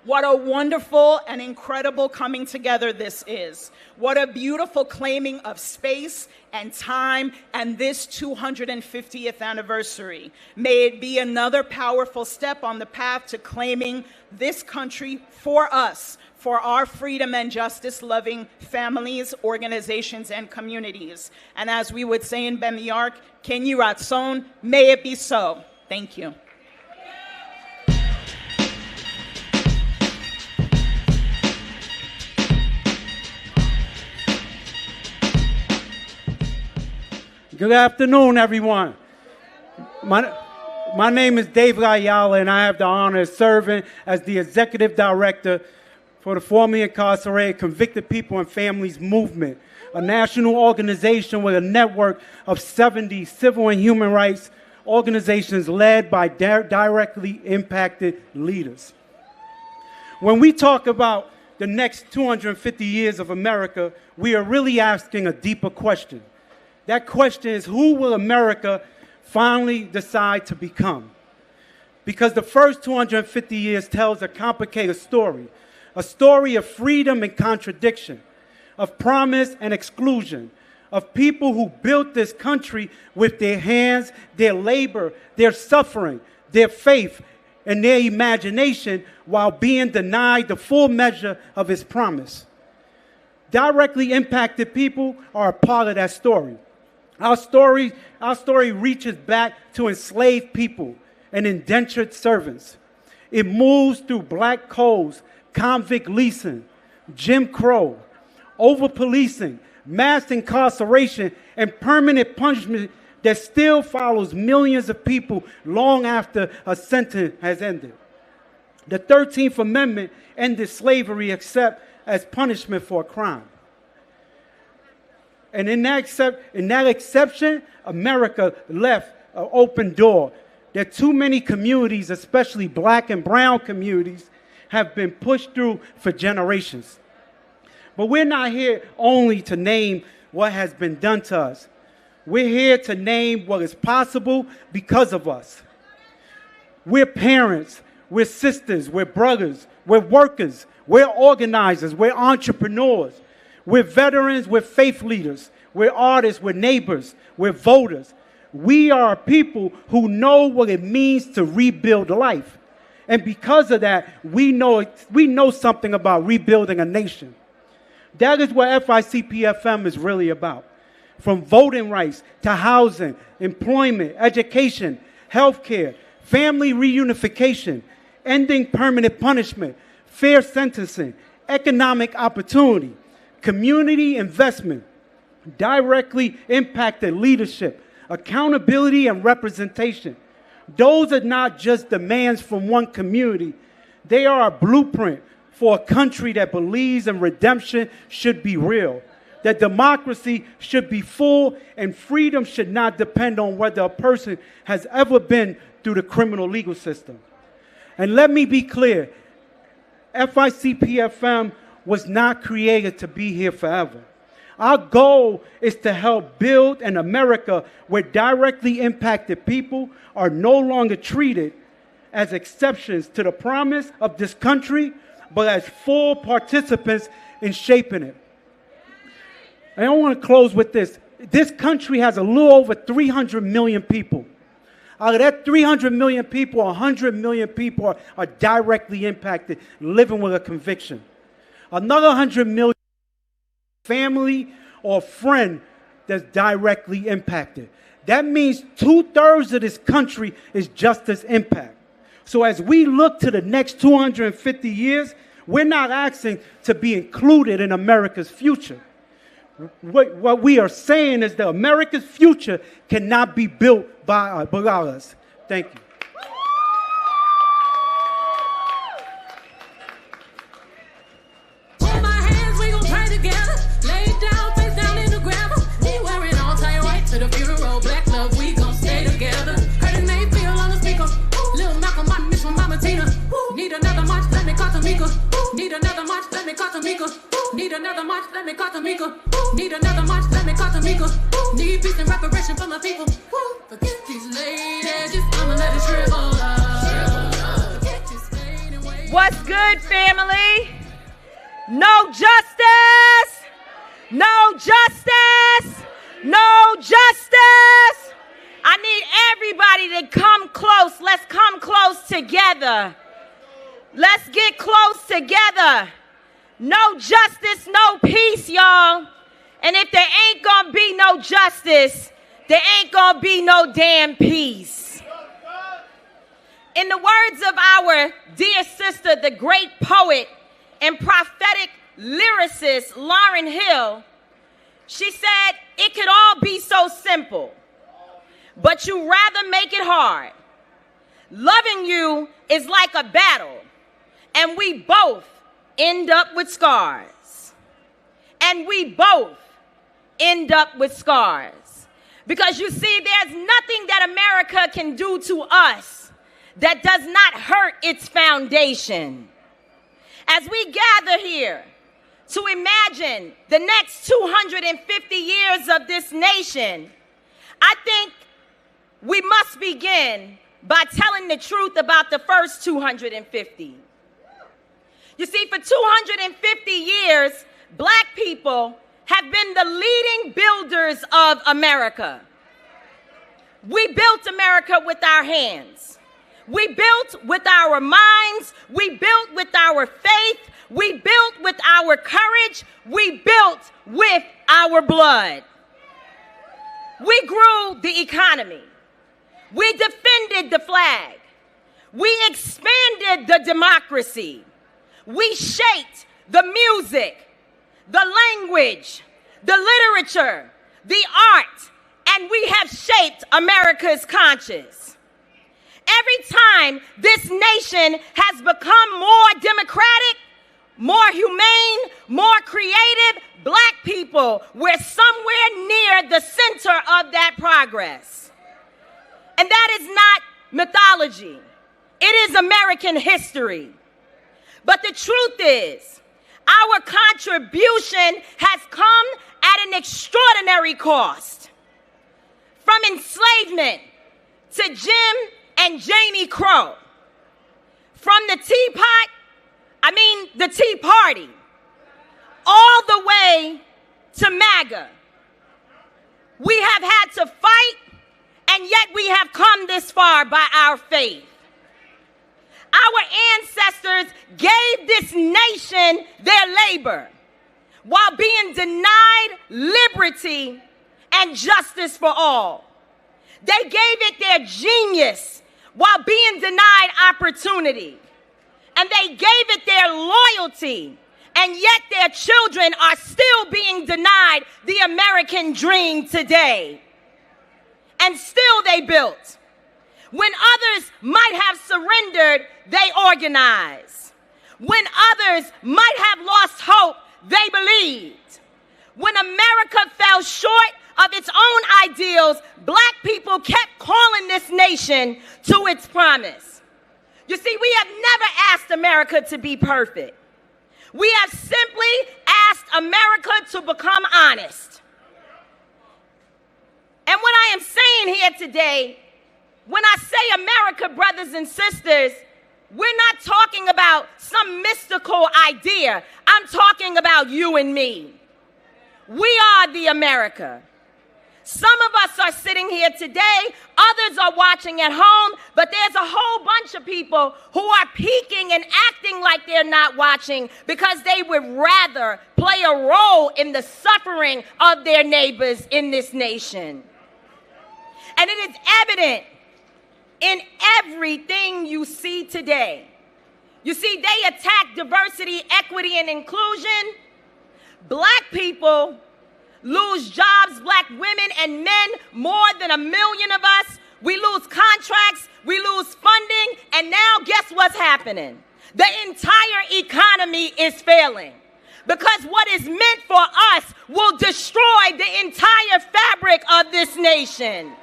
What a wonderful and incredible coming together this is. What a beautiful claiming of space and time and this 250th anniversary. May it be another powerful step on the path to claiming this country for us, for our freedom and justice-loving families, organizations, and communities. And as we would say in Ben the Ark, Ken Yiratzon, may it be so. Thank you. Good afternoon, everyone. My name is David Ayala, and I have the honor of serving as the Executive Director for the Formerly Incarcerated Convicted People and Families Movement, a national organization with a network of 70 civil and human rights organizations led by directly impacted leaders. When we talk about the next 250 years of America, we are really asking a deeper question. That question is, who will America finally decide to become? Because the first 250 years tells a complicated story, a story of freedom and contradiction, of promise and exclusion, of people who built this country with their hands, their labor, their suffering, their faith, and their imagination while being denied the full measure of its promise. Directly impacted people are a part of that story. Our story reaches back to enslaved people and indentured servants. It moves through black codes, convict leasing, Jim Crow, over-policing, mass incarceration, and permanent punishment that still follows millions of people long after a sentence has ended. The 13th Amendment ended slavery except as punishment for a crime. And in that exception, America left an open door that too many communities, especially black and brown communities, have been pushed through for generations. But we're not here only to name what has been done to us. We're here to name what is possible because of us. We're parents, we're sisters, we're brothers, we're workers, we're organizers, we're entrepreneurs. We're veterans, we're faith leaders, we're artists, we're neighbors, we're voters. We are a people who know what it means to rebuild life. And because of that, we know something about rebuilding a nation. That is what FICPFM is really about. From voting rights to housing, employment, education, healthcare, family reunification, ending permanent punishment, fair sentencing, economic opportunity, community investment, directly impacted leadership, accountability, and representation. Those are not just demands from one community. They are a blueprint for a country that believes in redemption should be real, that democracy should be full, and freedom should not depend on whether a person has ever been through the criminal legal system. And let me be clear, FICPFM was not created to be here forever. Our goal is to help build an America where directly impacted people are no longer treated as exceptions to the promise of this country, but as full participants in shaping it. And I want to close with this. This country has a little over 300 million people. Out of that 300 million people, 100 million people are directly impacted, living with a conviction. Another 100 million family or friend that's directly impacted. That means 2/3 of this country is justice impact. So as we look to the next 250 years, we're not asking to be included in America's future. What we are saying is that America's future cannot be built by us. Thank you. Hold my hands, we gon' pray together. Lay down, face down in the gravel. We wearing all tie white to the funeral. Black love, we gon' stay together. Curtis Mayfield on the speaker. Lil Malcolm, my miss from Mama Tina. Need another march, let me call Tamika. Need another march, let me call Tamika. Need another march, let me call Tamika. Need another march, let me call Tamika. Need peace and reparation for my people. Forget these ladies, just I'ma let it shrivel up. What's good, family? No justice! No justice! No justice! I need everybody to come close. Let's come close together. Let's get close together. No justice, no peace, y'all. And if there ain't gonna be no justice, there ain't gonna be no damn peace. In the words of our dear sister, the great poet and prophetic lyricist, Lauryn Hill, she said, it could all be so simple, but you rather make it hard. Loving you is like a battle, and we both end up with scars. And we both end up with scars. Because you see, there's nothing that America can do to us that does not hurt its foundation. As we gather here to imagine the next 250 years of this nation, I think we must begin by telling the truth about the first 250. You see, for 250 years, black people have been the leading builders of America. We built America with our hands. We built with our minds. We built with our faith. We built with our courage. We built with our blood. We grew the economy. We defended the flag. We expanded the democracy. We shaped the music, the language, the literature, the art, and we have shaped America's conscience. Every time this nation has become more democratic, more humane, more creative, black people were somewhere near the center of that progress. And that is not mythology. It is American history. But the truth is, our contribution has come at an extraordinary cost. From enslavement to Jim and Jamie Crow. From the Tea Party, all the way to MAGA. We have had to fight, and yet we have come this far by our faith. Our ancestors gave this nation their labor while being denied liberty and justice for all. They gave it their genius while being denied opportunity. and they gave it their loyalty, and yet their children are still being denied the American dream today. And still they built. When others might have surrendered, they organized. When others might have lost hope, they believed. When America fell short of its own ideals, black people kept calling this nation to its promise. You see, we have never asked America to be perfect. We have simply asked America to become honest. And what I am saying here today, when I say America, brothers and sisters, we're not talking about some mystical idea. I'm talking about you and me. We are the America. Some of us are sitting here today, others are watching at home, but there's a whole bunch of people who are peeking and acting like they're not watching because they would rather play a role in the suffering of their neighbors in this nation. And it is evident in everything you see today. You see, they attack diversity, equity, and inclusion. Black people lose jobs, black women and men, more than 1 million of us. We lose contracts, we lose funding, and now guess what's happening? The entire economy is failing. Because what is meant for us will destroy the entire fabric of this nation.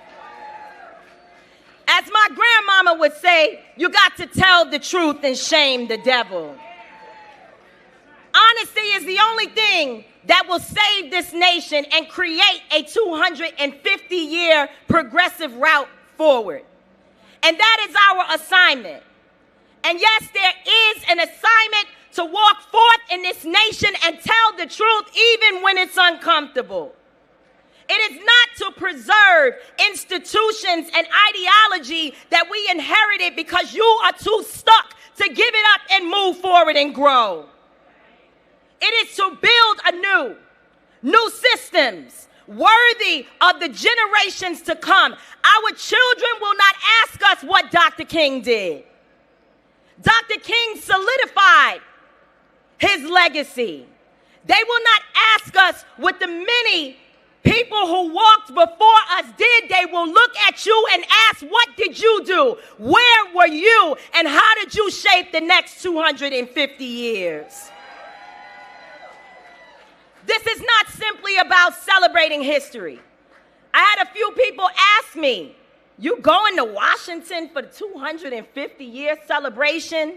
As my grandmama would say, you got to tell the truth and shame the devil. Honesty is the only thing that will save this nation and create a 250-year progressive route forward. And that is our assignment. And yes, there is an assignment to walk forth in this nation and tell the truth even when it's uncomfortable. It is not to preserve institutions and ideology that we inherited because you are too stuck to give it up and move forward and grow. It is to build new systems worthy of the generations to come. Our children will not ask us what Dr. King did. Dr. King solidified his legacy. They will not ask us what the many people who walked before us did. They will look at you and ask, what did you do? Where were you? And how did you shape the next 250 years? This is not simply about celebrating history. I had a few people ask me, you going to Washington for the 250-year celebration?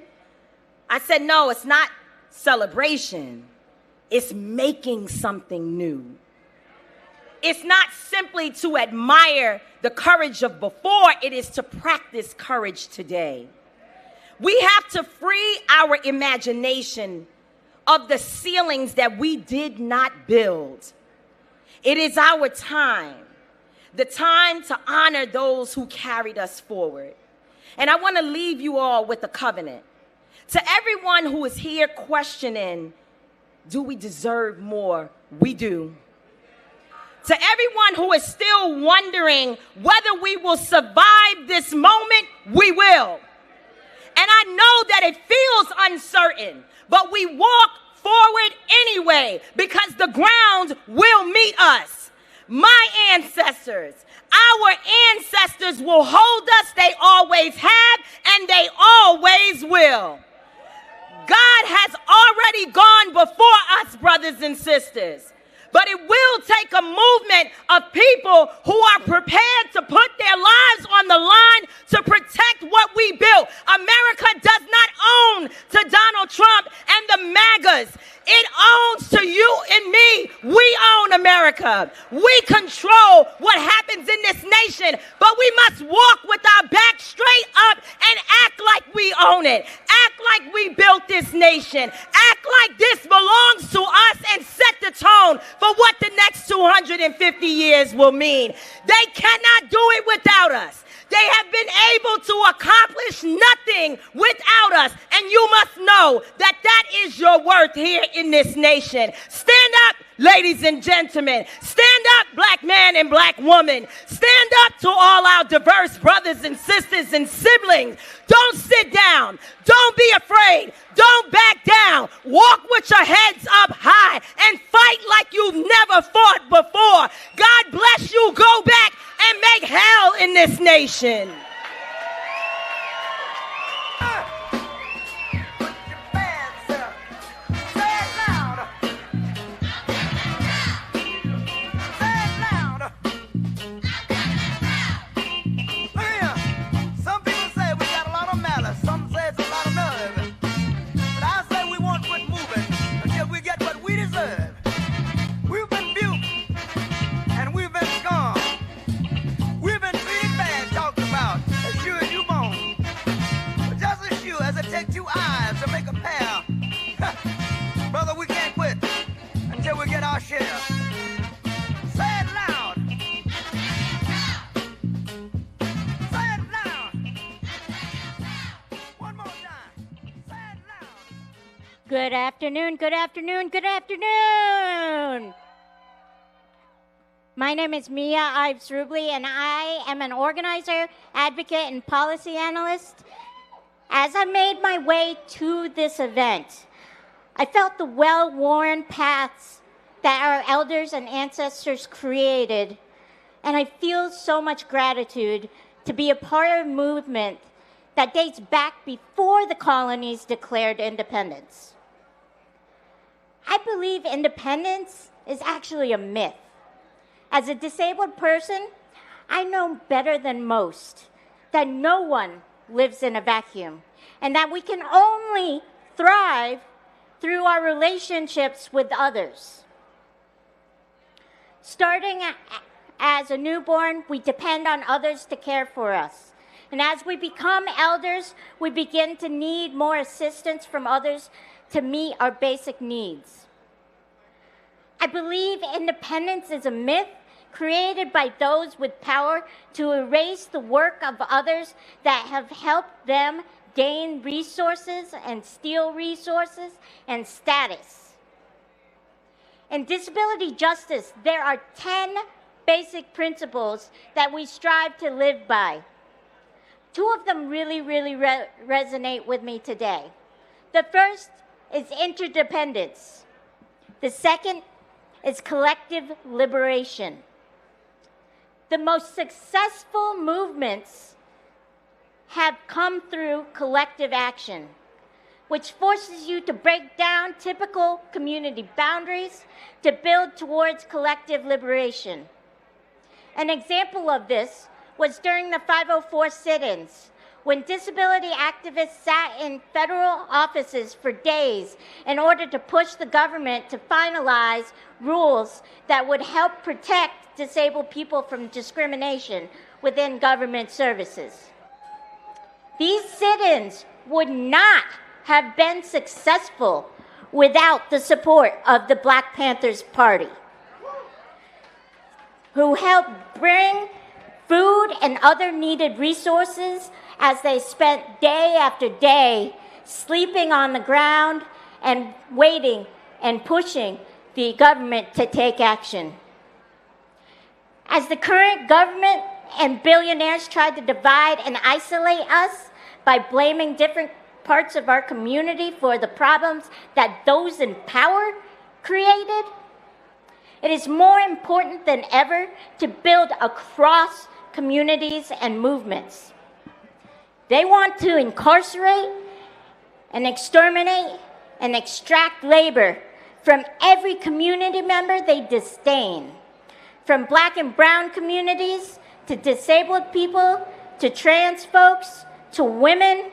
I said, no, it's not celebration. It's making something new. It's not simply to admire the courage of before, it is to practice courage today. We have to free our imagination of the ceilings that we did not build. It is our time, the time to honor those who carried us forward. And I want to leave you all with a covenant. To everyone who is here questioning, do we deserve more? We do. To everyone who is still wondering whether we will survive this moment, we will. And I know that it feels uncertain, but we walk forward anyway because the ground will meet us. My ancestors, our ancestors will hold us. They always have, and they always will. God has already gone before us, brothers and sisters. But it will take a movement of people who are prepared to put their lives on the line to protect what we built. America does not own to Donald Trump and the MAGAs. It owns to you and me. We own America. We control what happens in this nation, but we must walk with our back straight up and act like we own it. Act like we built this nation. Act like this belongs to us and set the tone for what the next 250 years will mean. They cannot do it without us. They have been able to accomplish nothing without us. And you must know that that is your worth here in this nation. Stand up, ladies and gentlemen. Stand up, black man and black woman. Stand up to all our diverse brothers and sisters and siblings. Don't sit down. Don't be afraid. Don't back down. Walk with your heads up high and fight like you've never fought before. God bless you. Go back and make hell in this nation. Good afternoon, good afternoon, good afternoon. My name is Mia Ives Rubley, and I am an organizer, advocate, and policy analyst. As I made my way to this event, I felt the well-worn paths that our elders and ancestors created, and I feel so much gratitude to be a part of a movement that dates back before the colonies declared independence. I believe independence is actually a myth. As a disabled person, I know better than most that no one lives in a vacuum and that we can only thrive through our relationships with others. Starting as a newborn, we depend on others to care for us. And as we become elders, we begin to need more assistance from others to meet our basic needs. I believe independence is a myth created by those with power to erase the work of others that have helped them gain resources and steal resources and status. In disability justice, there are 10 basic principles that we strive to live by. 2 of them really resonate with me today. The first is interdependence. The second is collective liberation. The most successful movements have come through collective action, which forces you to break down typical community boundaries to build towards collective liberation. An example of this was during the 504 sit-ins, when disability activists sat in federal offices for days in order to push the government to finalize rules that would help protect disabled people from discrimination within government services. These sit-ins would not have been successful without the support of the Black Panthers Party, who helped bring food and other needed resources as they spent day after day sleeping on the ground and waiting and pushing the government to take action. As the current government and billionaires tried to divide and isolate us by blaming different parts of our community for the problems that those in power created, it is more important than ever to build across communities and movements. They want to incarcerate and exterminate and extract labor from every community member they disdain, from Black and brown communities to disabled people to trans folks to women.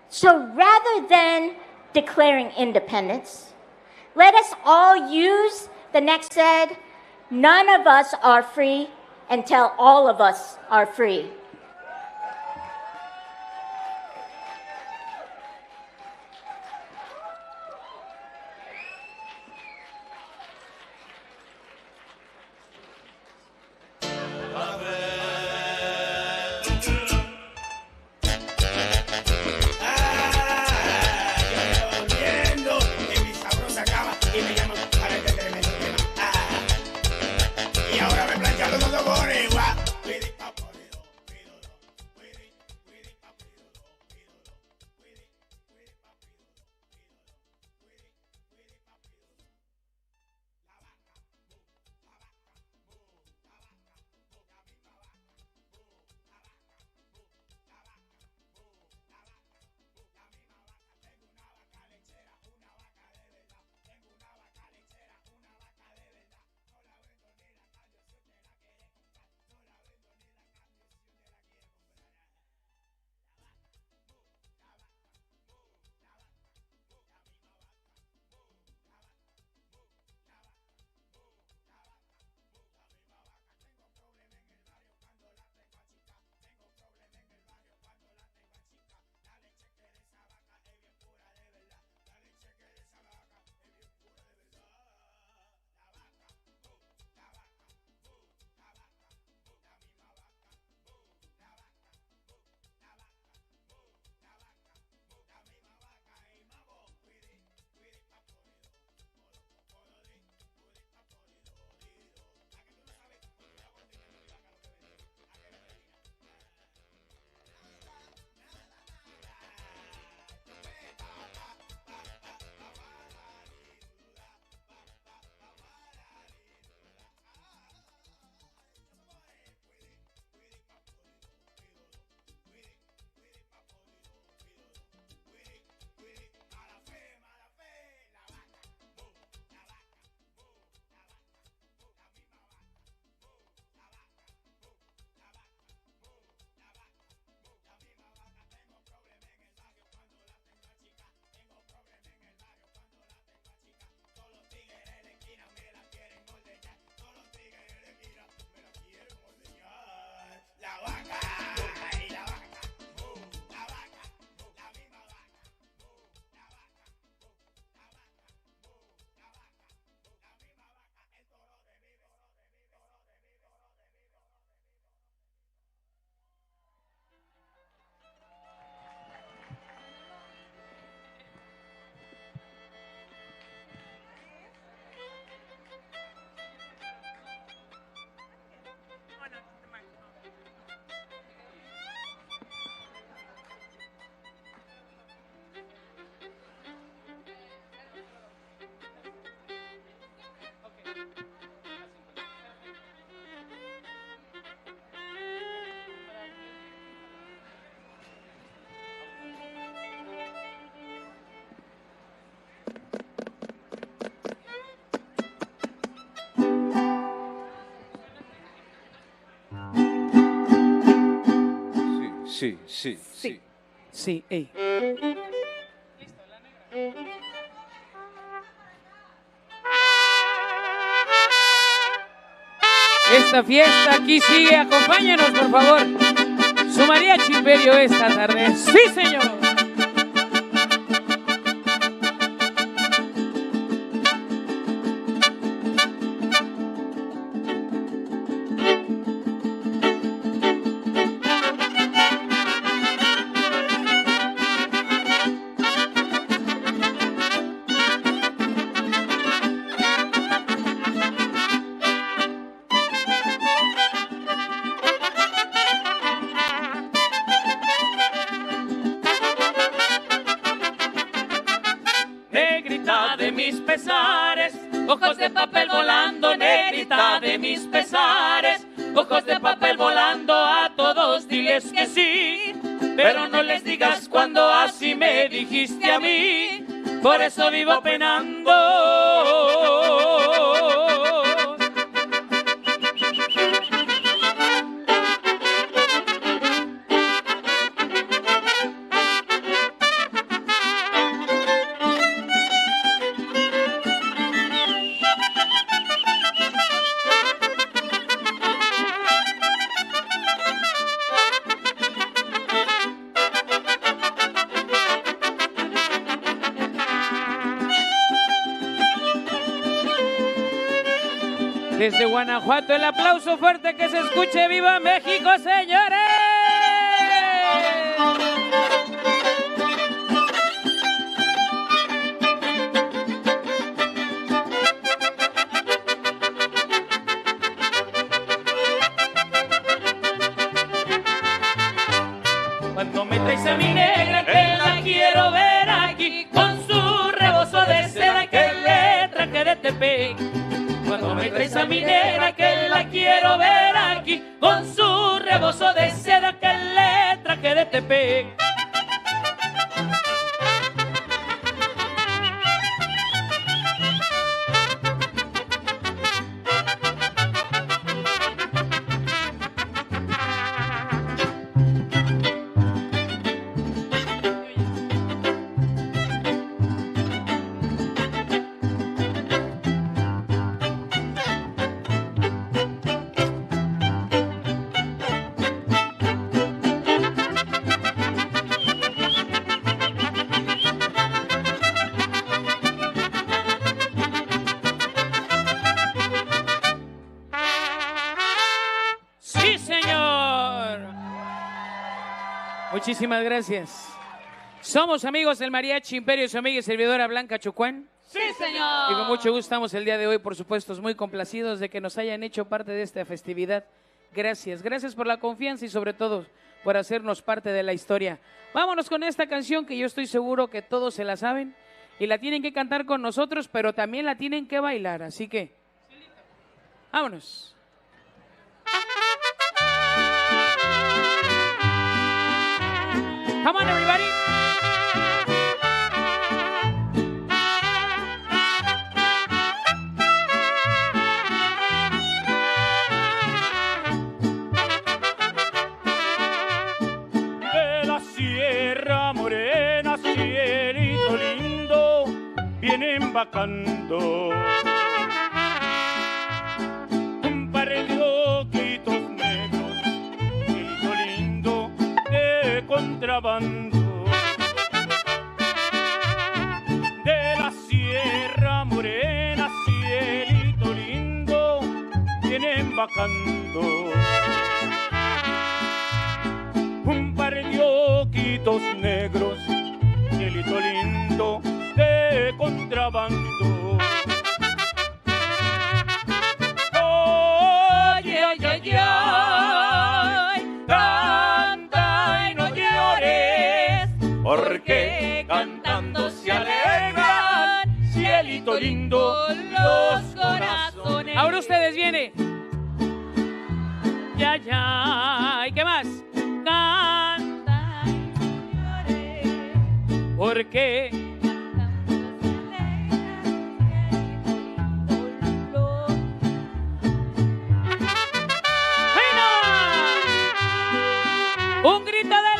So rather than declaring independence, let us all use the next said, none of us are free until all of us are free. Sí, sí, sí. Sí, ey. Esta fiesta aquí sigue, acompáñanos por favor. Su mariachi imperio esta tarde. ¡Sí, señor! Negrita de mis pesares, ojos de papel volando, negrita de mis pesares, ojos de papel volando, a todos diles que sí, pero no les digas cuando así me dijiste a mí, por eso vivo penando. Desde Guanajuato, el aplauso fuerte que se escuche. ¡Viva México, señores! Cuando me traes a mi negra que la quiero ver aquí, con su rebozo de seda que le traje de Tepic. Cuando me traes a mi negra que la quiero ver aquí, con su rebozo de seda que le traje de Tepic. Muchísimas gracias. Somos amigos del Mariachi Imperio, su amiga y servidora Blanca Chocuán. ¡Sí, señor! Y con mucho gusto estamos el día de hoy, por supuesto, muy complacidos de que nos hayan hecho parte de esta festividad. Gracias, gracias por la confianza y sobre todo por hacernos parte de la historia. Vámonos con esta canción que yo estoy seguro que todos se la saben y la tienen que cantar con nosotros, pero también la tienen que bailar, así que vámonos. Come on, everybody. De la Sierra Morena, cielito lindo, vienen vacando un par de ojitos negros, cielito lindo de contrabando. De la Sierra Morena, cielito lindo, vienen vacando un par de ojitos negros, cielito lindo de contrabando. Oye, oye, oye, canta y no llores, porque cantando se alegran, cielito lindo, los corazones. Ahora ustedes vienen. Ya, ya. ¿Y qué más? Canta y no llores, porque un grito de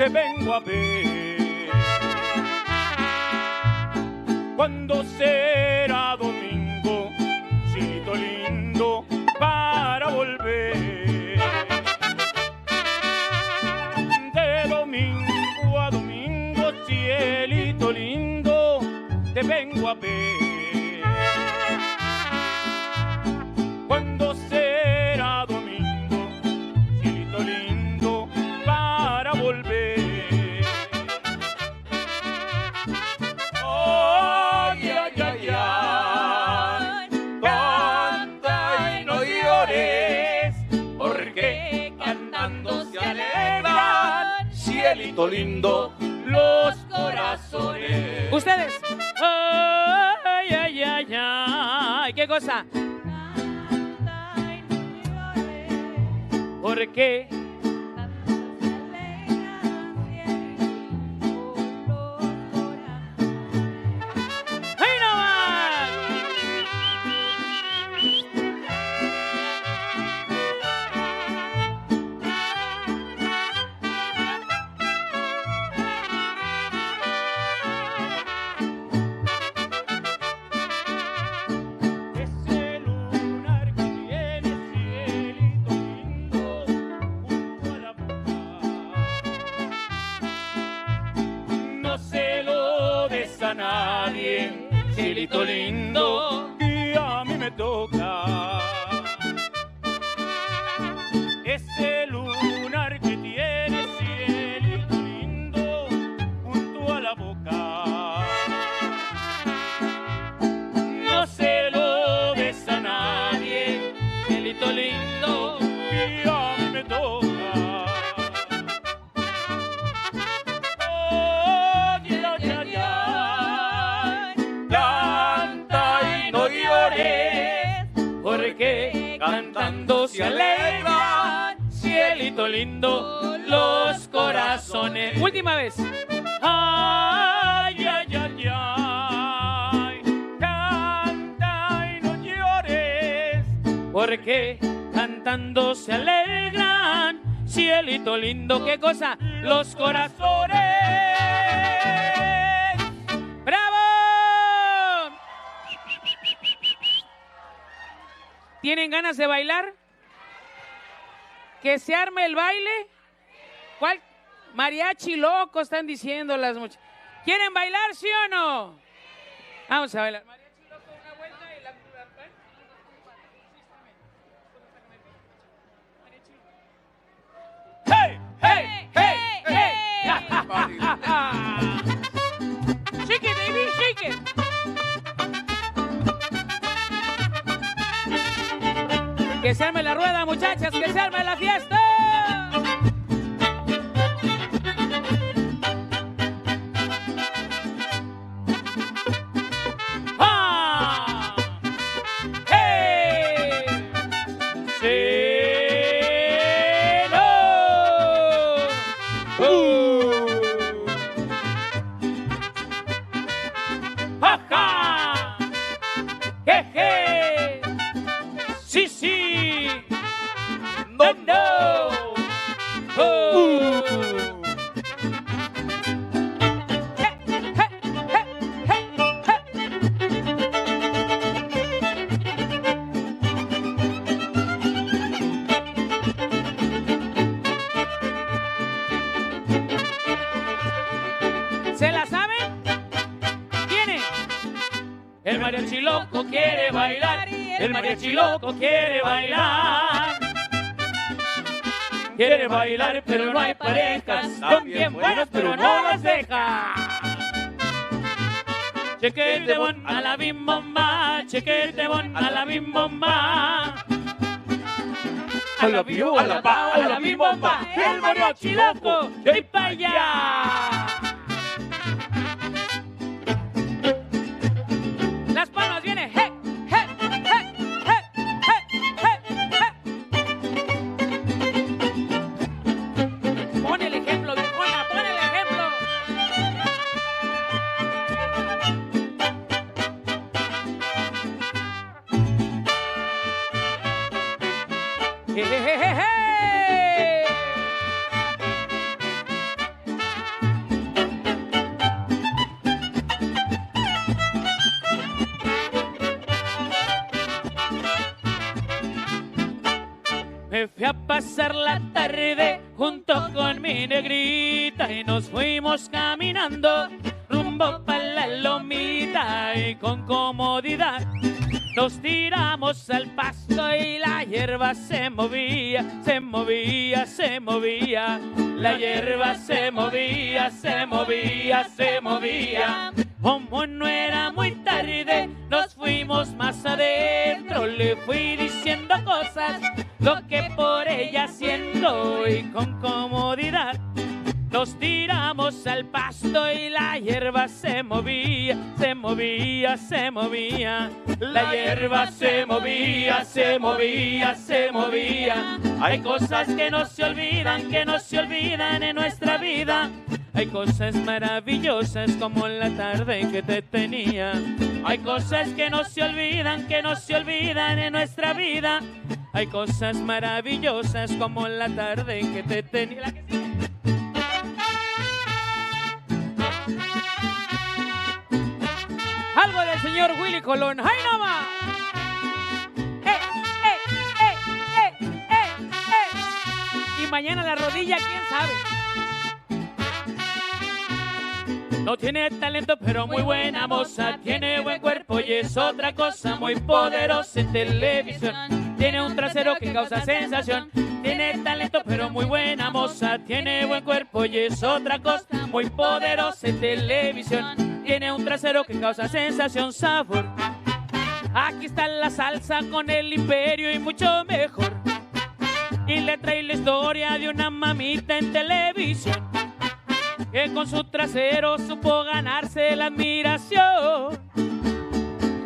te vengo a ver. ¿Cuándo será domingo, cielito lindo, para volver? De domingo a domingo, cielito lindo, te vengo a ver. ¿Cuándo será domingo, cielito lindo, para volver? Ay, ay, ay, ay, canta y no llores, porque cantando se alegran, cielito lindo, los corazones. Ustedes. Ay, ay, ay, ay. ¿Qué cosa? ¿Por qué? ¡Ahí nomás! Ese lunar que tiene cielito lindo junto a la boca, no se lo des a nadie, cielito lindo, que a mí me toca. Ese lunar que tiene cielito lindo junto a la boca, no se lo des a nadie, cielito lindo, que a mí me toca. Oh, ya, ya, ya, canta y no llores, porque cantando se alegran, cielito lindo, los corazones. Última vez. Ay, ay, ay, ay, canta y no llores, Porque cantando se alegran, cielito lindo. ¿Qué cosa? Los corazones. ¡Bravo! ¿Tienen ganas de bailar? ¿Que se arme el baile? ¿Cuál? Mariachi loco están diciendo las muchachas. ¿Quieren bailar, sí o no? Vamos a bailar. Mariachi loco, una vuelta y la... hey, hey, hey, hey. Shake it, baby, shake it. Que se arme la rueda, muchachas, que se arme la fiesta. ¡Ah! ¡Hey! ¡Sí! ¡No! ¡Ajá! ¡Jeje! ¡Sí, sí! ¡No, no! ¿Se la saben? ¿Quiénes? El mariachi loco quiere bailar, el mariachi loco quiere bailar. Quiere bailar, pero no hay parejas, son bien buenas, pero no las deja. Chequete bon a la bim bomba, chequete bon a la bim bomba. A la bim, a la ba, a la bim bomba, el mariachi loco, y para allá. Las palmas vienen, hey, hey, hey, hey, hey, hey, hey. Pon el ejemplo, viejona, pon el ejemplo. Hey, hey, hey, hey. Me fui a pasar la tarde junto con mi negrita y nos fuimos caminando rumbo para la lomita y con comodidad nos tiramos al pasto y la hierba se movía, se movía, se movía. La hierba se movía, se movía, se movía. Como no era muy tarde, nos fuimos más adentro. Le fui diciendo cosas, lo que por ella siento y con comodidad. Nos tiramos al pasto y la hierba se movía, se movía, se movía. La hierba se movía, se movía, se movía. Hay cosas que no se olvidan en nuestra vida. Hay cosas maravillosas como la tarde que te tenía. Hay cosas que no se olvidan en nuestra vida. Hay cosas maravillosas como la tarde que te tenía. Algo del señor Willy Colón. ¡Ay, no más! Y mañana la rodilla, ¿quién sabe? No tiene talento, pero muy buena moza. Tiene buen cuerpo y es otra cosa muy poderosa en televisión. Tiene un trasero que causa sensación. Tiene talento, pero muy buena moza. Tiene buen cuerpo y es otra cosa muy poderosa en televisión. Tiene un trasero que causa sensación, sabor. Aquí está la salsa con el imperio y mucho mejor. Y le trae la historia de una mamita en televisión que con su trasero supo ganarse la admiración.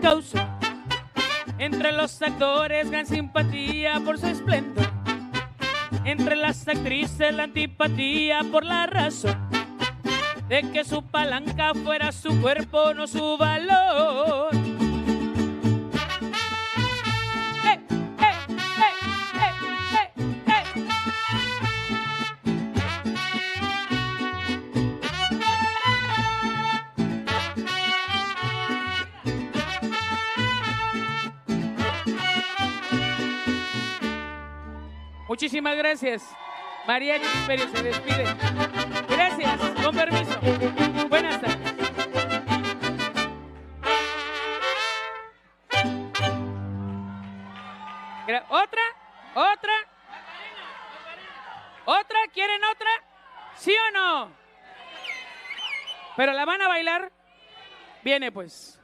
Causó entre los actores gran simpatía por su esplendor. Entre las actrices la antipatía por la razón de que su palanca fuera su cuerpo, no su valor. Muchísimas gracias. María Imperio se despide. Gracias, con permiso. Buenas tardes. ¿Otra? ¿Otra? ¿Otra? ¿Quieren otra? ¿Sí o no? ¿Pero la van a bailar? Viene pues.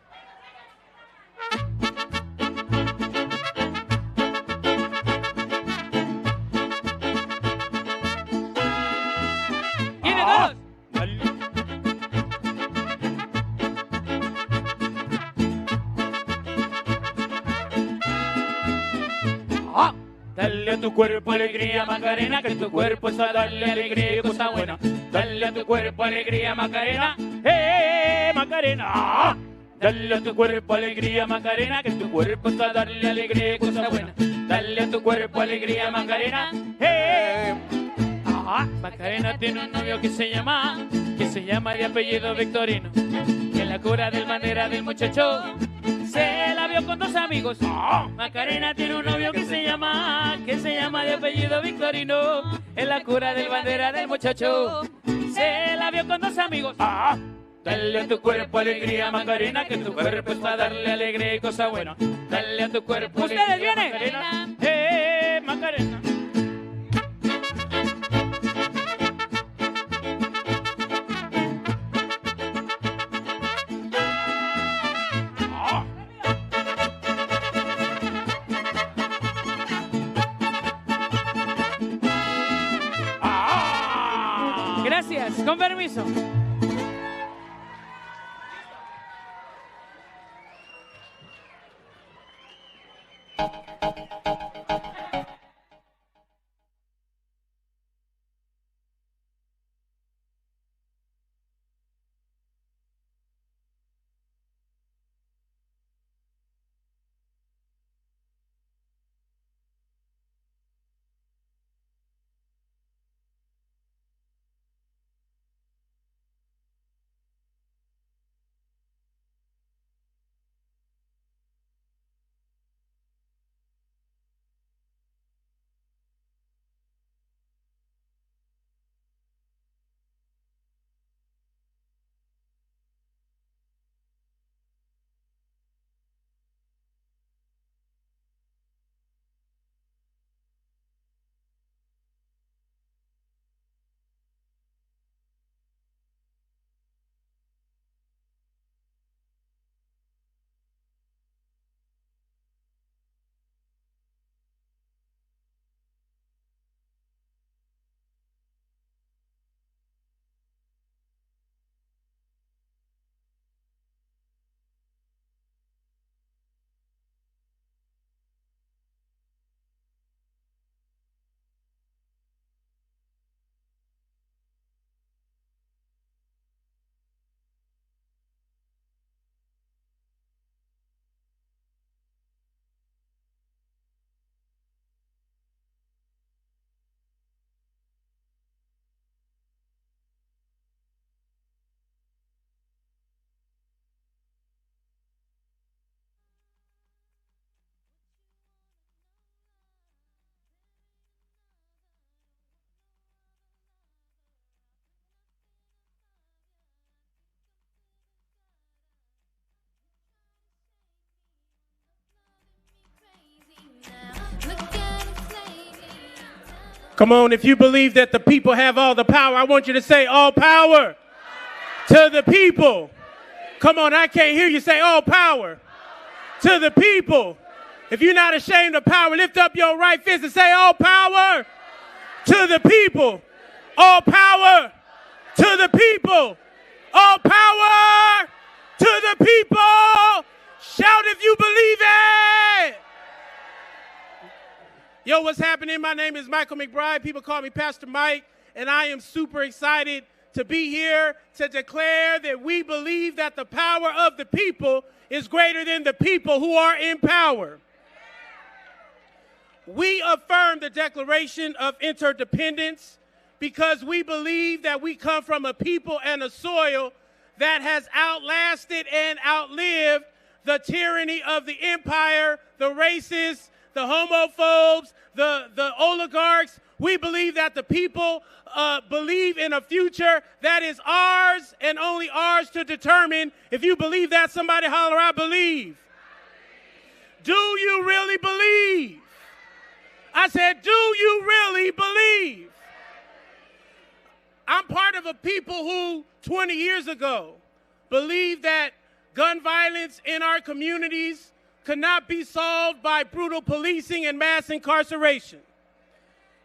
Dale a tu cuerpo alegría, Macarena, que tu cuerpo es a darle alegría y cosa buena. Dale a tu cuerpo alegría, Macarena, Macarena. Dale a tu cuerpo alegría, Macarena, que tu cuerpo es a darle alegría y cosa buena. Dale a tu cuerpo alegría, Macarena, Macarena tiene un novio que se llama de apellido Victorino, que en la cura del manera del muchacho se la vio con dos amigos. Macarena tiene un novio que se llama de apellido Victorino, en la cura del bandera del muchacho se la vio con dos amigos. Dale a tu cuerpo alegría, Macarena, que tu cuerpo es para darle alegría y cosa buena. Dale a tu cuerpo alegría, Macarena, Macarena. Gracias, con permiso. Come on, if you believe that the people have all the power, I want you to say all power to the people. Come on, I can't hear you say all power to the people. If you're not ashamed of power, lift up your right fist and say all power to the people. All power to the people. All power to the people. Shout if you believe it. Yo, what's happening? My name is Michael McBride. People call me Pastor Mike, and I am super excited to be here to declare that we believe that the power of the people is greater than the people who are in power. We affirm the Declaration of Interdependence because we believe that we come from a people and a soil that has outlasted and outlived the tyranny of the empire, the racists, the homophobes, the oligarchs. We believe that the people believe in a future that is ours and only ours to determine. If you believe that, somebody holler, I believe. Do you really believe? I said, do you really believe? I'm part of a people who 20 years ago believed that gun violence in our communities could not be solved by brutal policing and mass incarceration.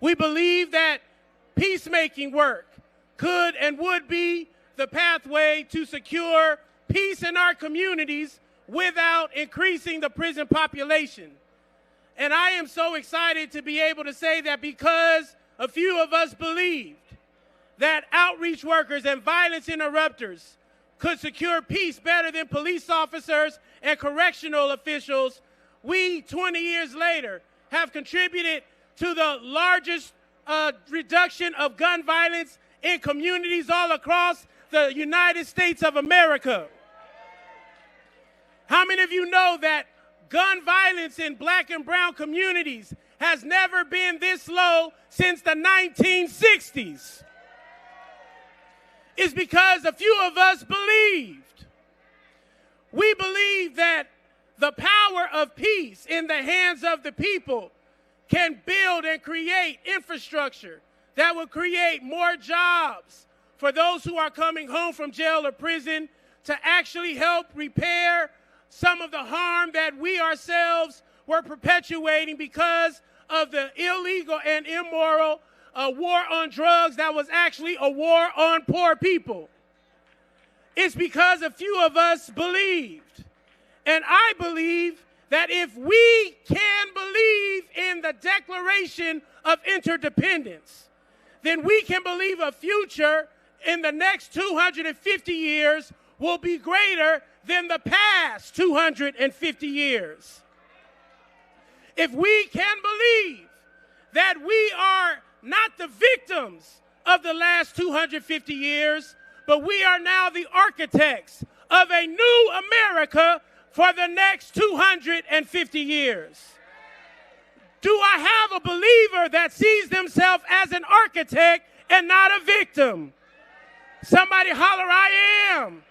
We believe that peacemaking work could and would be the pathway to secure peace in our communities without increasing the prison population. And I am so excited to be able to say that because a few of us believed that outreach workers and violence interrupters could secure peace better than police officers and correctional officials, we, 20 years later, have contributed to the largest reduction of gun violence in communities all across the United States of America. How many of you know that gun violence in black and brown communities has never been this low since the 1960s? It's because a few of us believed. We believe that the power of peace in the hands of the people can build and create infrastructure that will create more jobs for those who are coming home from jail or prison, to actually help repair some of the harm that we ourselves were perpetuating because of the illegal and immoral war on drugs that was actually a war on poor people. It's because a few of us believed. And I believe that if we can believe in the Declaration of Interdependence, then we can believe a future in the next 250 years will be greater than the past 250 years. If we can believe that we are not the victims of the last 250 years, but we are now the architects of a new America for the next 250 years. Do I have a believer that sees themselves as an architect and not a victim? Somebody holler, I am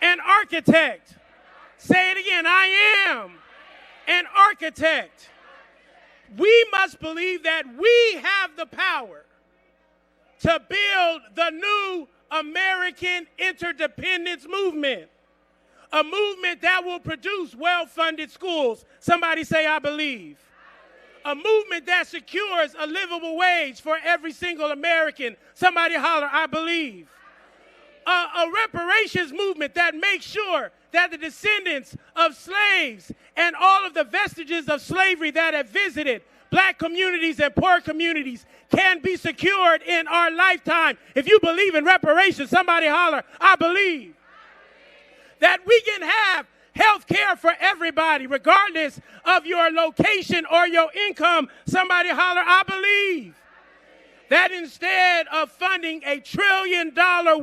an architect. Say it again, I am an architect. We must believe that we have the power to build the new American interdependence movement, a movement that will produce well-funded schools. Somebody say, I believe. A movement that secures a livable wage for every single American. Somebody holler, I believe. A reparations movement that makes sure that the descendants of slaves and all of the vestiges of slavery that have visited black communities and poor communities can be secured in our lifetime. If you believe in reparations, somebody holler, I believe. That we can have health care for everybody, regardless of your location or your income. Somebody holler, I believe. That instead of funding a $1 trillion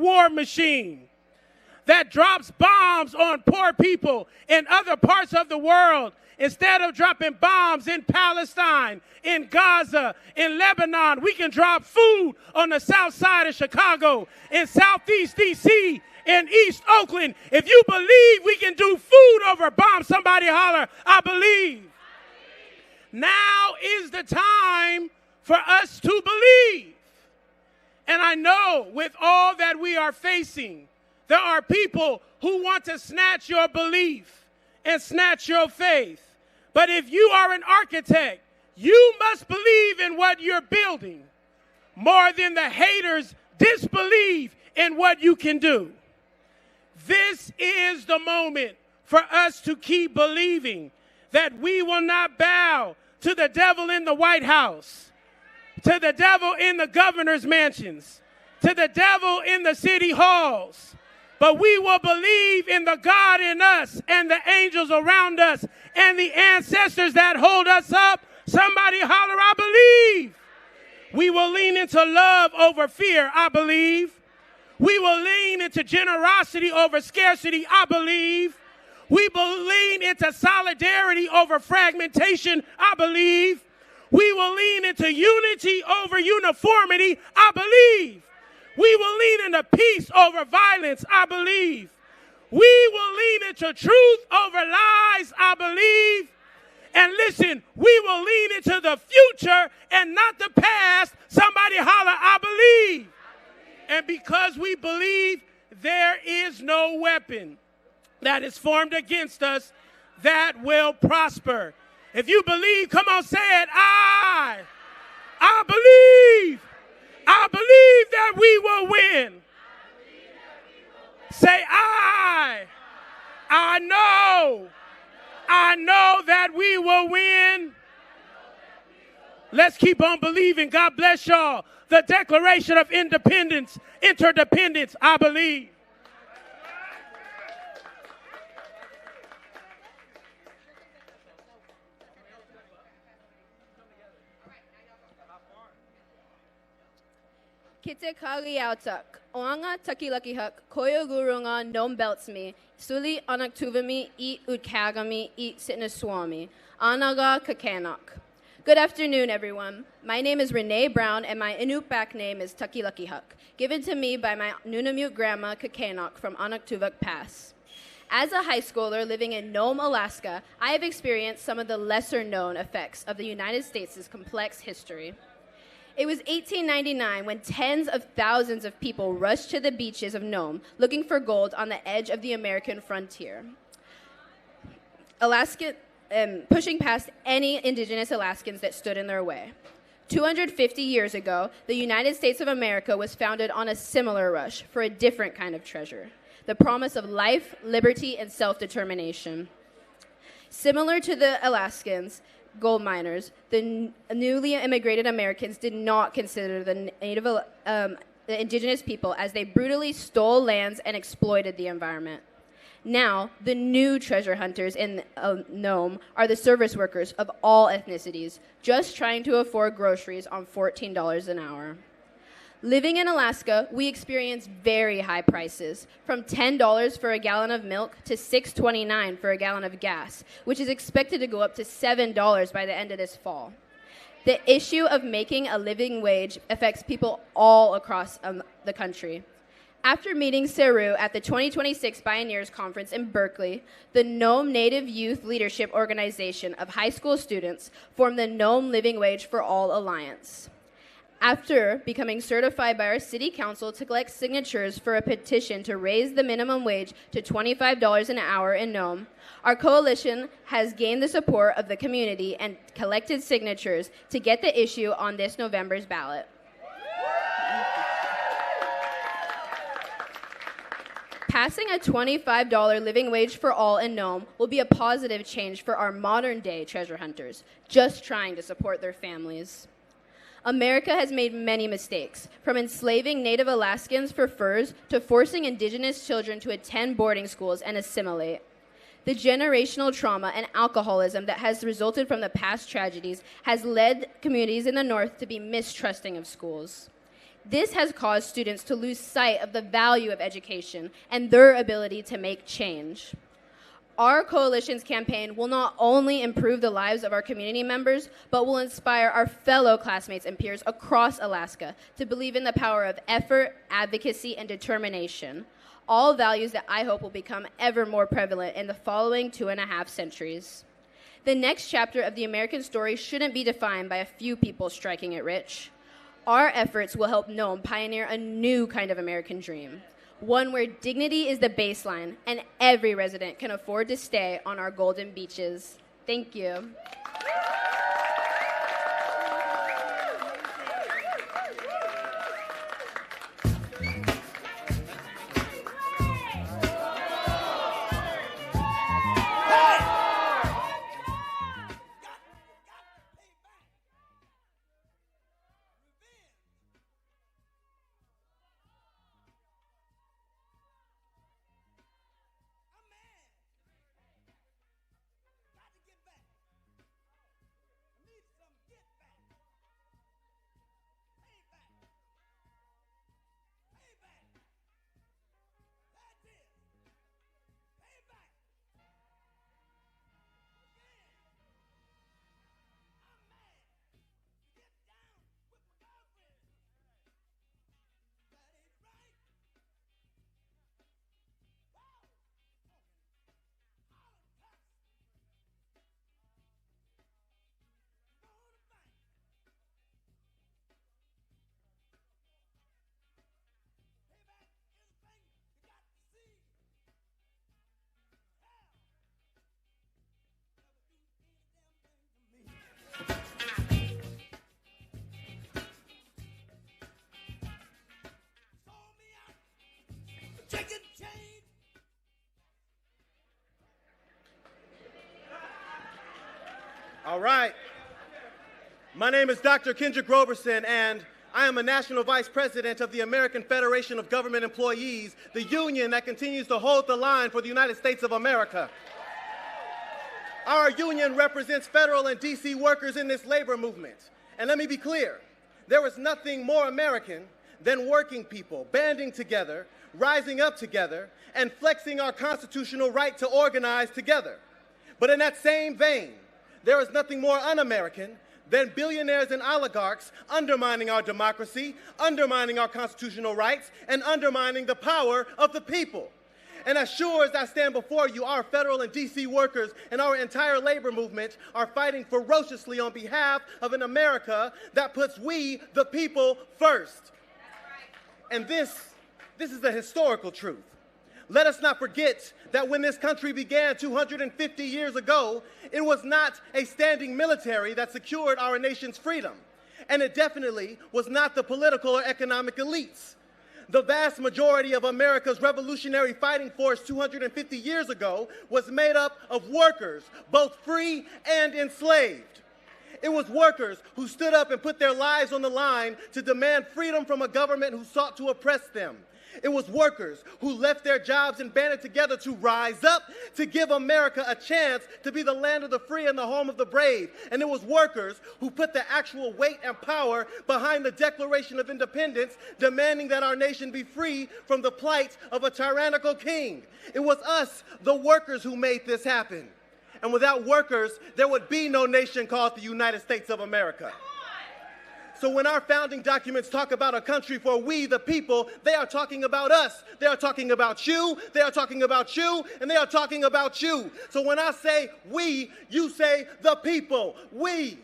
war machine that drops bombs on poor people in other parts of the world, instead of dropping bombs in Palestine, in Gaza, in Lebanon, we can drop food on the south side of Chicago, in Southeast DC, in East Oakland. If you believe we can do food over bombs, somebody holler, I believe. Now is the time for us to believe. And I know with all that we are facing, there are people who want to snatch your belief and snatch your faith. But if you are an architect, you must believe in what you're building more than the haters disbelieve in what you can do. This is the moment for us to keep believing that we will not bow to the devil in the White House, to the devil in the governor's mansions, to the devil in the city halls, but we will believe in the God in us and the angels around us and the ancestors that hold us up. Somebody holler, I believe. We will lean into love over fear, I believe. We will lean into generosity over scarcity, I believe. We will lean into solidarity over fragmentation, I believe. We will lean into unity over uniformity, I believe. We will lean into peace over violence, I believe. We will lean into truth over lies, I believe. And listen, we will lean into the future and not the past. Somebody holler, I believe. And because we believe, there is no weapon that is formed against us that will prosper. If you believe, come on, say it. I believe. I believe that we will win. Say, I know that we will win. Let's keep on believing. God bless y'all. The Declaration of Independence, interdependence, I believe. Kite kaliautak, oanga takilakihak, koyo gurunga nom beltsmi, suli anaktuvami, eat utkagami, eat sitnaswami, anaga kakanok. Good afternoon, everyone. My name is Renee Brown, and my Inupiaq name is Takilakihak, given to me by my Nunamute grandma, Kakanok, from Anaktuvuk Pass. As a high schooler living in Nome, Alaska, I have experienced some of the lesser-known effects of the United States' complex history. It was 1899 when tens of thousands of people rushed to the beaches of Nome looking for gold on the edge of the American frontier. Pushing past any indigenous Alaskans that stood in their way. 250 years ago, the United States of America was founded on a similar rush for a different kind of treasure, the promise of life, liberty, and self-determination. Similar to the Alaskans, gold miners, the newly immigrated Americans did not consider the the indigenous people as they brutally stole lands and exploited the environment. Now, the new treasure hunters in Nome are the service workers of all ethnicities, just trying to afford groceries on $14 an hour. Living in Alaska, we experience very high prices, from $10 for a gallon of milk to $6.29 for a gallon of gas, which is expected to go up to $7 by the end of this fall. The issue of making a living wage affects people all across the country. After meeting Seru at the 2026 Pioneers Conference in Berkeley, the Nome Native Youth Leadership Organization of high school students formed the Nome Living Wage for All Alliance. After becoming certified by our city council to collect signatures for a petition to raise the minimum wage to $25 an hour in Nome, our coalition has gained the support of the community and collected signatures to get the issue on this November's ballot. Passing a $25 living wage for all in Nome will be a positive change for our modern-day treasure hunters, just trying to support their families. America has made many mistakes, from enslaving Native Alaskans for furs to forcing indigenous children to attend boarding schools and assimilate. The generational trauma and alcoholism that has resulted from the past tragedies has led communities in the North to be mistrusting of schools. This has caused students to lose sight of the value of education and their ability to make change. Our coalition's campaign will not only improve the lives of our community members, but will inspire our fellow classmates and peers across Alaska to believe in the power of effort, advocacy, and determination, all values that I hope will become ever more prevalent in the following 2.5 centuries. The next chapter of the American story shouldn't be defined by a few people striking it rich. Our efforts will help Nome pioneer a new kind of American dream, one where dignity is the baseline and every resident can afford to stay on our golden beaches. Thank you. All right. My name is Dr. Kendrick Roberson, and I am a National Vice President of the American Federation of Government Employees, the union that continues to hold the line for the United States of America. Our union represents federal and D.C. workers in this labor movement. And let me be clear, there is nothing more American than working people banding together, rising up together, and flexing our constitutional right to organize together. But in that same vein, there is nothing more un-American than billionaires and oligarchs undermining our democracy, undermining our constitutional rights, and undermining the power of the people. And as sure as I stand before you, our federal and D.C. workers and our entire labor movement are fighting ferociously on behalf of an America that puts we, the people, first. And this is a historical truth. Let us not forget that when this country began 250 years ago, it was not a standing military that secured our nation's freedom. And it definitely was not the political or economic elites. The vast majority of America's revolutionary fighting force 250 years ago was made up of workers, both free and enslaved. It was workers who stood up and put their lives on the line to demand freedom from a government who sought to oppress them. It was workers who left their jobs and banded together to rise up, to give America a chance to be the land of the free and the home of the brave. And it was workers who put the actual weight and power behind the Declaration of Independence, demanding that our nation be free from the plight of a tyrannical king. It was us, the workers, who made this happen. And without workers, there would be no nation called the United States of America. So when our founding documents talk about a country for we, the people, they are talking about us. They are talking about you, they are talking about you, and they are talking about you. So when I say we, you say the people. We,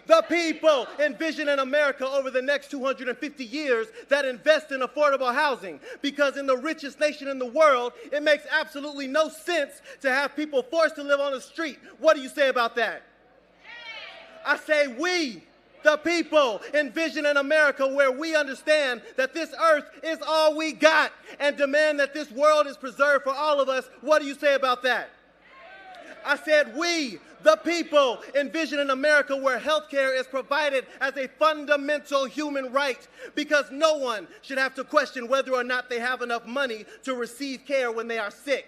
the people, envision an America over the next 250 years that invests in affordable housing. Because in the richest nation in the world, it makes absolutely no sense to have people forced to live on the street. What do you say about that? I say we, the people, envision an America where we understand that this earth is all we got and demand that this world is preserved for all of us. What do you say about that? I said we, the people, envision an America where health care is provided as a fundamental human right because no one should have to question whether or not they have enough money to receive care when they are sick.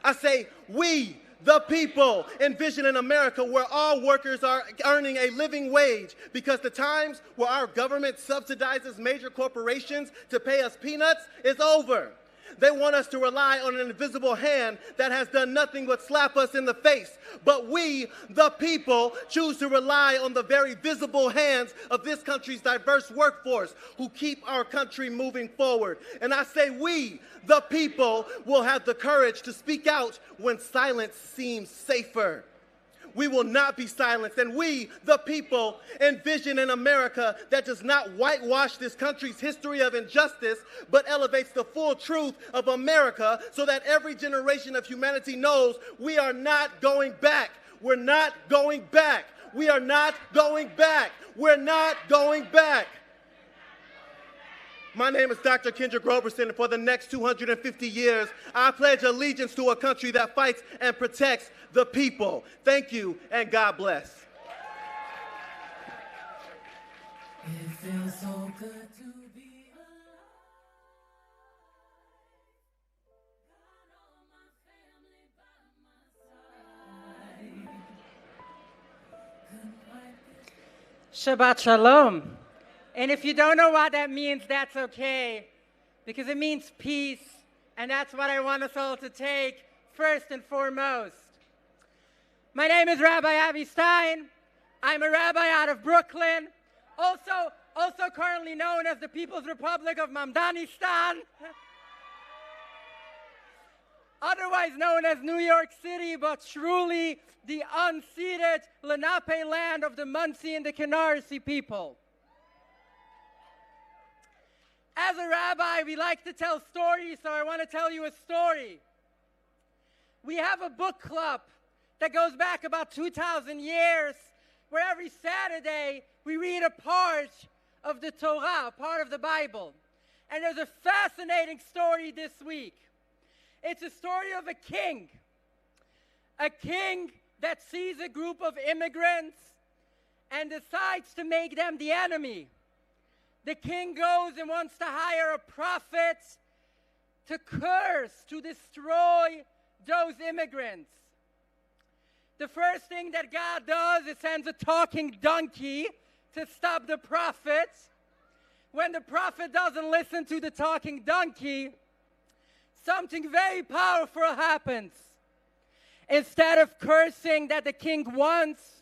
I say we, the people, envision an America where all workers are earning a living wage because the times where our government subsidizes major corporations to pay us peanuts is over. They want us to rely on an invisible hand that has done nothing but slap us in the face. But we, the people, choose to rely on the very visible hands of this country's diverse workforce who keep our country moving forward. And I say we, the people, will have the courage to speak out when silence seems safer. We will not be silenced, and we, the people, envision an America that does not whitewash this country's history of injustice, but elevates the full truth of America so that every generation of humanity knows we are not going back. We're not going back. We are not going back. We're not going back. My name is Dr. Kendrick Roberson, and for the next 250 years, I pledge allegiance to a country that fights and protects the people. Thank you, and God bless. It feels so good to be Shabbat Shalom. And if you don't know what that means, that's okay, because it means peace, and that's what I want us all to take first and foremost. My name is Rabbi Avi Stein. I'm a rabbi out of Brooklyn, also currently known as the People's Republic of Mamdanistan, otherwise known as New York City, but truly the unceded Lenape land of the Muncie and the Canarsie people. As a rabbi, we like to tell stories, so I want to tell you a story. We have a book club that goes back about 2,000 years, where every Saturday we read a part of the Torah, a part of the Bible. And there's a fascinating story this week. It's a story of a king that sees a group of immigrants and decides to make them the enemy. The king goes and wants to hire a prophet to curse, to destroy those immigrants. The first thing that God does is sends a talking donkey to stop the prophet. When the prophet doesn't listen to the talking donkey, something very powerful happens. Instead of cursing that the king wants,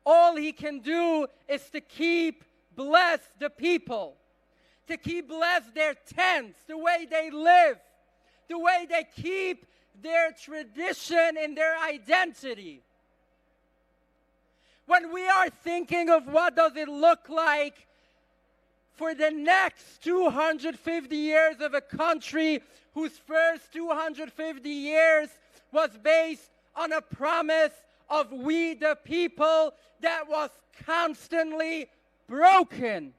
all he can do is to keep bless the people, to keep bless their tents, the way they live, the way they keep their tradition and their identity. When we are thinking of what does it look like for the next 250 years of a country whose first 250 years was based on a promise of we the people that was constantly broken.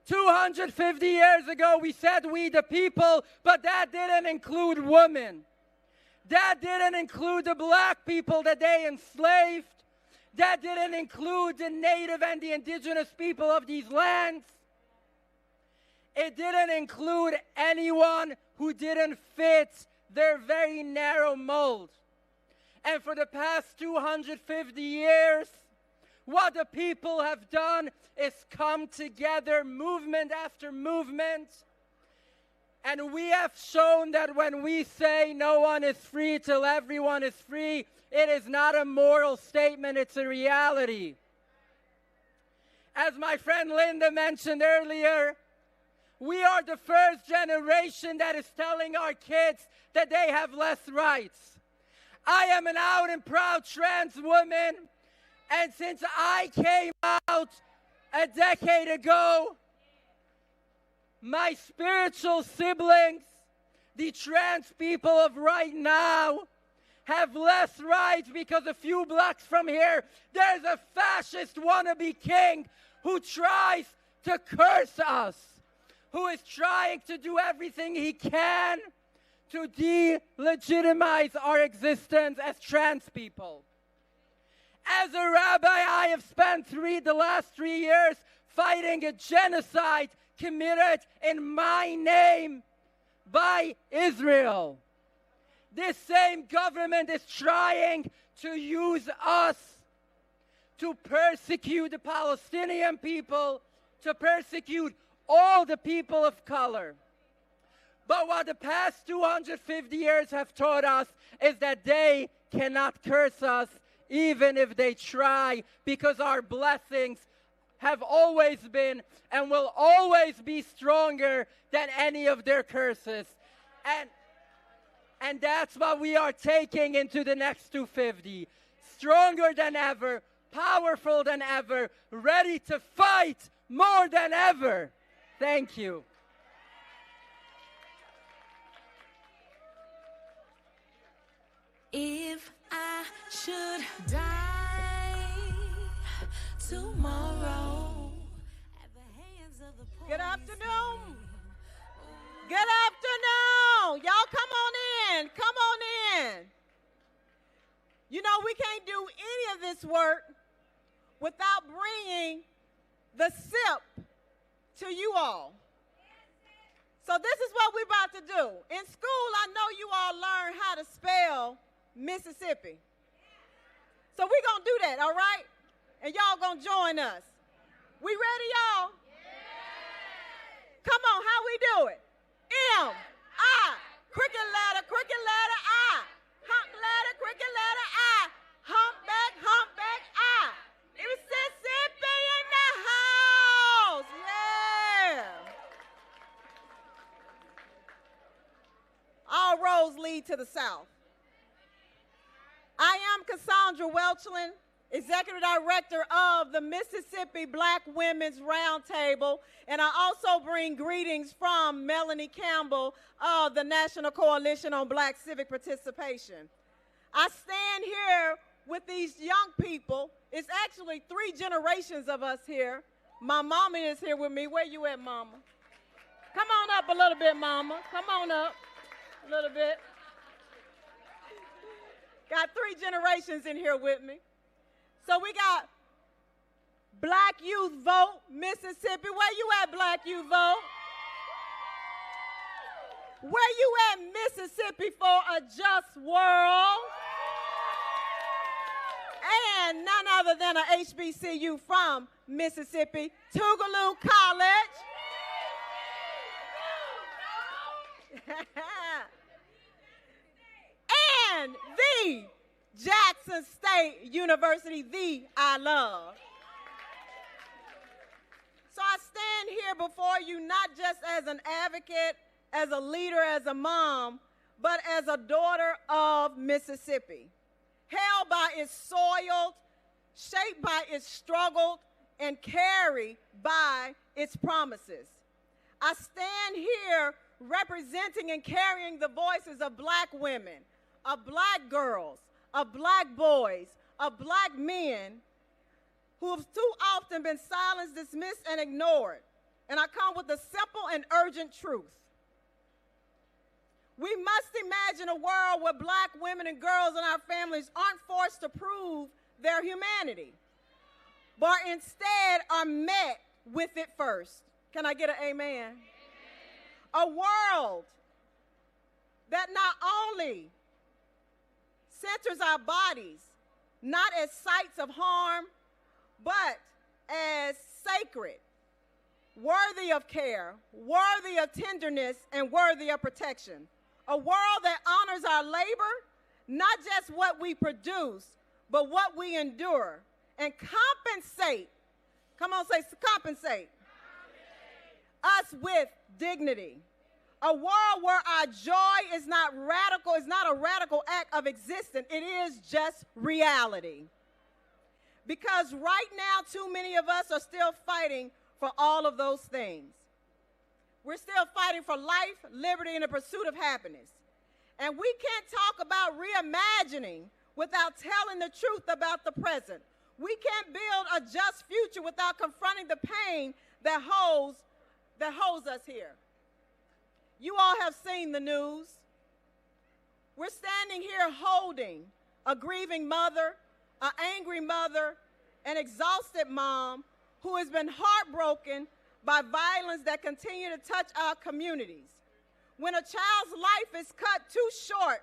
250 years ago, we said we the people, but that didn't include women. That didn't include the black people that they enslaved. That didn't include the native and the indigenous people of these lands. It didn't include anyone who didn't fit their very narrow mold. And for the past 250 years, what the people have done is come together, movement after movement. And we have shown that when we say no one is free till everyone is free, it is not a moral statement, it's a reality. As my friend Linda mentioned earlier, we are the first generation that is telling our kids that they have less rights. I am an out and proud trans woman, and since I came out a decade ago, my spiritual siblings, the trans people of right now, have less rights because a few blocks from here, there's a fascist wannabe king who tries to curse us, who is trying to do everything he can to delegitimize our existence as trans people. As a rabbi, I have spent the last 3 years fighting a genocide committed in my name by Israel. This same government is trying to use us to persecute the Palestinian people, to persecute all the people of color. But what the past 250 years have taught us is that they cannot curse us even if they try, because our blessings have always been and will always be stronger than any of their curses. And that's what we are taking into the next 250. Stronger than ever, powerful than ever, ready to fight more than ever. Thank you. If I should die tomorrow at the hands of the police. Good afternoon. Good afternoon. Y'all come on in. Come on in. You know, we can't do any of this work without bringing the SIP to you all. So this is what we're about to do. In school, I know you all learned how to spell Mississippi. So we're going to do that, all right? And y'all going to join us. We ready, y'all? Come on, how we do it? M, I, cricket ladder, I. Hump ladder, cricket ladder, I. Humpback, I. Mississippi in the house. Yeah. All roads lead to the south. I am Cassandra Welchland, Executive Director of the Mississippi Black Women's Roundtable, and I also bring greetings from Melanie Campbell of the National Coalition on Black Civic Participation. I stand here with these young people. It's actually 3 generations of us here. My mama is here with me. Where you at, mama? Come on up a little bit, mama. Come on up a little bit. Got 3 generations in here with me. So we got Black Youth Vote, Mississippi. Where you at, Black Youth Vote? Where you at, Mississippi for a Just World? And none other than a HBCU from Mississippi, Tougaloo College. And the Jackson State University, the I love. So I stand here before you not just as an advocate, as a leader, as a mom, but as a daughter of Mississippi, held by its soil, shaped by its struggle, and carried by its promises. I stand here representing and carrying the voices of Black women, of Black girls, of Black boys, of Black men who have too often been silenced, dismissed, and ignored. And I come with a simple and urgent truth. We must imagine a world where Black women and girls and our families aren't forced to prove their humanity, but instead are met with it first. Can I get an amen? Amen. A world that not only centers our bodies not as sites of harm, but as sacred, worthy of care, worthy of tenderness, and worthy of protection. A world that honors our labor, not just what we produce, but what we endure, and compensate, come on, say compensate, us with dignity. A world where our joy is not radical, it's not a radical act of existence, it is just reality. Because right now, too many of us are still fighting for all of those things. We're still fighting for life, liberty, and the pursuit of happiness. And we can't talk about reimagining without telling the truth about the present. We can't build a just future without confronting the pain that holds us here. You all have seen the news. We're standing here holding a grieving mother, an angry mother, an exhausted mom who has been heartbroken by violence that continue to touch our communities. When a child's life is cut too short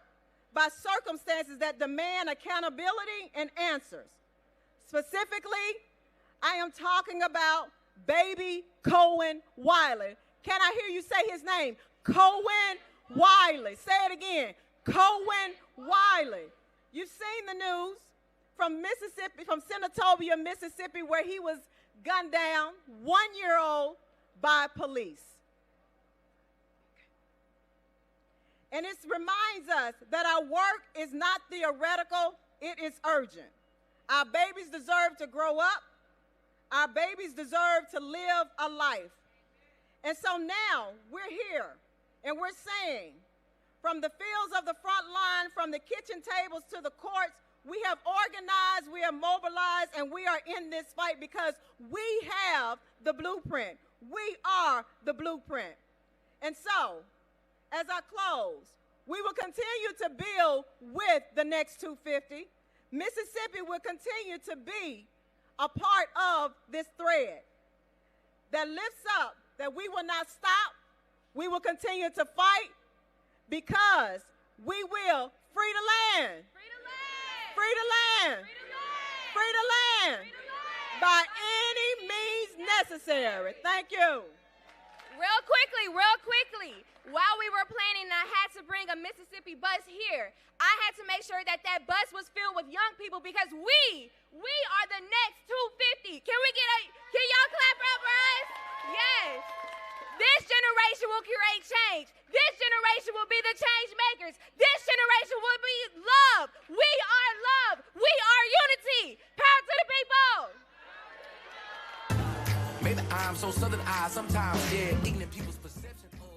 by circumstances that demand accountability and answers. Specifically, I am talking about Baby Cohen Wiley. Can I hear you say his name? Cohen Wiley. Say it again. Cohen Wiley. You've seen the news from Mississippi, from Senatobia, Mississippi, where he was gunned down, 1-year-old, by police. And it reminds us that our work is not theoretical, it is urgent. Our babies deserve to grow up. Our babies deserve to live a life. And so now we're here and we're saying, from the fields of the front line, from the kitchen tables to the courts, we have organized, we have mobilized, and we are in this fight because we have the blueprint. We are the blueprint. And so, as I close, we will continue to build with the next 250. Mississippi will continue to be a part of this thread that lifts up, that we will not stop. We will continue to fight because we will free the land. Free the land. Free the land. By any means necessary. Thank you. Real quickly, while we were planning, I had to bring a Mississippi bus here. I had to make sure that that bus was filled with young people because we are the next 250. Can y'all clap up for us? Yes. This generation will create change. This generation will be the change makers. This generation will be love. We are love. We are unity. Power to the people. Maybe I'm so southern I sometimes scared ignorant people's perception of independence.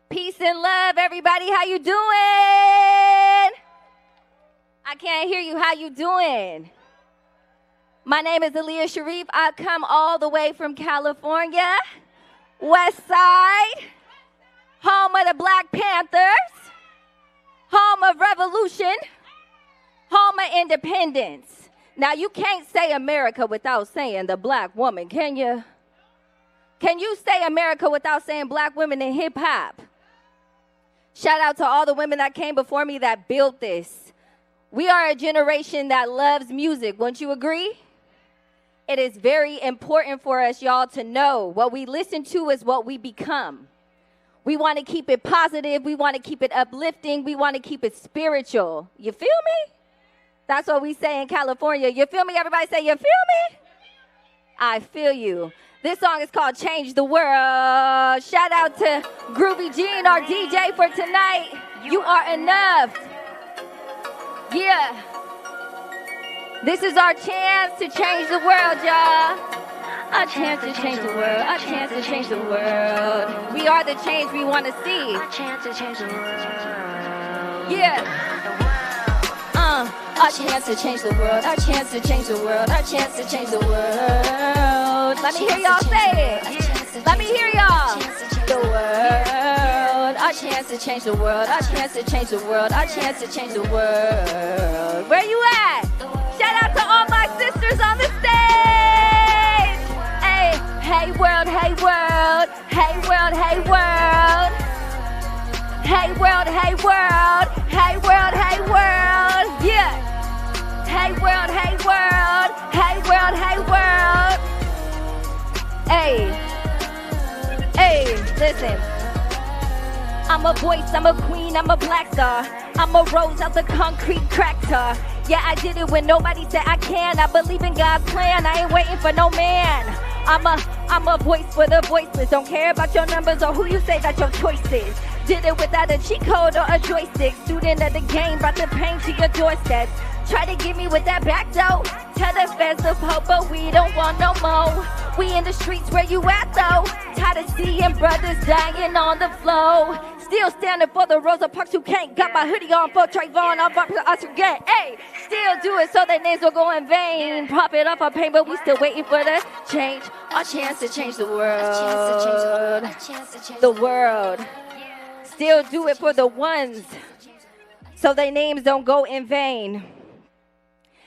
Peace and love, everybody. How you doing? I can't hear you. How you doing? My name is Aaliyah Sharif. I come all the way from California, West Side, home of the Black Panthers, home of revolution, home of independence. Now, you can't say America without saying the black woman, can you? Can you say America without saying black women in hip-hop? Shout out to all the women that came before me that built this. We are a generation that loves music. Won't you agree? It is very important for us, y'all, to know what we listen to is what we become. We want to keep it positive. We want to keep it uplifting. We want to keep it spiritual. You feel me? That's what we say in California. You feel me? Everybody say, you feel me? I feel you. This song is called Change the World. Shout out to Groovy Jean, our DJ for tonight. You are enough. Yeah. This is our chance to change the world, y'all. Our chance to change the world. Our chance to change the world. We are the change we want to see. Our chance to change the world. Yeah. Our chance to change the world. Our chance to change the world. Our chance to change the world. Let me hear y'all say it. Let me hear y'all. The world. Our chance to change the world. Our chance to change the world. Our chance to change the world. Where you at? Shout out to all my sisters on the stage. Hey, hey world, hey world. Hey world, hey world. Hey world, hey world. Hey world, hey world. Yeah. Hey world, hey world. Hey world, hey world. Hey. Hey, listen. I'm a voice, I'm a queen, I'm a black star. I'm a rose out the concrete cracker. Yeah, I did it when nobody said I can. I believe in God's plan, I ain't waiting for no man. I'm a voice for the voiceless. Don't care about your numbers or who you say that your choice is. Did it without a cheat code or a joystick. Student of the game, brought the pain to your doorstep. Try to get me with that back door. Tell the feds of hope, but we don't want no more. We in the streets, where you at though? Tired of seeing brothers dying on the floor. Still standing for the Rosa Parks who can't. Got my hoodie on for Trayvon, I'm up to us who get. Hey, still do it so their names will go in vain. Prop it up for pain, but we still waiting for the change. Our chance to change the world. The world. Still do it for the ones so their names don't go in vain.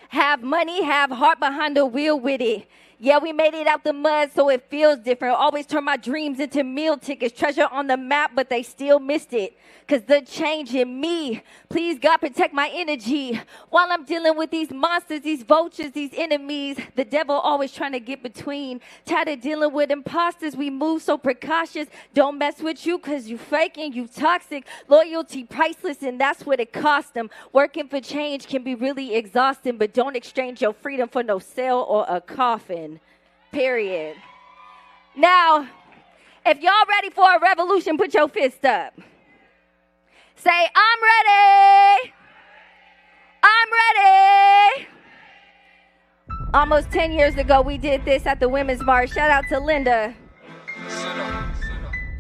Have money, have heart behind the wheel with it. Yeah, we made it out the mud, so it feels different. Always turn my dreams into meal tickets. Treasure on the map, but they still missed it. Cause the change in me. Please, God, protect my energy. While I'm dealing with these monsters, these vultures, these enemies. The devil always trying to get between. Tired of dealing with imposters. We move so precautious. Don't mess with you cause you faking, you toxic. Loyalty priceless, and that's what it cost them. Working for change can be really exhausting, but don't exchange your freedom for no cell or a coffin. Period. Now, if y'all ready for a revolution, put your fist up. Say, I'm ready. I'm ready. Almost 10 years ago, we did this at the Women's March. Shout out to Linda.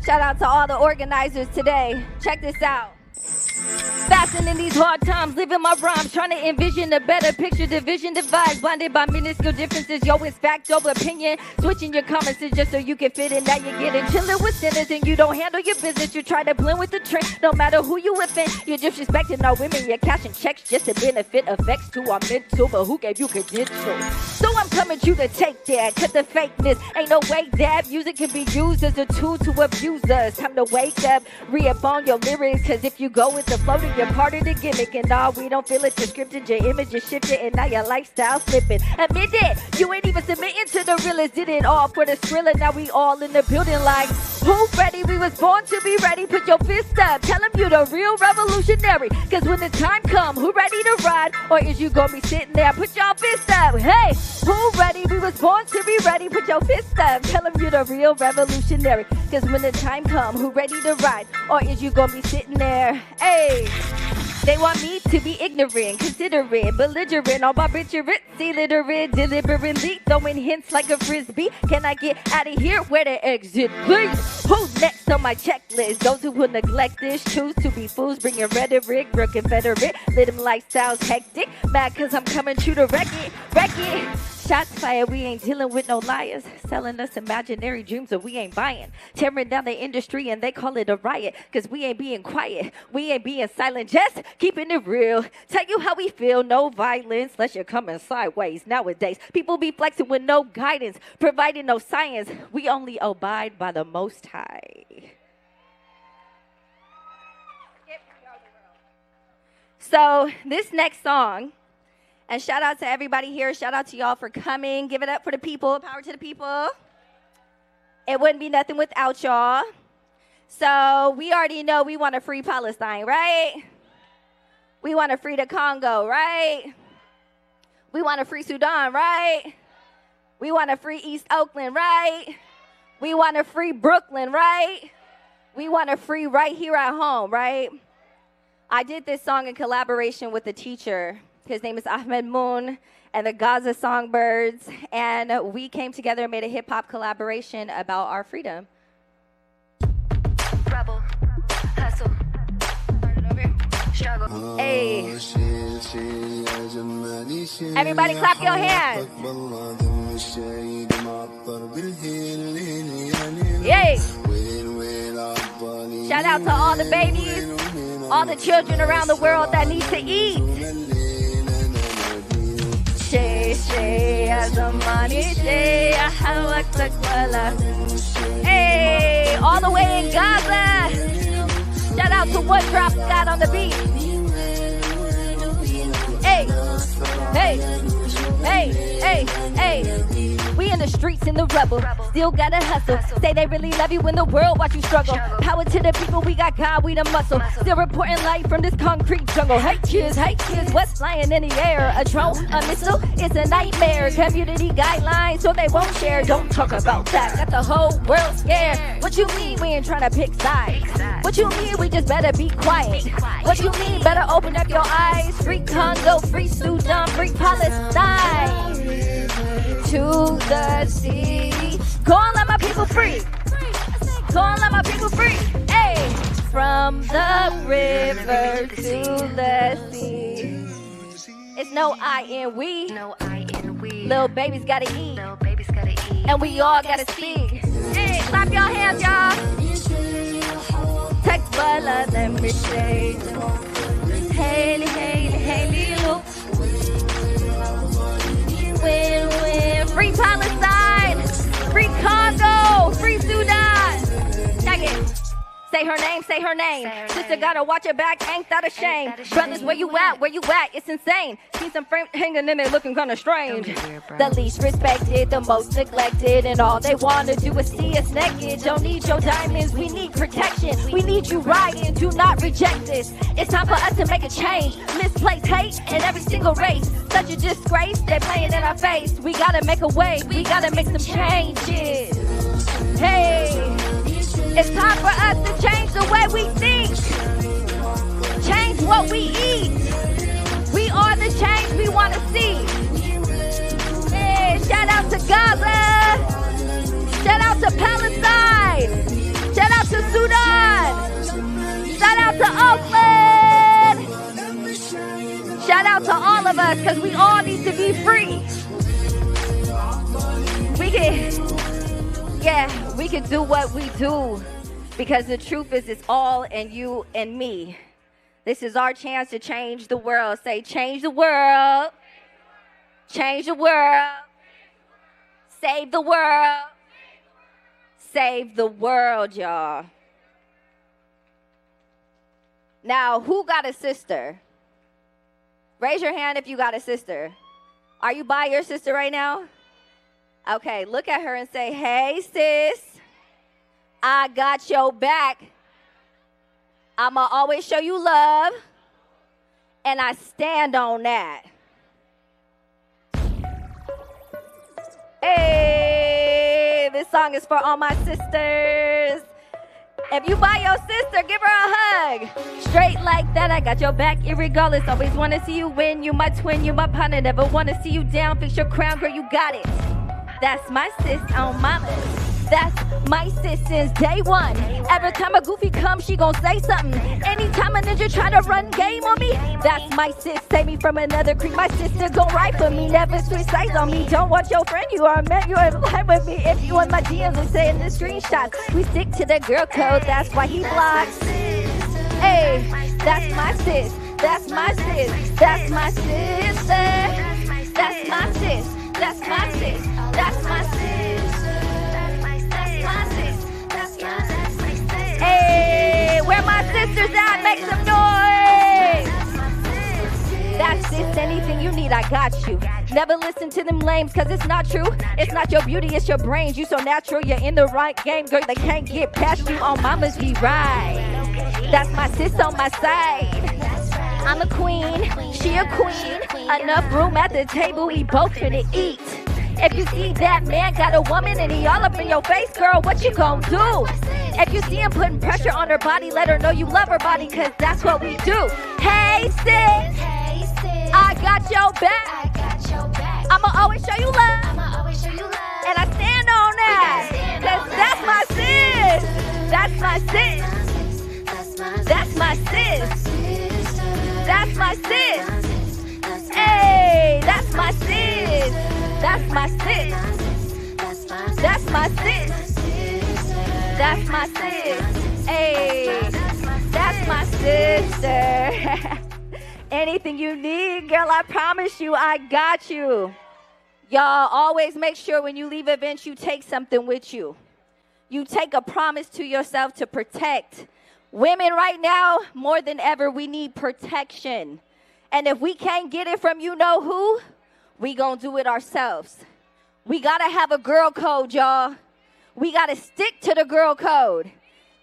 Shout out to all the organizers today. Check this out. Fasting in these hard times, living my rhymes, trying to envision a better picture. Division divides, blinded by minuscule differences. Yo, it's fact over opinion. Switching your comments just so you can fit in. Now you're getting chilling with sinners and you don't handle your business. You try to blend with the trend, no matter who you offend. You're disrespecting our women. You're cashing checks just to benefit effects to our mental. But who gave you credentials? So I'm coming to you to take that. Cut the fakeness. Ain't no way that music can be used as a tool to abuse us. Time to wake up, re-up on your lyrics. Cause if you go with the flow, then you're part of the gimmick. And nah, we don't feel it. You're scripted, your image is shifted, and now your lifestyle slipping. Admit it, you ain't even submitting to the realest. Did it all for the thriller. Now we all in the building like, who ready? We was born to be ready. Put your fist up. Tell them you the real revolutionary. Cause when the time come, who ready to ride? Or is you gonna be sitting there? Put your fist up. Hey, who ready? We was born to be ready. Put your fist up. Tell them you the real revolutionary. Cause when the time come, who ready to ride? Or is you gonna be sitting there? Hey. They want me to be ignorant, considerate, belligerent, all barbiturates, illiterate, deliberately throwing hints like a frisbee. Can I get out of here? Where the exit, please? Who's next on my checklist? Those who will neglect this, choose to be fools, bringing rhetoric, real Confederate. Let them lifestyles hectic, mad cause I'm coming to the wreck it. Shots fired, we ain't dealing with no liars. Selling us imaginary dreams that we ain't buying. Tearing down the industry and they call it a riot. Cause we ain't being quiet, we ain't being silent. Just keeping it real. Tell you how we feel, no violence. Unless you're coming sideways. Nowadays, people be flexing with no guidance. Providing no science. We only abide by the Most High. So this next song, and shout out to everybody here. Shout out to y'all for coming. Give it up for the people. Power to the people. It wouldn't be nothing without y'all. So we already know we want to free Palestine, right? We want to free the Congo, right? We want to free Sudan, right? We want to free East Oakland, right? We want to free Brooklyn, right? We want to free right here at home, right? I did this song in collaboration with a teacher. His name is Ahmed Moon and the Gaza Songbirds. And we came together and made a hip-hop collaboration about our freedom. Rebel, hustle, turn it over, struggle. Hey. Everybody clap your hands. Yay. Shout out to all the babies, all the children around the world that need to eat. Hey, all the way in Gaza. Shout out to What Drop got on the beat. Hey. Hey, hey, hey, hey. We in the streets in the rubble, still gotta hustle. Say they really love you when the world watch you struggle. Power to the people, we got God, we the muscle. Still reporting light from this concrete jungle. Hey kids, what's flying in the air? A drone, a missile, it's a nightmare. Community guidelines, so they won't share. Don't talk about that, got the whole world scared. What you mean we ain't trying to pick sides? What you mean we just better be quiet? What you mean better open up your eyes? Free Congo, free Sudan, free Palestine. To the sea. Go and let my people free. Go and let my people free. Hey, from the river to the sea. It's no I in we. No I in we. Little babies gotta eat. Little babies gotta eat. And we all gotta speak. Hey, clap your hands, y'all. Take bala, let me say. Hey, hey, hey, little. Win, free Palestine, free Congo, free Sudan. Check it. Say her name, say her name. Sister gotta watch her back, ain't that a shame? Brothers, where you at? Where you at? It's insane. See some frames hanging and they looking kinda strange. The least respected, the most neglected, and all they wanna do is see us naked. Don't need your diamonds, we need protection. We need you riding, do not reject this. It's time for us to make a change. Misplaced hate in every single race. Such a disgrace, they're playing in our face. We gotta make a way, we gotta make some changes. Hey. It's time for us to change the way we think. Change what we eat. We are the change we want to see. Hey, shout out to Gaza. Shout out to Palestine. Shout out to Sudan. Shout out to Oakland. Shout out to all of us because we all need to be free. We can do what we do because the truth is it's all in you and me. This is our chance to change the world. Say, change the world. Change the world. Save the world. Save the world, y'all. Now, who got a sister? Raise your hand if you got a sister. Are you by your sister right now? Okay, look at her and say, hey, sis, I got your back. I'ma always show you love, and I stand on that. Hey, this song is for all my sisters. If you buy your sister, give her a hug. Straight like that, I got your back, irregardless. Always want to see you win. You my twin, you my partner. Never want to see you down. Fix your crown, girl, you got it. That's my sis on my list. That's my sis since day one. Every time a goofy comes, she gon' say something. Anytime a ninja try to run game on me, that's my sis. Save me from another creep. My sister gon' ride for me. Never switch sides on me. Don't watch your friend. You are meant. You're in line with me. If you want my DMs, we say in the screenshots. We stick to the girl code. That's why he blocks. Hey, that's my sis. That's my sis. That's my sister. That's my sis. That's my sis. That's my sis. That's my sis. That's my sis. Hey, where my sisters at? Make some noise. That's sis. Anything you need, I got you. Never listen to them lames, cause it's not true. It's not your beauty, it's your brains. You so natural, you're in the right game, girl. They can't get past you on Mama's be right. That's my sis on my side. I'm a queen, she a queen. Enough room at the table, we both finna eat. If you see that man got a woman and he all up in your face, girl, what you gon' do? If you see him putting pressure on her body, let her know you love her body, cause that's what we do. Hey sis, I got your back. I'ma always show you love. And I stand on that. Cause that's my sis. That's my sis. That's my sis. That's my sis. Hey, that's my sis. That's my sis. That's my sis. That's my sis. Hey, that's my sister. Anything you need, girl, I promise you, I got you. Y'all always make sure when you leave events, you take something with you. You take a promise to yourself to protect. Women right now, more than ever, we need protection. And if we can't get it from you know who, we gonna do it ourselves. We gotta have a girl code, y'all. We gotta stick to the girl code.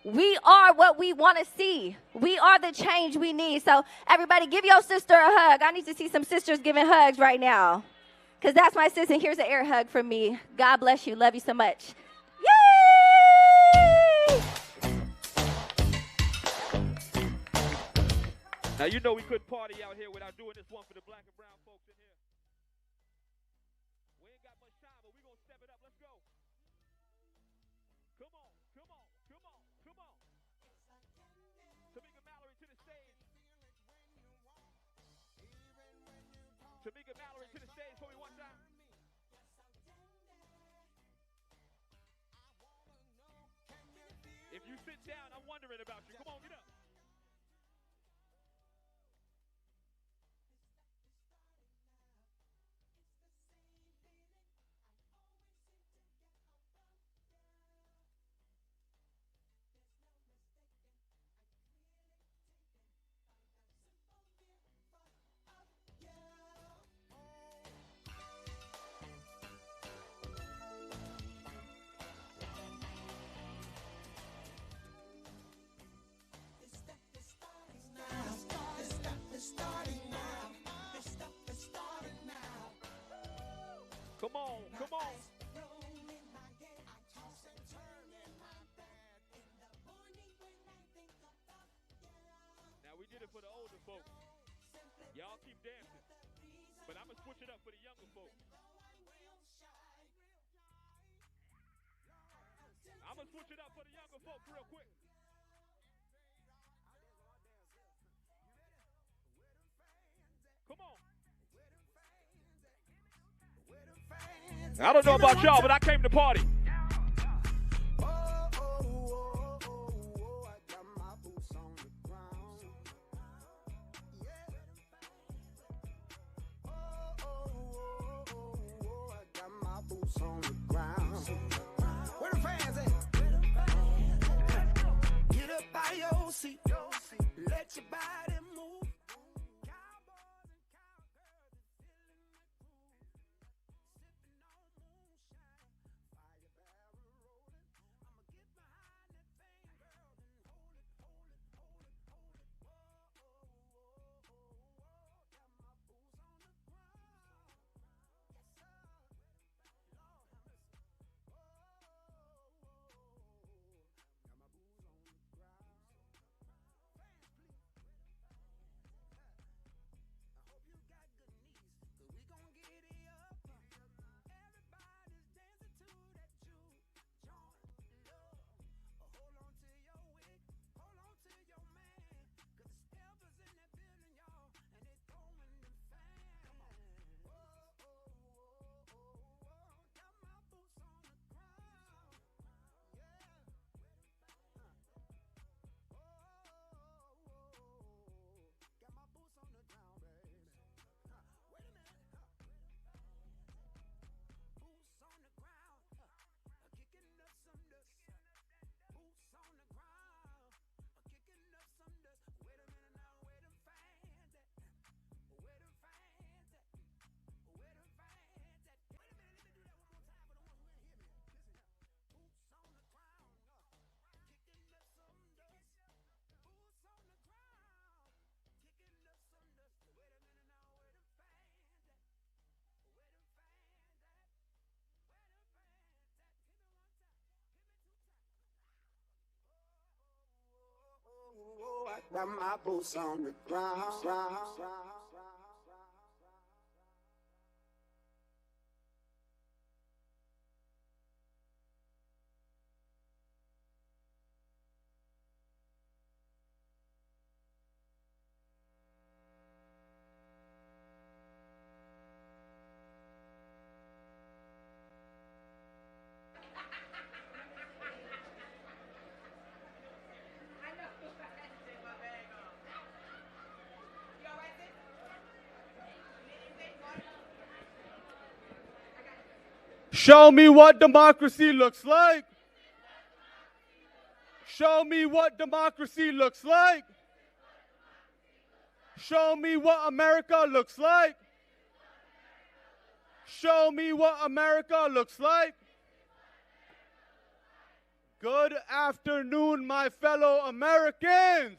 We are what we want to see. We are the change we need. So everybody give your sister a hug. I need to see some sisters giving hugs right now. Because that's my sister. And here's an air hug from me. God bless you. Love you so much. Yay! Now, you know we couldn't party out here without doing this one for the black and brown folks in here. We ain't got much time, but we're going to step it up. Let's go. Come on, come on, come on, come on. Tamika Mallory to the stage. Tamika Mallory to the stage for me one time. If you sit down, I'm wondering about you. Come on, get up. Come on, come on. Now we did it for the older folks. Y'all keep dancing. But I'm going to switch it up for the younger folks. I'm going to switch it up for the younger folks real quick. Come on. I don't know about y'all, but I came to party. Where the fans at? Get up by your seat. Let your body move. Got my boots on the ground. Show me what democracy looks like. Show me what democracy looks like. Show me what America looks like. Show me what America looks like. Good afternoon, my fellow Americans.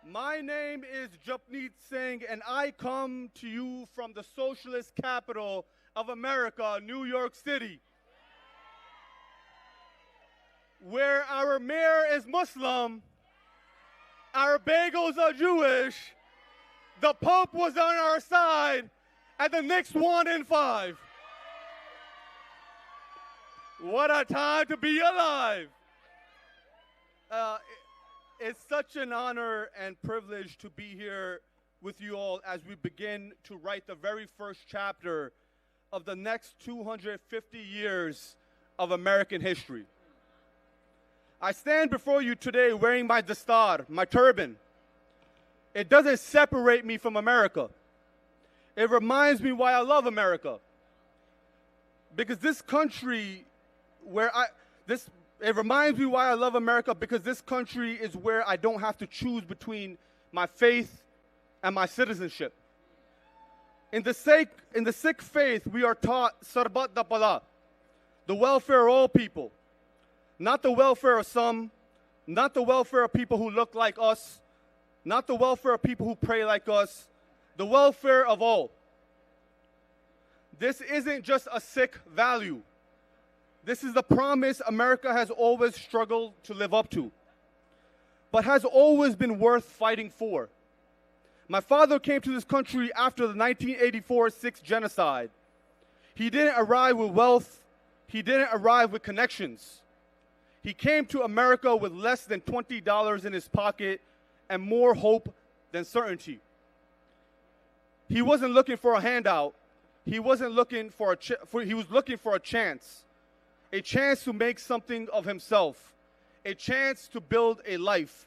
My name is Japneet Singh, and I come to you from the socialist capital of America, New York City, where our mayor is Muslim, our bagels are Jewish, the Pope was on our side, and the Knicks won in 5. What a time to be alive. It's such an honor and privilege to be here with you all as we begin to write the very first chapter of the next 250 years of American history. I stand before you today wearing my dastar, my turban. It doesn't separate me from America. It reminds me why I love America. Because this country it reminds me why I love America, because this country is where I don't have to choose between my faith and my citizenship. In the Sikh faith, we are taught sarbat da pala, the welfare of all people, not the welfare of some, not the welfare of people who look like us, not the welfare of people who pray like us, the welfare of all. This isn't just a Sikh value. This is the promise America has always struggled to live up to, but has always been worth fighting for. My father came to this country after the 1984 Sikh genocide. He didn't arrive with wealth. He didn't arrive with connections. He came to America with less than $20 in his pocket and more hope than certainty. He wasn't looking for a handout. He wasn't looking for he was looking for a chance to make something of himself, a chance to build a life,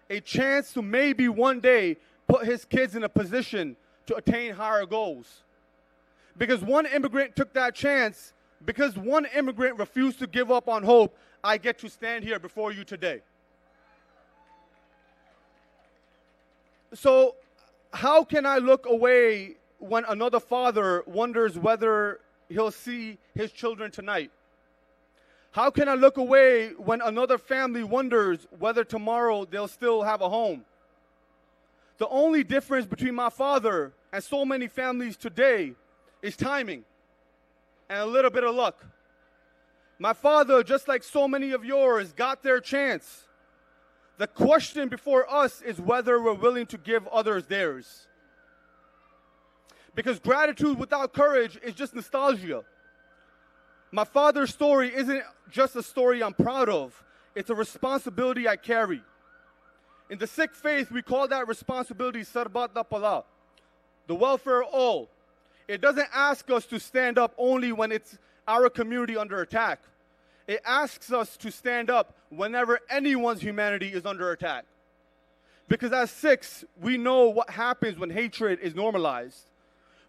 a chance to maybe one day put his kids in a position to attain higher goals. Because one immigrant took that chance, because one immigrant refused to give up on hope, I get to stand here before you today. So, how can I look away when another father wonders whether he'll see his children tonight? How can I look away when another family wonders whether tomorrow they'll still have a home? The only difference between my father and so many families today is timing and a little bit of luck. My father, just like so many of yours, got their chance. The question before us is whether we're willing to give others theirs. Because gratitude without courage is just nostalgia. My father's story isn't just a story I'm proud of. It's a responsibility I carry. In the Sikh faith, we call that responsibility sarbat da pala, the welfare of all. It doesn't ask us to stand up only when it's our community under attack. It asks us to stand up whenever anyone's humanity is under attack. Because as Sikhs, we know what happens when hatred is normalized.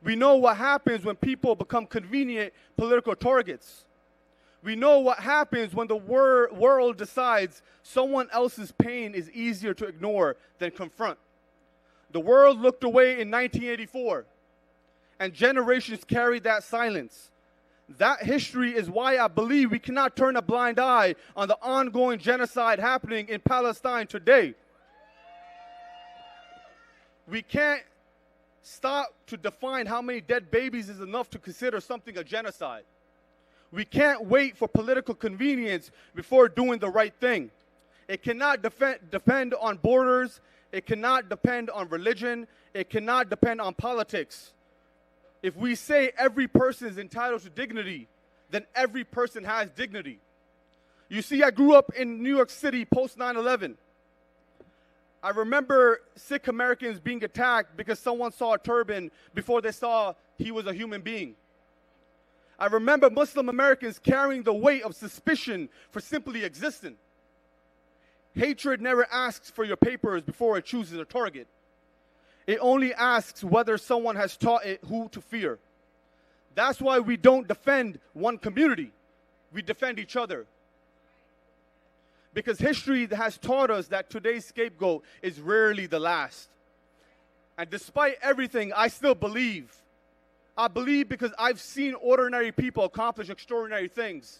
We know what happens when people become convenient political targets. We know what happens when the world decides someone else's pain is easier to ignore than confront. The world looked away in 1984, and generations carried that silence. That history is why I believe we cannot turn a blind eye on the ongoing genocide happening in Palestine today. We can't stop to define how many dead babies is enough to consider something a genocide. We can't wait for political convenience before doing the right thing. It cannot depend on borders. It cannot depend on religion. It cannot depend on politics. If we say every person is entitled to dignity, then every person has dignity. You see, I grew up in New York City post 9/11. I remember Sikh Americans being attacked because someone saw a turban before they saw he was a human being. I remember Muslim Americans carrying the weight of suspicion for simply existing. Hatred never asks for your papers before it chooses a target. It only asks whether someone has taught it who to fear. That's why we don't defend one community. We defend each other. Because history has taught us that today's scapegoat is rarely the last. And despite everything, I still believe. I believe because I've seen ordinary people accomplish extraordinary things.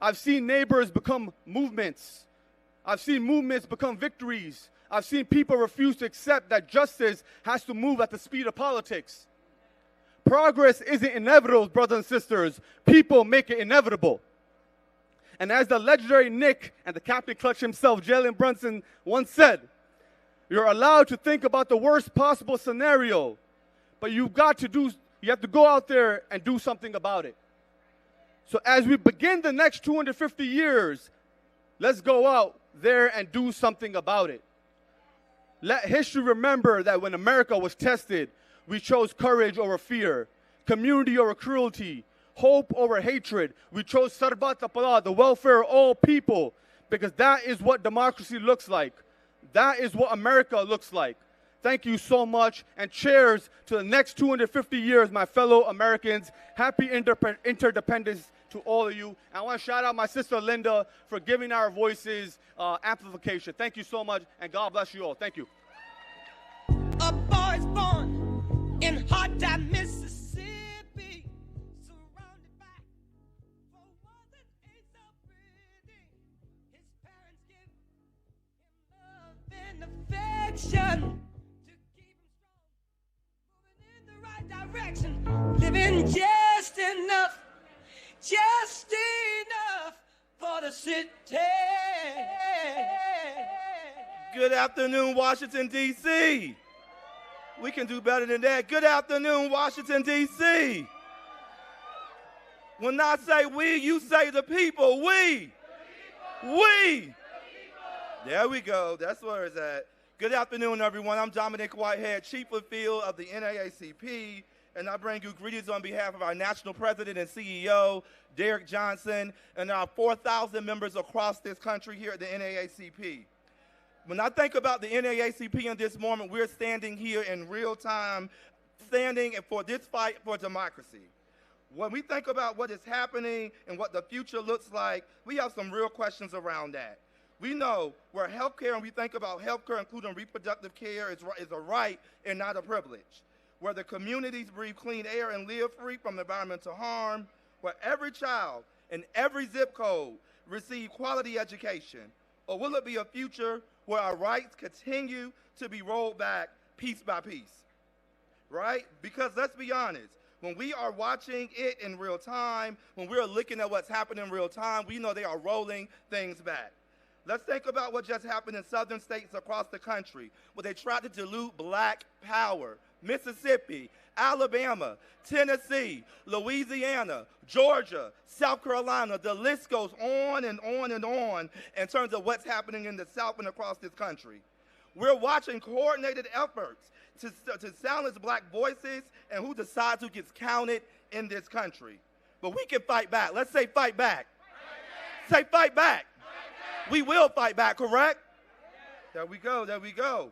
I've seen neighbors become movements. I've seen movements become victories. I've seen people refuse to accept that justice has to move at the speed of politics. Progress isn't inevitable, brothers and sisters. People make it inevitable. And as the legendary Nick and the Captain Clutch himself, Jalen Brunson, once said, you're allowed to think about the worst possible scenario, but you have to go out there and do something about it. So as we begin the next 250 years, let's go out there and do something about it. Let history remember that when America was tested, we chose courage over fear, community over cruelty, hope over hatred. We chose sarbat apala, the welfare of all people, because that is what democracy looks like. That is what America looks like. Thank you so much, and cheers to the next 250 years, my fellow Americans. Happy interdependence to all of you. And I want to shout out my sister Linda for giving our voices amplification. Thank you so much, and God bless you all. Thank you. A boy is born in hard time, Mississippi, surrounded by four walls that ain't so pretty. His parents give him love and affection to keep him strong, moving in the right direction, living just enough for the city. Good afternoon, Washington, D.C. We can do better than that. Good afternoon, Washington, D.C. When I say we, you say the people. We. There we go. That's where it's at. Good afternoon, everyone. I'm Dominic Whitehead, Chief of Field of the NAACP, and I bring you greetings on behalf of our National President and CEO, Derek Johnson, and our 4,000 members across this country here at the NAACP. When I think about the NAACP in this moment, we're standing here in real time, standing for this fight for democracy. When we think about what is happening and what the future looks like, we have some real questions around that. We know where healthcare, and we think about healthcare, including reproductive care, is a right and not a privilege. Where the communities breathe clean air and live free from environmental harm, where every child in every zip code receive quality education, or will it be a future where our rights continue to be rolled back piece by piece, right? Because let's be honest, when we are watching it in real time, when we're looking at what's happening in real time, we know they are rolling things back. Let's think about what just happened in southern states across the country, where they tried to dilute black power. Mississippi, Alabama, Tennessee, Louisiana, Georgia, South Carolina, the list goes on and on and on in terms of what's happening in the South and across this country. We're watching coordinated efforts to silence black voices and who decides who gets counted in this country. But we can fight back. Let's say fight back. Say fight back. We will fight back, correct? There we go, there we go.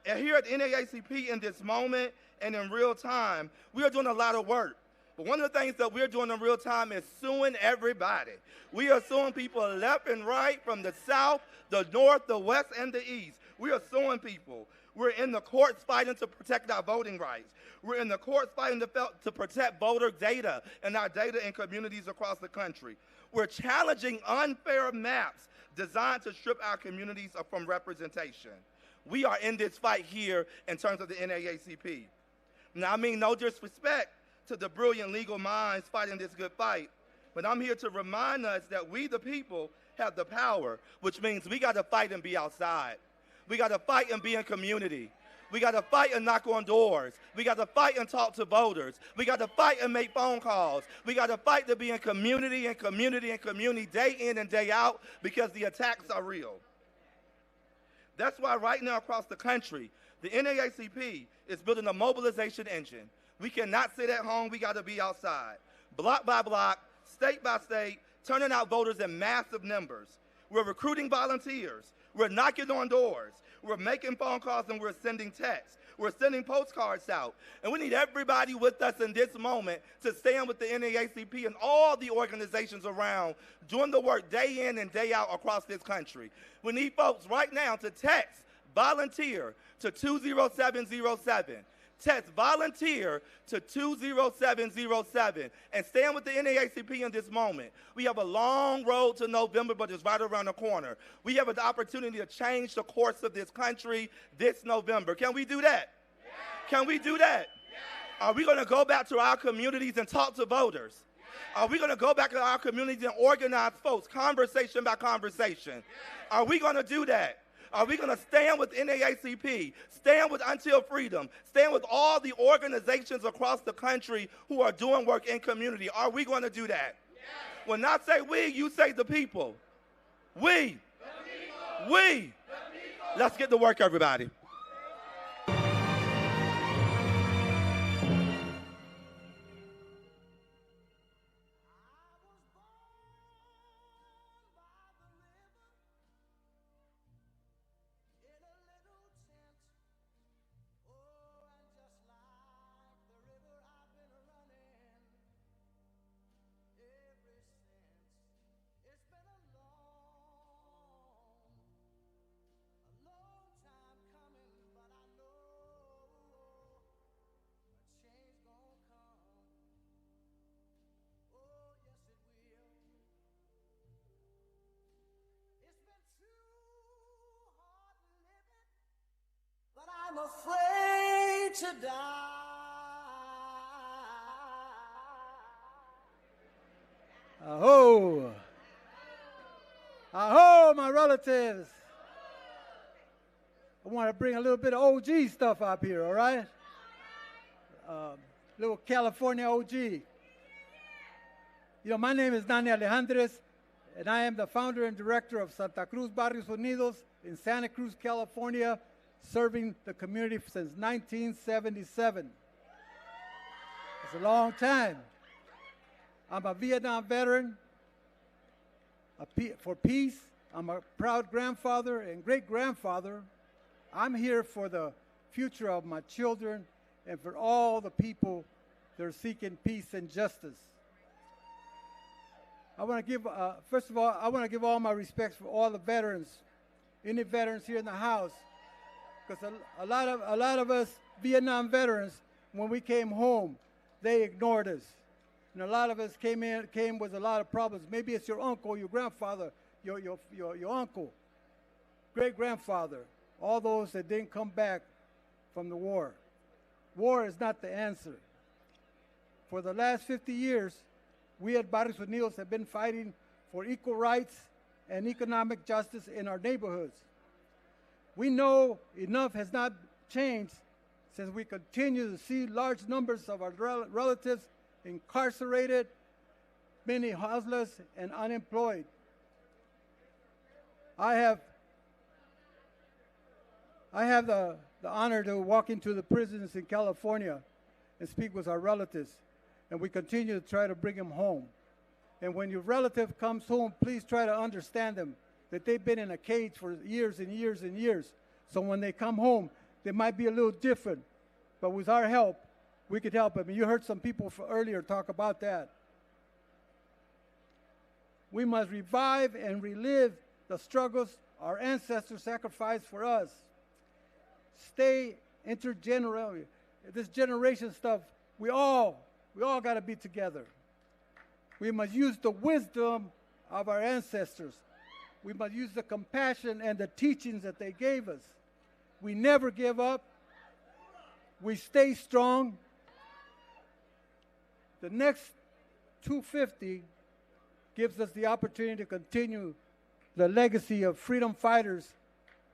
And here at NAACP in this moment and in real time, we are doing a lot of work. But one of the things that we're doing in real time is suing everybody. We are suing people left and right, from the South, the North, the West, and the East. We are suing people. We're in the courts fighting to protect our voting rights. We're in the courts fighting to protect voter data and our data in communities across the country. We're challenging unfair maps designed to strip our communities from representation. We are in this fight here in terms of the NAACP. Now, I mean no disrespect to the brilliant legal minds fighting this good fight, but I'm here to remind us that we, the people, have the power, which means we got to fight and be outside. We got to fight and be in community. We got to fight and knock on doors. We got to fight and talk to voters. We got to fight and make phone calls. We got to fight to be in community and community and community day in and day out, because the attacks are real. That's why right now across the country, the NAACP is building a mobilization engine. We cannot sit at home. We got to be outside. Block by block, state by state, turning out voters in massive numbers. We're recruiting volunteers. We're knocking on doors. We're making phone calls, and we're sending texts. We're sending postcards out. And we need everybody with us in this moment to stand with the NAACP and all the organizations around doing the work day in and day out across this country. We need folks right now to text volunteer to 20707. Text volunteer to 20707 and stand with the NAACP in this moment. We have a long road to November, but it's right around the corner. We have an opportunity to change the course of this country this November. Can we do that? Yes. Can we do that? Yes. Are we going to go back to our communities and talk to voters? Yes. Are we going to go back to our communities and organize folks, conversation by conversation? Yes. Are we going to do that? Are we going to stand with NAACP, stand with Until Freedom, stand with all the organizations across the country who are doing work in community? Are we going to do that? Yes. When I say we, you say the people. We. The people. We. The people. Let's get to work, everybody. I'm afraid to die. Aho! Aho, my relatives! I want to bring a little bit of OG stuff up here, all right? Little California OG. You know, my name is Nani Alejandres, and I am the founder and director of Santa Cruz Barrios Unidos in Santa Cruz, California, serving the community since 1977. It's a long time. I'm a Vietnam veteran for peace. I'm a proud grandfather and great-grandfather. I'm here for the future of my children and for all the people that are seeking peace and justice. I want to give, first of all, I want to give all my respects for all the veterans, any veterans here in the house, because a lot of us Vietnam veterans, when we came home, they ignored us. And a lot of us came with a lot of problems. Maybe it's your uncle, your grandfather, your uncle, great-grandfather, all those that didn't come back from the war. War is not the answer. For the last 50 years, we at Barrios Unidos have been fighting for equal rights and economic justice in our neighborhoods. We know enough has not changed since we continue to see large numbers of our relatives incarcerated, many houseless and unemployed. I have the honor to walk into the prisons in California and speak with our relatives, and we continue to try to bring them home. And when your relative comes home, please try to understand them, that they've been in a cage for years and years and years. So when they come home, they might be a little different, but with our help, we could help them. And you heard some people earlier talk about that. We must revive and relive the struggles our ancestors sacrificed for us. Stay intergenerational. This generation stuff, we all got to be together. We must use the wisdom of our ancestors. We must use the compassion and the teachings that they gave us. We never give up. We stay strong. The next 250 gives us the opportunity to continue the legacy of freedom fighters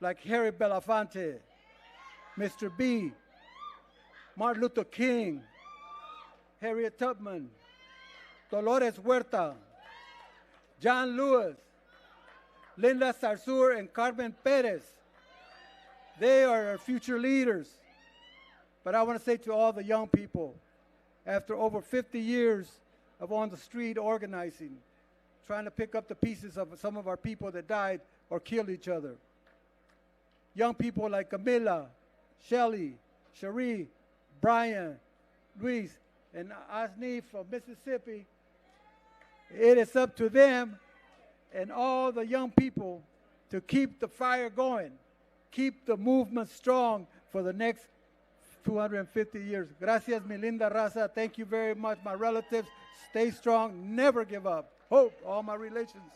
like Harry Belafonte, Mr. B, Martin Luther King, Harriet Tubman, Dolores Huerta, John Lewis, Linda Sarsour, and Carmen Perez. They are our future leaders. But I want to say to all the young people, after over 50 years of on the street organizing, trying to pick up the pieces of some of our people that died or killed each other, young people like Camila, Shelly, Cherie, Brian, Luis, and Asni from Mississippi, it is up to them and all the young people to keep the fire going. keep the movement strong for the next 250 years. Gracias, mi linda raza. Thank you very much, my relatives. Stay strong. Never give up. Hope, all my relations.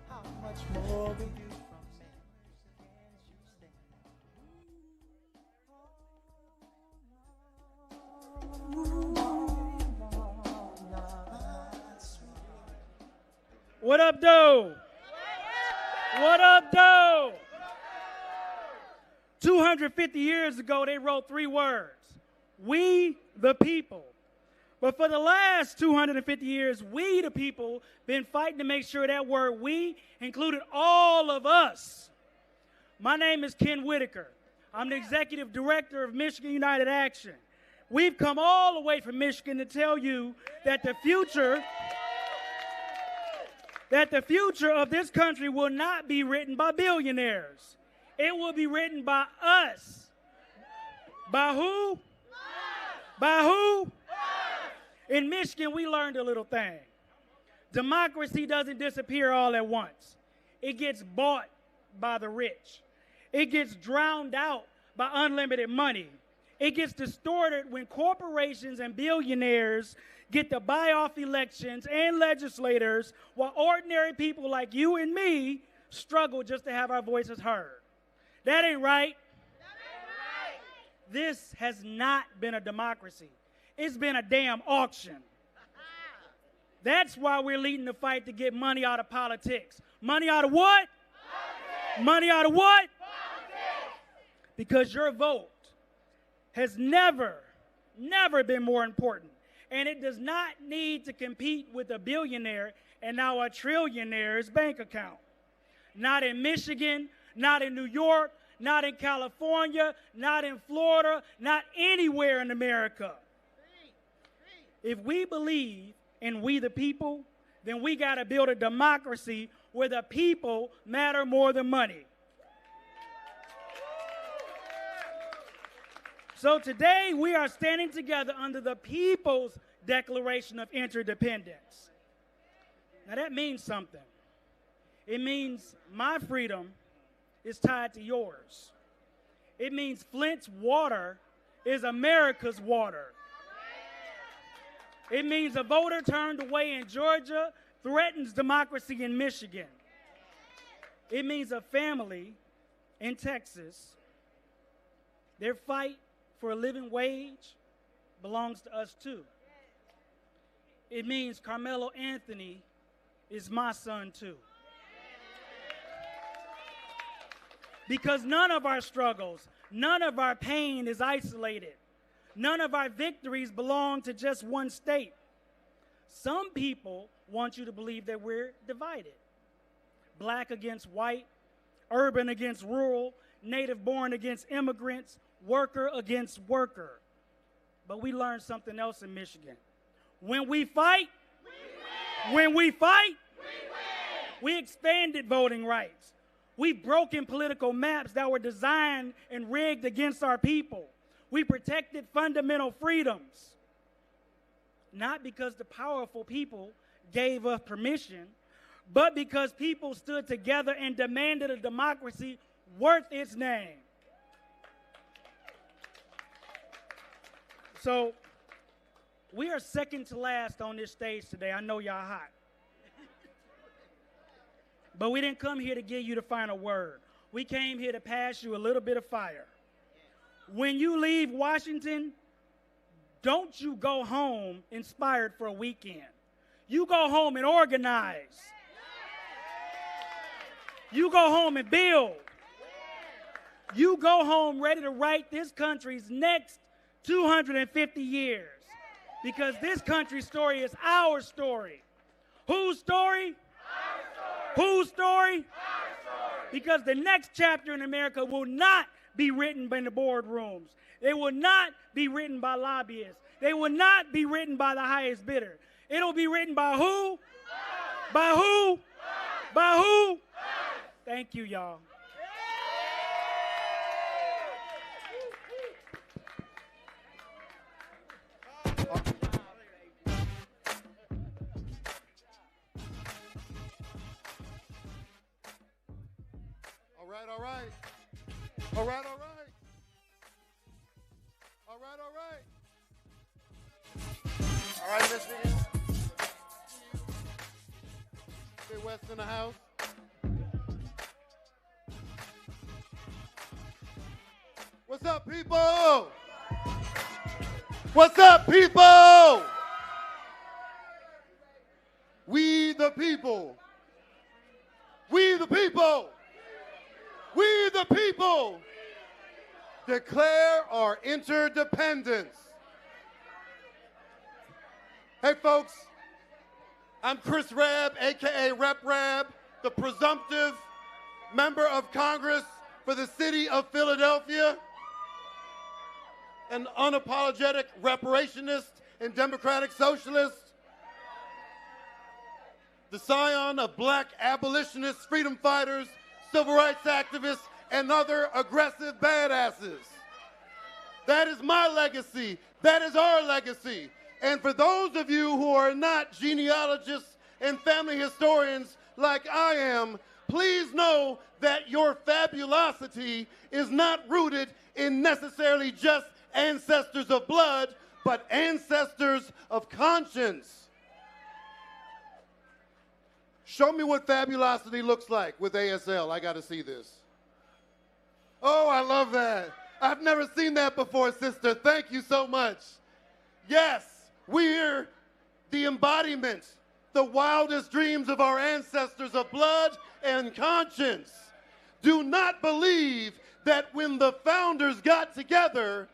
How much more will you from me? Can't you stand? What up, though? What up, though? 250 years ago, they wrote 3 words: we the people. But for the last 250 years, we the people been fighting to make sure that word we included all of us. My name is Ken Whitaker. I'm the executive director of Michigan United Action. We've come all the way from Michigan to tell you that the future of this country will not be written by billionaires. It will be written by us. By who? By who? In Michigan, we learned a little thing. Democracy doesn't disappear all at once. It gets bought by the rich. It gets drowned out by unlimited money. It gets distorted when corporations and billionaires get to buy off elections and legislators, while ordinary people like you and me struggle just to have our voices heard. That ain't right. This has not been a democracy. It's been a damn auction. That's why we're leading the fight to get money out of politics. Money out of what? Politics. Money out of what? Politics. Because your vote has never been more important. And it does not need to compete with a billionaire and now a trillionaire's bank account. Not in Michigan, not in New York, not in California, not in Florida, not anywhere in America. If we believe in we the people, then we got to build a democracy where the people matter more than money. So today we are standing together under the People's Declaration of Interdependence. Now that means something. It means my freedom is tied to yours. It means Flint's water is America's water. It means a voter turned away in Georgia threatens democracy in Michigan. It means a family in Texas, their fight for a living wage belongs to us too. It means Carmelo Anthony is my son too. Because none of our struggles, none of our pain is isolated. None of our victories belong to just one state. Some people want you to believe that we're divided. Black against white, urban against rural, native born against immigrants, worker against worker. But we learned something else in Michigan. When we fight, we win. When we fight, we expanded voting rights. We've broken political maps that were designed and rigged against our people. We protected fundamental freedoms, not because the powerful people gave us permission, but because people stood together and demanded a democracy worth its name. So, we are second to last on this stage today. I know y'all hot. But we didn't come here to give you the final word. We came here to pass you a little bit of fire. When you leave Washington, don't you go home inspired for a weekend. You go home and organize. You go home and build. You go home ready to write this country's next 250 years. Because this country's story is our story. Whose story? Our story. Whose story? Our story. Because the next chapter in America will not be written in the boardrooms. They will not be written by lobbyists. They will not be written by the highest bidder. It'll be written by who? Us. By who? Us. By who? Us. Thank you, y'all. All right. All right, all right. All right, all right. All right, Michigan. Midwest in the house. What's up, people? What's up, people? We the people. We the people. We the people declare our interdependence. Hey folks, I'm Chris Rabb, AKA Rep Rabb, the presumptive member of Congress for the city of Philadelphia, an unapologetic reparationist and democratic socialist, the scion of black abolitionists, freedom fighters, civil rights activists, and other aggressive badasses. That is my legacy. That is our legacy. And for those of you who are not genealogists and family historians like I am, please know that your fabulosity is not rooted in necessarily just ancestors of blood, but ancestors of conscience. Show me what fabulosity looks like with ASL. I got to see this. Oh, I love that. I've never seen that before, sister. Thank you so much. Yes, we're the embodiment, the wildest dreams of our ancestors of blood and conscience. Do not believe that when the founders got together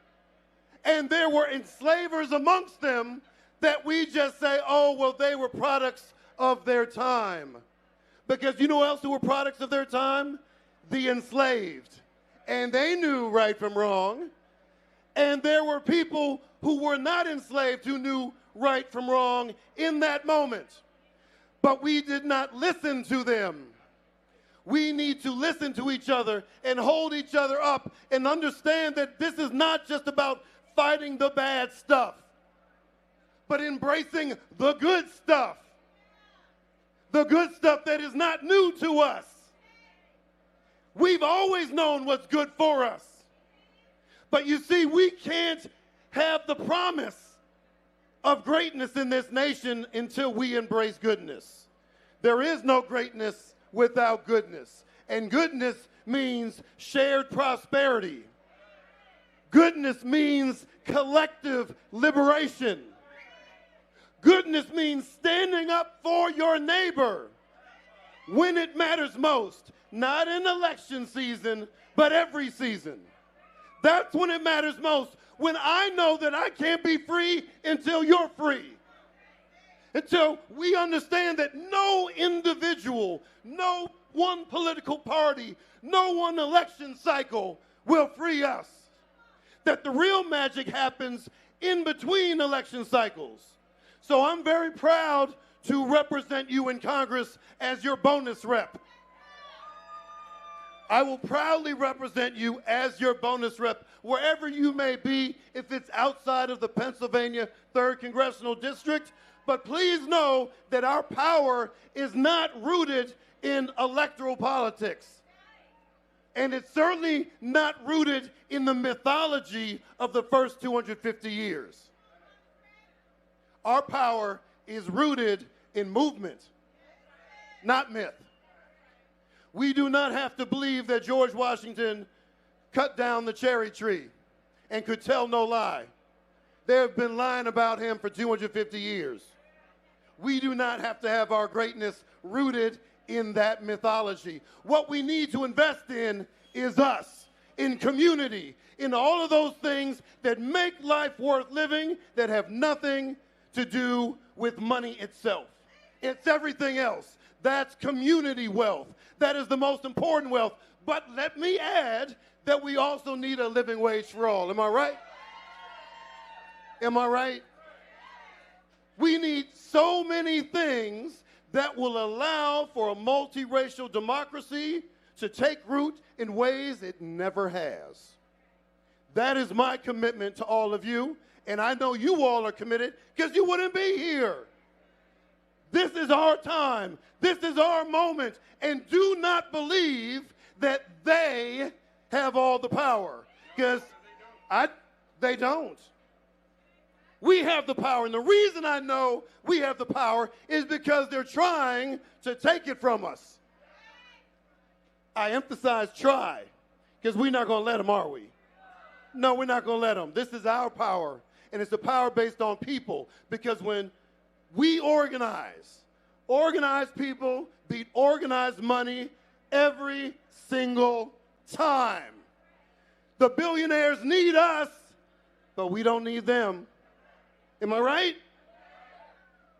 and there were enslavers amongst them, that we just say, oh, well, they were products of their time. Because you know who else who were products of their time? The enslaved. And they knew right from wrong. And there were people who were not enslaved who knew right from wrong in that moment. But we did not listen to them. We need to listen to each other and hold each other up and understand that this is not just about fighting the bad stuff, but embracing the good stuff. The good stuff that is not new to us. We've always known what's good for us. But you see, we can't have the promise of greatness in this nation until we embrace goodness. There is no greatness without goodness. And goodness means shared prosperity. Goodness means collective liberation. Goodness means standing up for your neighbor when it matters most, not in election season, but every season. That's when it matters most, when I know that I can't be free until you're free. Until we understand that no individual, no one political party, no one election cycle will free us. That the real magic happens in between election cycles. So I'm very proud to represent you in Congress as your bonus rep. I will proudly represent you as your bonus rep wherever you may be, if it's outside of the Pennsylvania 3rd Congressional District. But please know that our power is not rooted in electoral politics. And it's certainly not rooted in the mythology of the first 250 years. Our power is rooted in movement, not myth. We do not have to believe that George Washington cut down the cherry tree and could tell no lie. There have been lying about him for 250 years. We do not have to have our greatness rooted in that mythology. What we need to invest in is us, in community, in all of those things that make life worth living that have nothing to do with money itself. It's everything else. That's community wealth. That is the most important wealth. But let me add that we also need a living wage for all. Am I right? Am I right? We need so many things that will allow for a multiracial democracy to take root in ways it never has. That is my commitment to all of you, and I know you all are committed because you wouldn't be here. This is our time. This is our moment. And do not believe that they have all the power, because they don't. We have the power, and the reason I know we have the power is because they're trying to take it from us. I emphasize try, because we're not going to let them, are we? No, we're not going to let them. This is our power, and it's a power based on people, because when we organized people beat organized money every single time. The billionaires need us, but we don't need them. Am I right?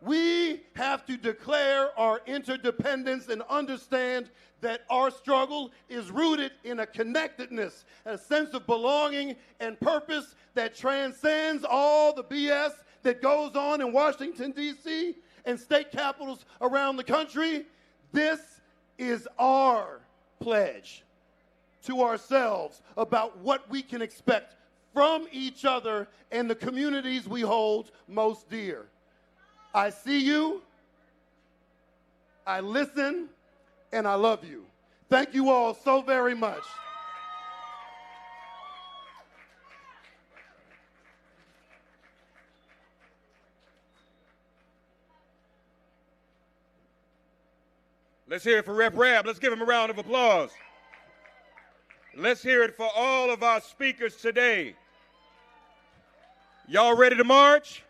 We have to declare our interdependence and understand that our struggle is rooted in a connectedness, a sense of belonging and purpose that transcends all the BS that goes on in Washington, D.C. and state capitals around the country. This is our pledge to ourselves about what we can expect from each other and the communities we hold most dear. I see you, I listen, and I love you. Thank you all so very much. Let's hear it for Rep. Rab. Let's give him a round of applause. Let's hear it for all of our speakers today. Y'all ready to march?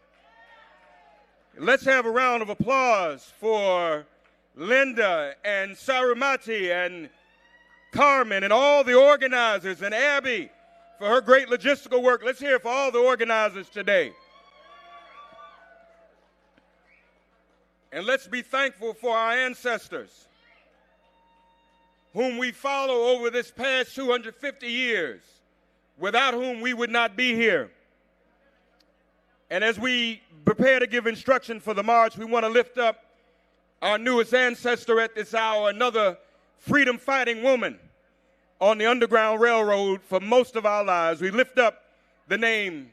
Let's have a round of applause for Linda and Sarumati and Carmen and all the organizers, and Abby for her great logistical work. Let's hear it for all the organizers today. And let's be thankful for our ancestors, whom we follow over this past 250 years, without whom we would not be here. And as we prepare to give instruction for the march, we want to lift up our newest ancestor at this hour, another freedom-fighting woman on the Underground Railroad for most of our lives. We lift up the name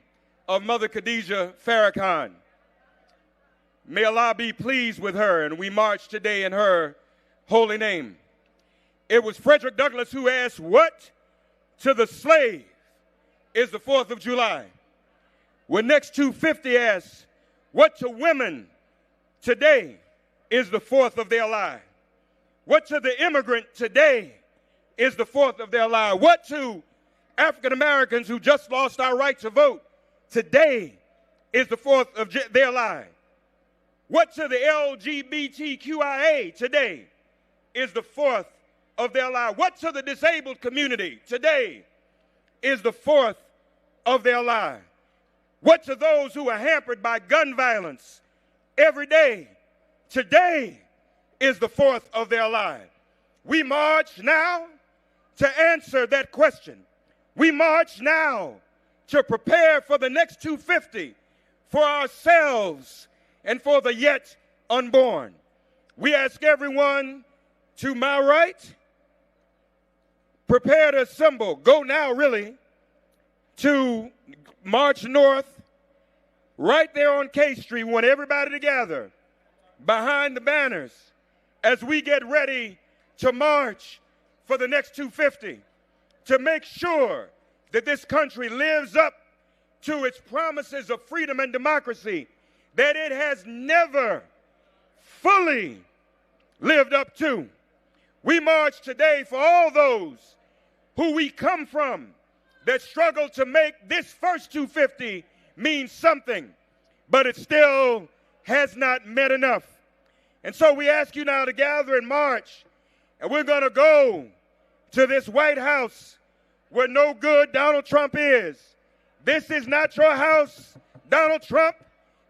of Mother Khadijah Farrakhan. May Allah be pleased with her, and we march today in her holy name. It was Frederick Douglass who asked, what to the slave is the 4th of July? When Next 250 asks, what to women today is the 4th of their life? What to the immigrant today is the 4th of their life? What to African Americans who just lost our right to vote today is the 4th of their life? What to the LGBTQIA today is the 4th of their life? What to the disabled community today is the 4th of their life? What to those who are hampered by gun violence every day today is the 4th of their life? We march now to answer that question. We march now to prepare for the next 250 for ourselves and for the yet unborn. We ask everyone to my right, prepare to assemble. Go now, really, to march north, right there on K Street. We want everybody to gather behind the banners as we get ready to march for the next 250, to make sure that this country lives up to its promises of freedom and democracy that it has never fully lived up to. We march today for all those who we come from that struggle to make this first 250 mean something, but it still has not met enough. And so we ask you now to gather and march, and we're going to go to this White House where no good Donald Trump is. This is not your house, Donald Trump.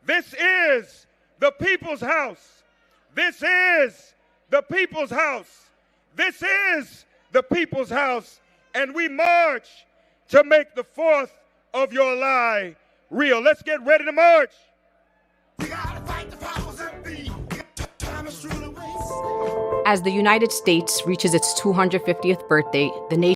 This is the people's house. This is the people's house. This is the people's house. And we march to make the 4th of your lie real. Let's get ready to march. As the United States reaches its 250th birthday, the nation